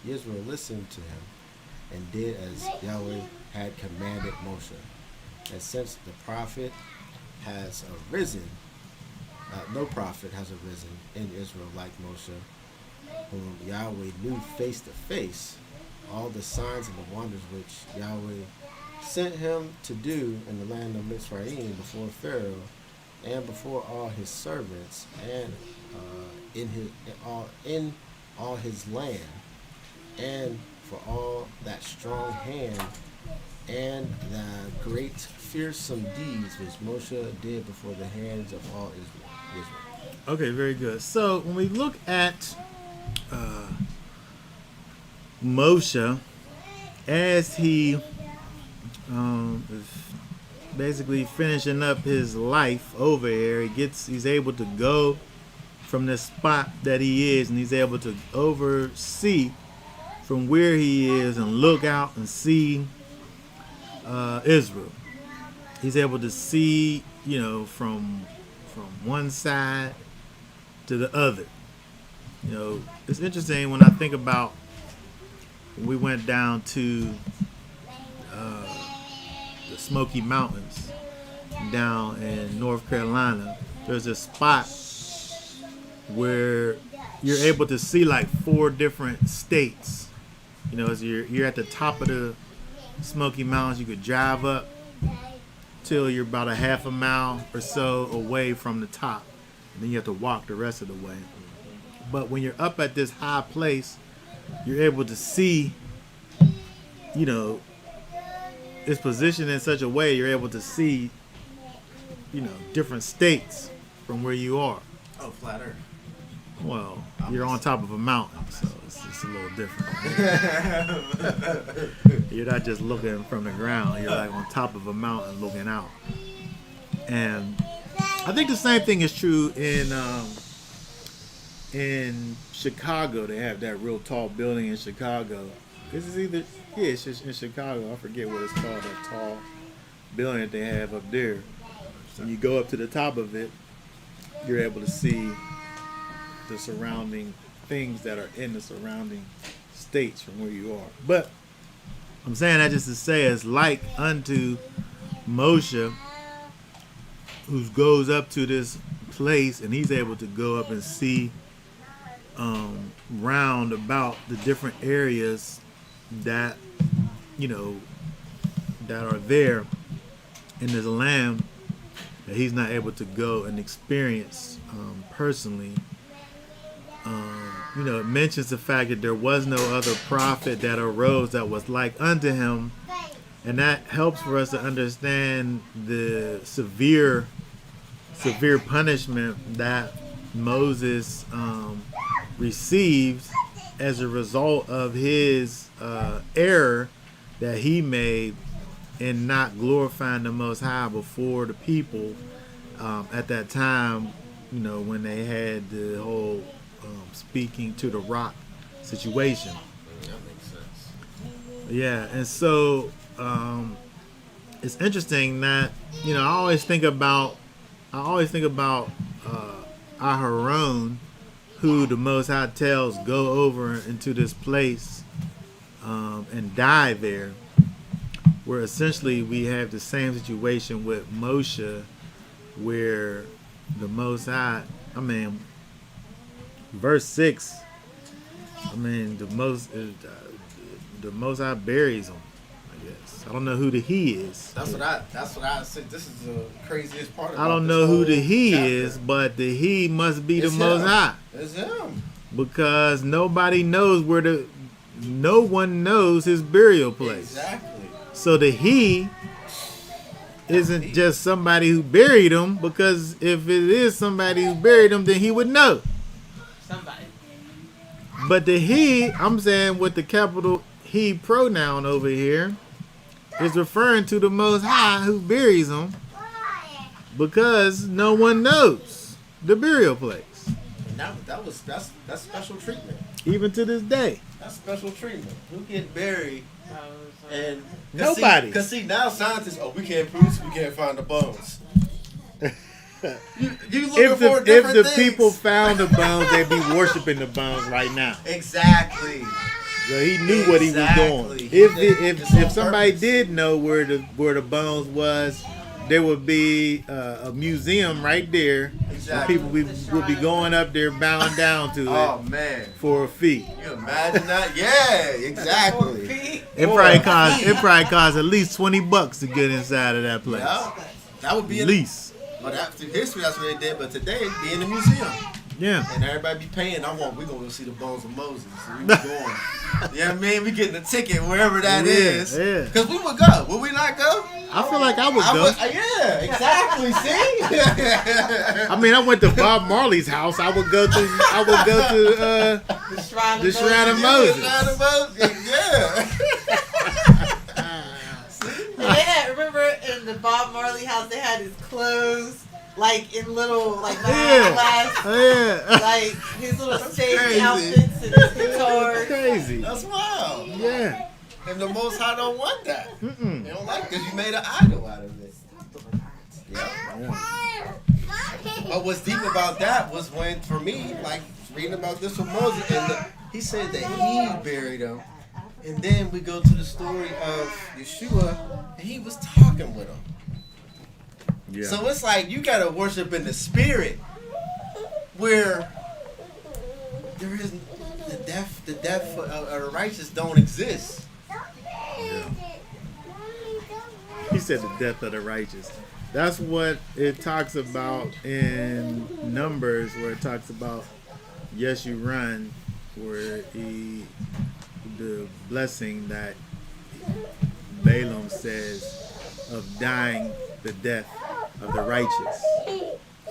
Speaker 5: Israel listened to him and did as Yahweh had commanded Moshe. And since the prophet has arisen, no prophet has arisen in Israel like Moshe, whom Yahweh knew face to face, all the signs and the wonders which Yahweh sent him to do in the land of Mitzrayim before Pharaoh and before all his servants and in all his land, and for all that strong hand and the great fearsome deeds which Moshe did before the hands of all Israel.
Speaker 1: Okay, very good. So when we look at Moshe, as he is basically finishing up his life over here, he's able to go from the spot that he is, and he's able to oversee from where he is and look out and see Israel. He's able to see, from one side to the other. It's interesting when I think about when we went down to the Smoky Mountains down in North Carolina. There's a spot where you're able to see like 4 different states. As you're at the top of the Smoky Mountains, you could drive up till you're about a half a mile or so away from the top, and then you have to walk the rest of the way. But when you're up at this high place, you're able to see, it's positioned in such a way you're able to see, different states from where you are.
Speaker 5: Oh, flat Earth.
Speaker 1: Well, you're on top of a mountain, so it's a little different. You're not just looking from the ground. You're like on top of a mountain looking out. And I think the same thing is true in Chicago. They have that real tall building in Chicago. This is it's just in Chicago. I forget what it's called, that tall building that they have up there. When you go up to the top of it, you're able to see the surrounding things that are in the surrounding states from where you are. But I'm saying that just to say, it's like unto Moshe, who goes up to this place and he's able to go up and see round about the different areas that that are there in this land that he's not able to go and experience personally. It mentions the fact that there was no other prophet that arose that was like unto him, and that helps for us to understand the severe punishment that Moses received as a result of his error that he made in not glorifying the Most High before the people at that time, when they had the whole speaking to the rock situation.
Speaker 5: That makes sense.
Speaker 1: Yeah, and so it's interesting that I always think about Aharon, who the Most High tells go over into this place and die there. where essentially we have the same situation with Moshe, where the Most High, verse 6, the Most High buries him, I guess. I don't know who the he is.
Speaker 5: That's what I said. This is the craziest part of it.
Speaker 1: I don't know who the he is, but the he must be the Most High.
Speaker 5: It's him.
Speaker 1: Because nobody knows no one knows his burial place.
Speaker 5: Exactly.
Speaker 1: So the he isn't just somebody who buried him, because if it is somebody who buried him, then he would know.
Speaker 3: Somebody.
Speaker 1: But the he, I'm saying with the capital he pronoun over here, is referring to the Most High who buries him, because no one knows the burial place.
Speaker 5: And that's special treatment.
Speaker 1: Even to this day.
Speaker 5: That's special treatment. Who get buried and
Speaker 1: Nobody.
Speaker 5: Because see, now scientists, we can't prove this, we can't find the bones. you looking for different
Speaker 1: if the
Speaker 5: things.
Speaker 1: people found the bones, they'd be worshiping the bones right now.
Speaker 5: Exactly.
Speaker 1: So he knew what he was doing. If somebody did know where the bones was, there would be a museum right there.
Speaker 5: Exactly.
Speaker 1: And people would be going up there, bowing down to it.
Speaker 5: Oh man.
Speaker 1: For a fee.
Speaker 5: You imagine that? Yeah, exactly.
Speaker 1: It probably cost at least $20 to get inside of that place.
Speaker 5: Yeah, that would be
Speaker 1: At least.
Speaker 5: But after history, that's what they did. But today, it'd be in the museum.
Speaker 1: Yeah.
Speaker 5: And everybody be paying. We're going to go see the bones of Moses. So we be going. You know what I mean? We getting a ticket wherever that is.
Speaker 1: Yeah.
Speaker 5: Because we would go. Would we not go?
Speaker 1: I feel like I would go.
Speaker 5: Yeah, exactly. See?
Speaker 1: I went to Bob Marley's house. I would go to
Speaker 3: the Shrine
Speaker 1: the Shrine of Moses.
Speaker 5: Yeah.
Speaker 3: They had, remember in the Bob Marley house, they had his clothes like in little glass, like his little stage
Speaker 5: crazy.
Speaker 3: outfits and his guitar.
Speaker 1: That's crazy.
Speaker 5: That's wild.
Speaker 1: Yeah.
Speaker 5: And the Most High don't want that.
Speaker 1: Mm-mm.
Speaker 5: They don't like because you made an idol out of it. Yeah. But what's deep about that was when, for me, like reading about this with Moses, and he said that he buried him. And then we go to the story of Yeshua, and he was talking with him.
Speaker 1: Yeah.
Speaker 5: So it's like you gotta worship in the spirit, where there is the death of the righteous don't exist.
Speaker 1: Yeah. He said the death of the righteous. That's what it talks about in Numbers, where it talks about Yeshurun, where the blessing that Balaam says of dying the death of the righteous.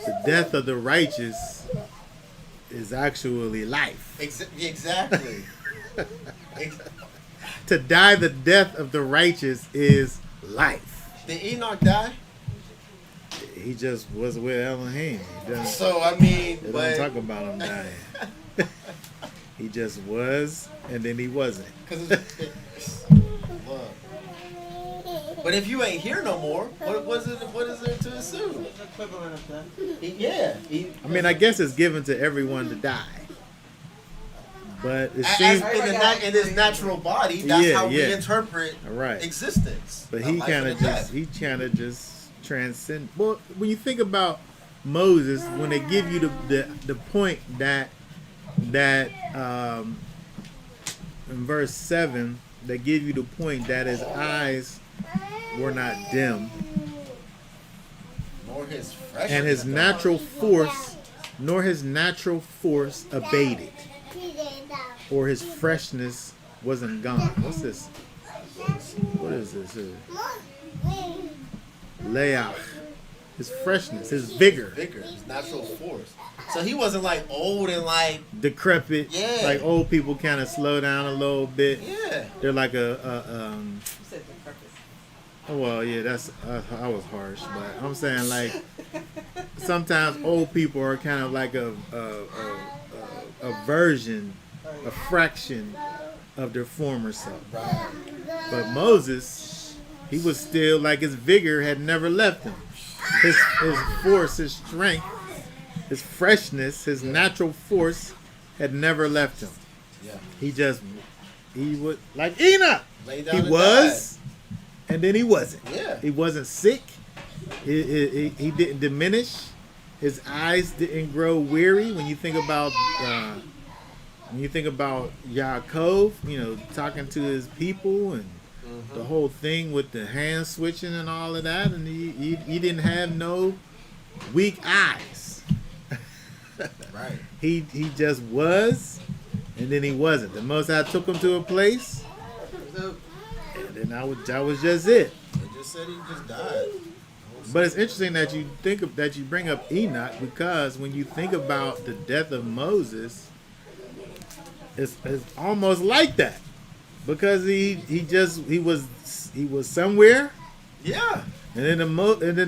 Speaker 1: The death of the righteous is actually life.
Speaker 5: Exactly.
Speaker 1: To die the death of the righteous is life.
Speaker 5: Did Enoch die?
Speaker 1: He just was with Elohim.
Speaker 5: So I mean,
Speaker 1: They don't talk about him dying. He just was, and then he wasn't.
Speaker 5: But if you ain't here no more, what is there to assume?
Speaker 3: Equivalent of that.
Speaker 1: I guess it's given to everyone to die. But it seems
Speaker 5: in his natural body, that's how we interpret existence.
Speaker 1: But he kind of just transcend. Well, when you think about Moses, when they give you the point that in verse 7, they give you the point that his eyes were not dim,
Speaker 5: nor his natural force abated,
Speaker 1: or his freshness wasn't gone. What's this? What is this? Leach. His freshness, his vigor,
Speaker 5: his natural force. So he wasn't like old and like
Speaker 1: decrepit.
Speaker 5: Yeah.
Speaker 1: Like old people kind of slow down a little bit.
Speaker 5: Yeah.
Speaker 1: They're like
Speaker 3: You said decrepit.
Speaker 1: Oh, well, yeah, that's I was harsh, but I'm saying like sometimes old people are kind of like a version, a fraction of their former self. But Moses, he was still like his vigor had never left him. His force, his strength, his freshness, his natural force had never left him.
Speaker 5: Yeah.
Speaker 1: He would like Enoch.
Speaker 5: Lay down
Speaker 1: He
Speaker 5: and
Speaker 1: was,
Speaker 5: died.
Speaker 1: and then he wasn't.
Speaker 5: Yeah.
Speaker 1: He wasn't sick. He didn't diminish. His eyes didn't grow weary. When you think about Yaakov, talking to his people and the whole thing with the hand switching and all of that, and he didn't have no weak eyes.
Speaker 5: Right.
Speaker 1: He just was, and then he wasn't. The Most High took him to a place,
Speaker 3: So,
Speaker 1: and then that was just it.
Speaker 5: They just said he just died.
Speaker 1: But it's interesting that you bring up Enoch, because when you think about the death of Moses, it's almost like that, because he was somewhere,
Speaker 5: Yeah.
Speaker 1: and then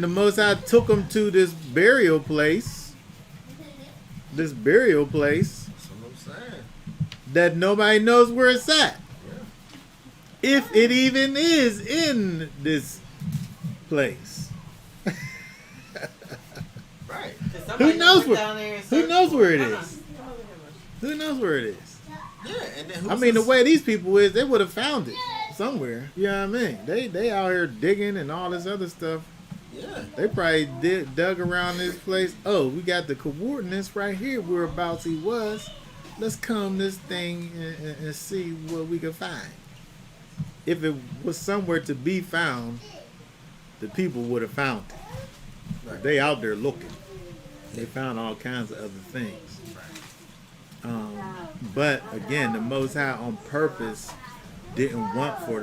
Speaker 1: the Most High took him to this burial place. This burial place
Speaker 5: That's what I'm saying.
Speaker 1: that nobody knows where it's at.
Speaker 5: Yeah.
Speaker 1: If it even is in this place.
Speaker 5: Right.
Speaker 3: 'cause somebody
Speaker 1: Who knows
Speaker 3: went
Speaker 1: where-
Speaker 3: down there and
Speaker 1: who
Speaker 3: searched
Speaker 1: knows
Speaker 3: for
Speaker 1: where it
Speaker 3: it?
Speaker 1: is? Who knows where it is?
Speaker 5: Yeah. And then
Speaker 1: I mean, the way these people is, they would have found it somewhere. You know what I mean? They out here digging and all this other stuff.
Speaker 5: Yeah.
Speaker 1: They probably dug around this place. Oh, we got the coordinates right here whereabouts he was. Let's comb this thing and see what we can find. If it was somewhere to be found, the people would have found it.
Speaker 5: Right.
Speaker 1: They out there looking. They found all kinds of other things. But again, the Most High on purpose didn't want for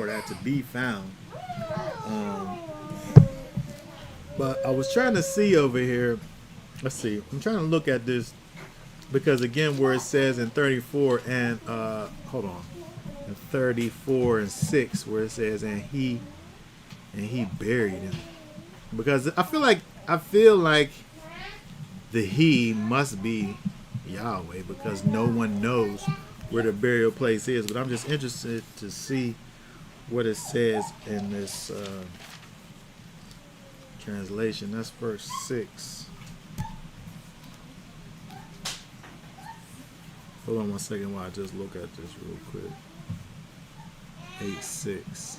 Speaker 1: that to be found. But I was trying to see over here. Let's see. I'm trying to look at this because again, where it says in 34 and hold on, in 34 and 6, where it says and he buried him, because I feel like the he must be Yahweh, because no one knows where the burial place is. But I'm just interested to see what it says in this translation. That's verse 6. Hold on one second while I just look at this real quick. 8:6.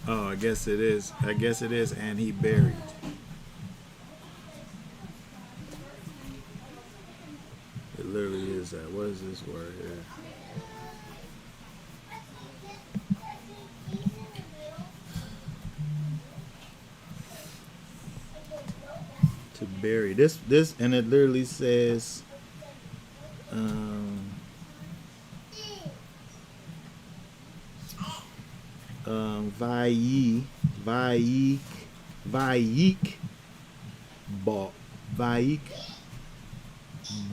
Speaker 1: Oh, I guess it is. And he buried. It literally is that. What is this word here? To bury. This, and it literally says, Vayik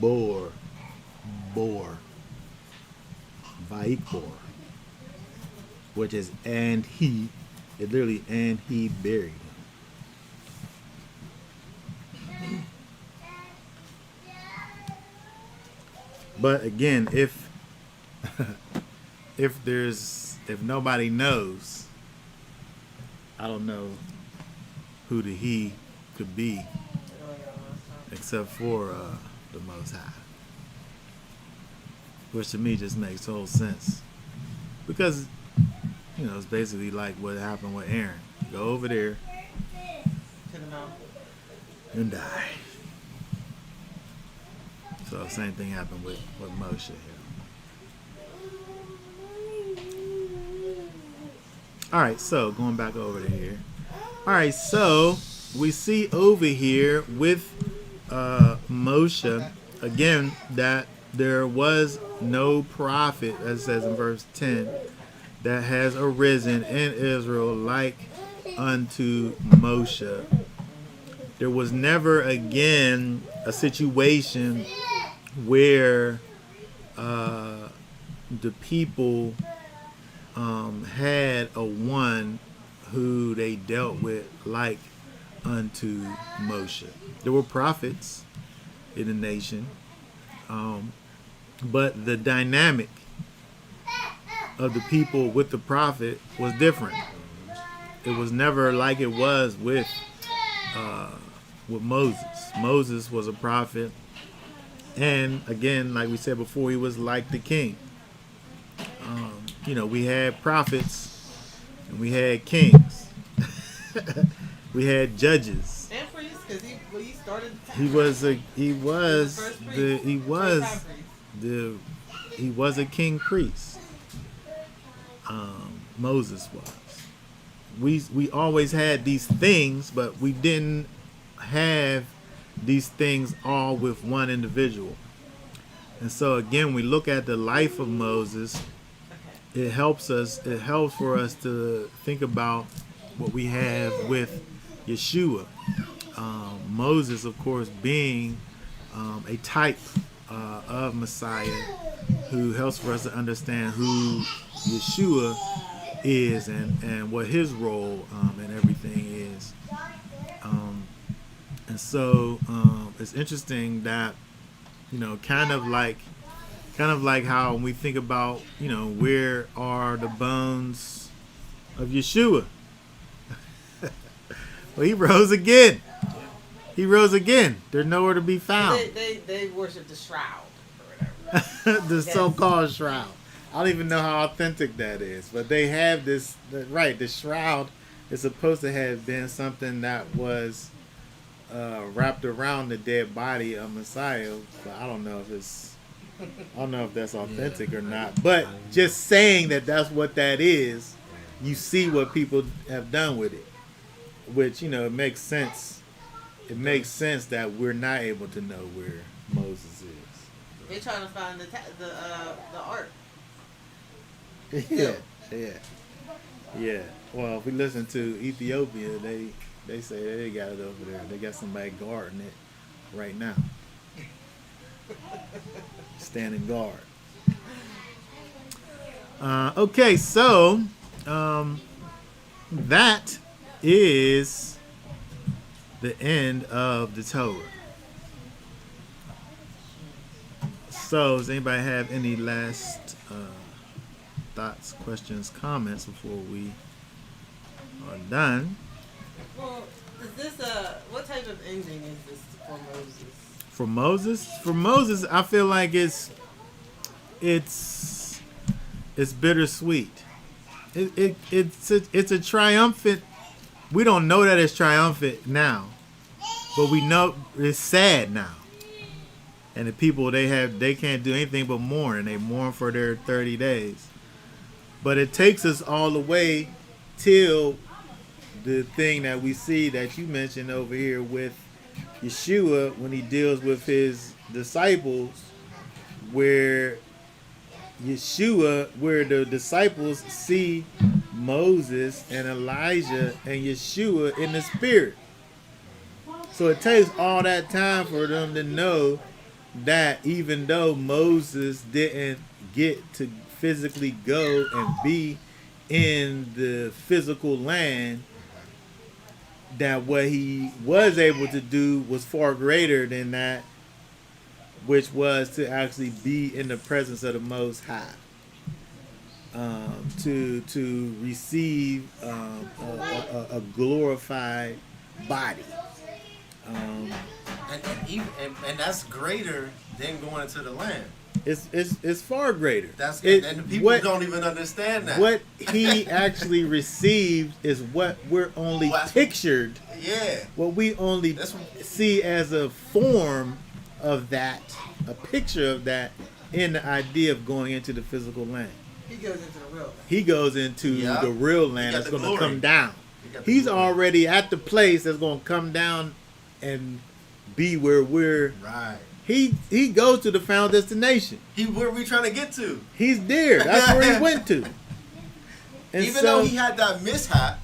Speaker 1: bor, which is and he, it literally and he buried him. But again, if nobody knows, I don't know who the he could be except for the Most High, which to me just makes total sense, because it's basically like what happened with Aaron. Go over there
Speaker 3: To the mountain.
Speaker 1: and die. So same thing happened with Moshe here. All right, so going back over to here. All right, so we see over here with Moshe again that there was no prophet, as it says in verse 10, that has arisen in Israel like unto Moshe. There was never again a situation where the people had a one who they dealt with like unto Moshe. There were prophets in the nation, but the dynamic of the people with the prophet was different. It was never like it was with with Moses. Moses was a prophet, and again, like we said before, he was like the king. We had prophets and we had kings. We had judges.
Speaker 3: And priest, because he started.
Speaker 1: He was a king priest. Moses was. We always had these things, but we didn't have these things all with one individual. And so again, we look at the life of Moses. It helps for us to think about what we have with Yeshua. Moses, of course, being a type of Messiah, who helps for us to understand who Yeshua is and what his role and everything is. And so it's interesting that, kind of like how when we think about, where are the bones of Yeshua? Well, he rose again. He rose again. They're nowhere to be found.
Speaker 3: They worship the shroud or whatever.
Speaker 1: The so-called shroud. I don't even know how authentic that is, but they have this. Right, the shroud is supposed to have been something that was wrapped around the dead body of Messiah. But I don't know if that's authentic or not. But just saying that that's what that is, you see what people have done with it, which it makes sense. It makes sense that we're not able to know where Moses is.
Speaker 3: They're trying to find the ark.
Speaker 1: Yeah. Well, if we listen to Ethiopia, they say they got it over there. They got somebody guarding it right now, standing guard. Okay, so that is the end of the Torah. So, does anybody have any last thoughts, questions, comments before we are done?
Speaker 3: Well, is this what type of ending is this for Moses?
Speaker 1: For Moses, I feel like it's bittersweet. It's a triumphant. We don't know that it's triumphant now, but we know it's sad now. And the people they can't do anything but mourn, and they mourn for their 30 days. But it takes us all the way till the thing that we see that you mentioned over here with Yeshua when he deals with his disciples, where the disciples see Moses and Elijah and Yeshua in the spirit. So it takes all that time for them to know that even though Moses didn't get to physically go and be in the physical land, that what he was able to do was far greater than that, which was to actually be in the presence of the Most High, to receive a glorified body.
Speaker 5: And that's greater than going into the land.
Speaker 1: It's far greater.
Speaker 5: And the people don't even understand that.
Speaker 1: What he actually received is what we're only pictured.
Speaker 5: Yeah.
Speaker 1: What we only see as a form of that, a picture of that, in the idea of going into the physical land.
Speaker 3: He goes into the real land.
Speaker 1: He goes into the real land that's going to come down. He's
Speaker 5: glory.
Speaker 1: already at the place that's going to come down and be where we're.
Speaker 5: Right.
Speaker 1: He goes to the final destination.
Speaker 5: Where are we trying to get to?
Speaker 1: He's there. That's where he went to. And
Speaker 5: even though he had that mishap,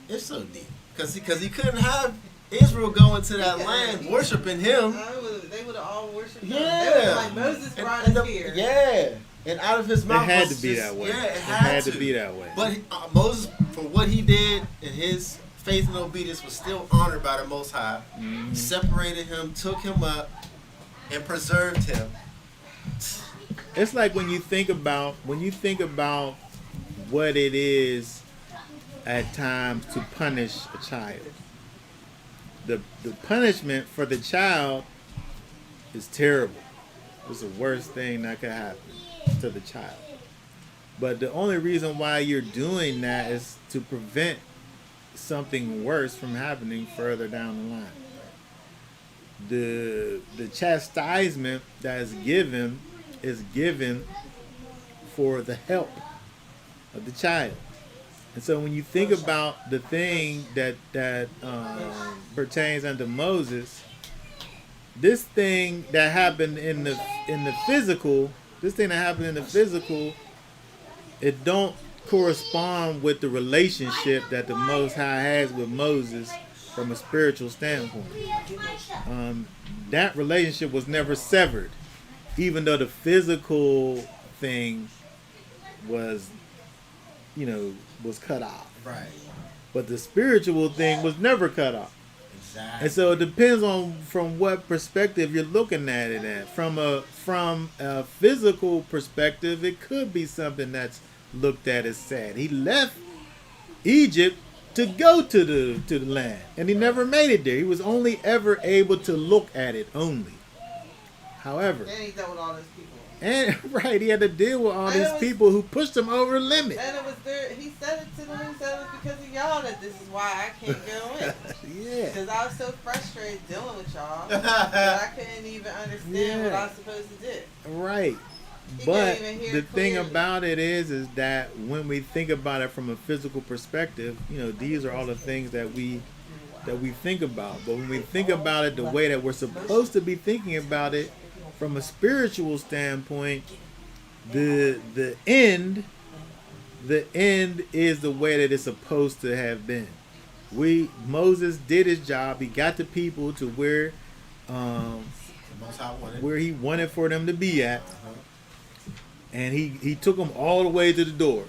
Speaker 5: it's so deep. Because he couldn't have Israel go into that land worshiping him.
Speaker 3: They would have all worshipped him.
Speaker 5: Yeah.
Speaker 3: They would like, Moses brought us here.
Speaker 5: Yeah. And out of his mouth
Speaker 1: it had to be that way.
Speaker 5: Yeah, it
Speaker 1: had to be that way.
Speaker 5: But Moses, for what he did in his faith and obedience, was still honored by the Most High.
Speaker 1: Mm-hmm.
Speaker 5: Separated him, took him up, and preserved him.
Speaker 1: It's like when you think about what it is at times to punish a child. The punishment for the child is terrible. It's the worst thing that could happen to the child. But the only reason why you're doing that is to prevent something worse from happening further down the line. The chastisement that is given for the help of the child. And so when you think about the thing that pertains unto Moses, this thing that happened in the physical, it don't correspond with the relationship that the Most High has with Moses from a spiritual standpoint. That relationship was never severed, even though the physical thing was cut off.
Speaker 5: Right.
Speaker 1: But the spiritual thing was never cut off.
Speaker 5: Exactly.
Speaker 1: And so it depends on from what perspective you're looking at it at. From a physical perspective, it could be something that's looked at as sad. He left Egypt to go to the land, and he never made it there. He was only ever able to look at it only. However,
Speaker 3: And he dealt with all those people.
Speaker 1: he had to deal with all these people who pushed him over the limit.
Speaker 3: And it was there. He said it to them. He said it was because of y'all that this is why I can't go in.
Speaker 1: Yeah.
Speaker 3: Because I was so frustrated dealing with y'all that I couldn't even understand what I was supposed to do.
Speaker 1: Right.
Speaker 3: He
Speaker 1: But
Speaker 3: can't even hear
Speaker 1: the thing
Speaker 3: clearly.
Speaker 1: about it is that when we think about it from a physical perspective, these are all the things that we think about. But when we think about it the way that we're supposed to be thinking about it from a spiritual standpoint, the end is the way that it's supposed to have been. Moses did his job. He got the people to where he wanted for them to be at. And he took them all the way to the door.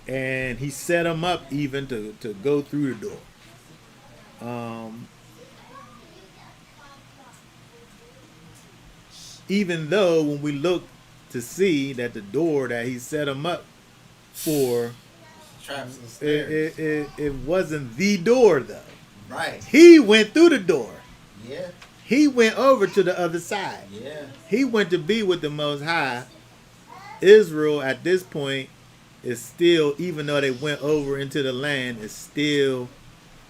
Speaker 1: And he set them up even to go through the door. Even though when we look to see that the door that he set them up for,
Speaker 5: Traps and stairs.
Speaker 1: it wasn't the door though.
Speaker 5: Right.
Speaker 1: He went through the door.
Speaker 5: Yeah.
Speaker 1: He went over to the other side.
Speaker 5: Yeah.
Speaker 1: He went to be with the Most High. Israel at this point is still, even though they went over into the land, is still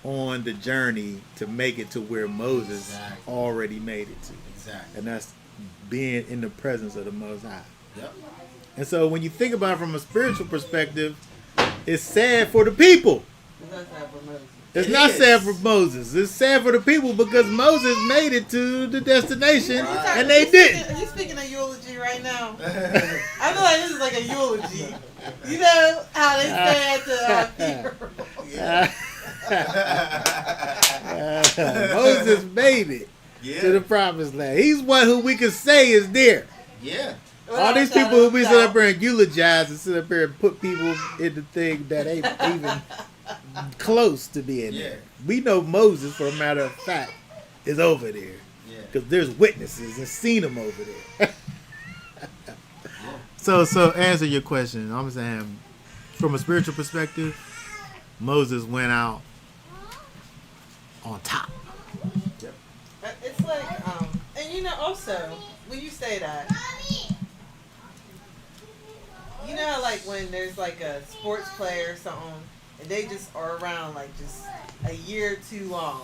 Speaker 1: on the journey to make it to where Moses already made it to.
Speaker 5: Exactly.
Speaker 1: And that's being in the presence of the Most High.
Speaker 5: Yep.
Speaker 1: And so when you think about it from a spiritual perspective, it's sad for the people.
Speaker 3: It's not sad for Moses.
Speaker 1: It's not sad for Moses. It's sad for the people because Moses made it to the destination and they didn't.
Speaker 3: Are you speaking a eulogy right now? I feel like this is like a eulogy. You know how they say at the funeral.
Speaker 1: Moses made it to the promised land. He's one who we can say is there.
Speaker 5: Yeah.
Speaker 1: All these people who we sit up here and eulogize and sit up here and put people in the thing that ain't even close to being there. We know Moses, for a matter of fact, is over there. Because there's witnesses and seen him over there. So answer your question. I'm saying, from a spiritual perspective, Moses went out on top.
Speaker 3: It's like, and also, when you say that, like when there's like a sports player or something, and they just are around like just a year too long.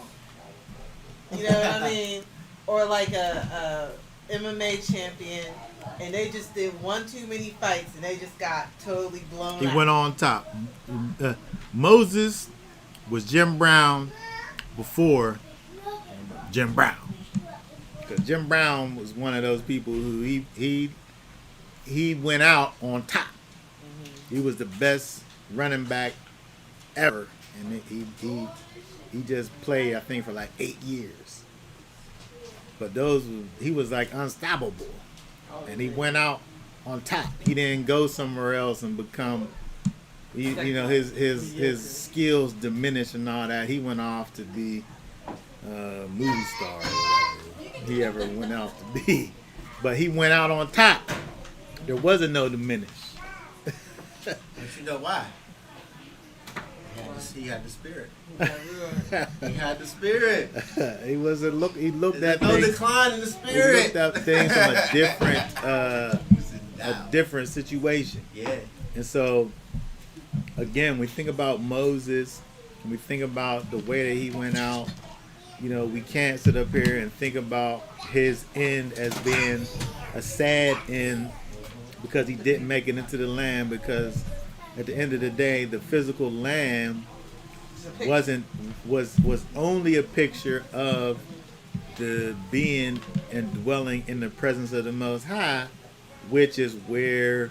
Speaker 3: You know what I mean? Or like a MMA champion, and they just did one too many fights, and they just got totally blown out.
Speaker 1: He went on top. Moses was Jim Brown before Jim Brown. Because Jim Brown was one of those people who he went out on top. He was the best running back ever, and he just played, I think, for like 8 years. But he was like unstoppable, and he went out on top. He didn't go somewhere else and become, his skills diminished and all that. He went off to be a movie star or whatever he ever went off to be. But he went out on top. There wasn't no diminish.
Speaker 5: But you know why? He had the spirit.
Speaker 3: Yeah,
Speaker 5: He had the spirit.
Speaker 1: He wasn't look. He looked
Speaker 5: There's
Speaker 1: at
Speaker 5: no
Speaker 1: things.
Speaker 5: decline in the
Speaker 1: He
Speaker 5: spirit.
Speaker 1: looked at things from a different,
Speaker 5: He was in
Speaker 1: a
Speaker 5: doubt.
Speaker 1: different situation.
Speaker 5: Yeah.
Speaker 1: And so, again, we think about Moses, and we think about the way that he went out. You know, we can't sit up here and think about his end as being a sad end because he didn't make it into the land, because at the end of the day, the physical land was only a picture of the being and dwelling in the presence of the Most High, which is where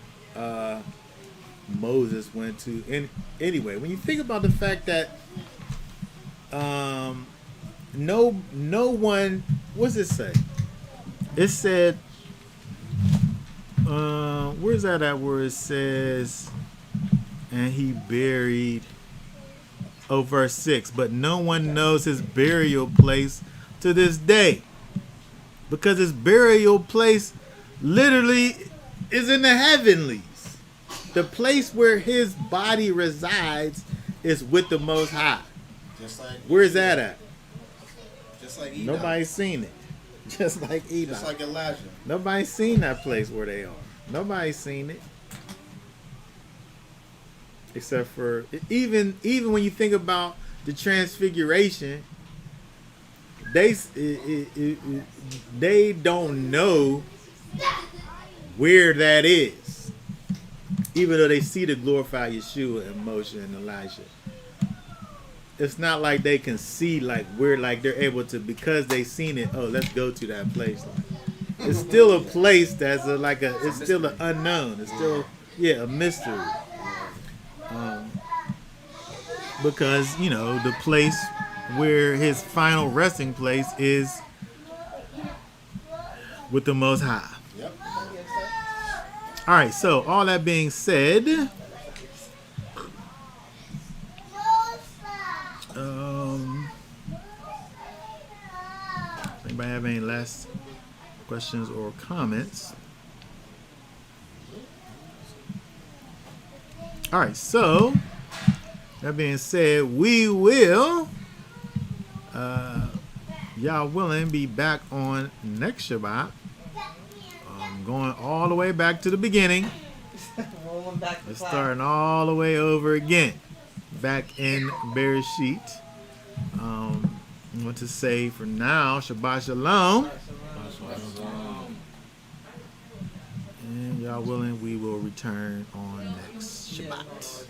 Speaker 1: Moses went to. And anyway, when you think about the fact that no one, what's it say? It said, where's that at where it says, and he buried, oh, verse 6, but no one knows his burial place to this day, because his burial place literally is in the heavenlies. The place where his body resides is with the Most High.
Speaker 5: Just like
Speaker 1: Where's that at?
Speaker 5: Just like Enoch.
Speaker 1: Nobody's seen it. Just like Enoch.
Speaker 5: Just like Elijah.
Speaker 1: Nobody's seen that place where they are. Nobody's seen it. Except for even when you think about the transfiguration, they don't know where that is, even though they see the glorified Yeshua and Moshe and Elijah. It's not like they can see like where, like they're able to, because they seen it. Oh, let's go to that place. Like, it's still a place that's it's still an unknown. It's still a mystery. Because you know the place where his final resting place is with the Most High.
Speaker 5: Yep.
Speaker 1: All right. So all that being said. Anybody have any last questions or comments? All right, so that being said, we will, y'all willing, be back on next Shabbat. Going all the way back to the beginning.
Speaker 3: Rolling back the
Speaker 1: It's
Speaker 3: clock.
Speaker 1: starting all the way over again. Back in Bereshit. I want to say for now, Shabbat Shalom. And y'all willing, we will return on next Shabbat.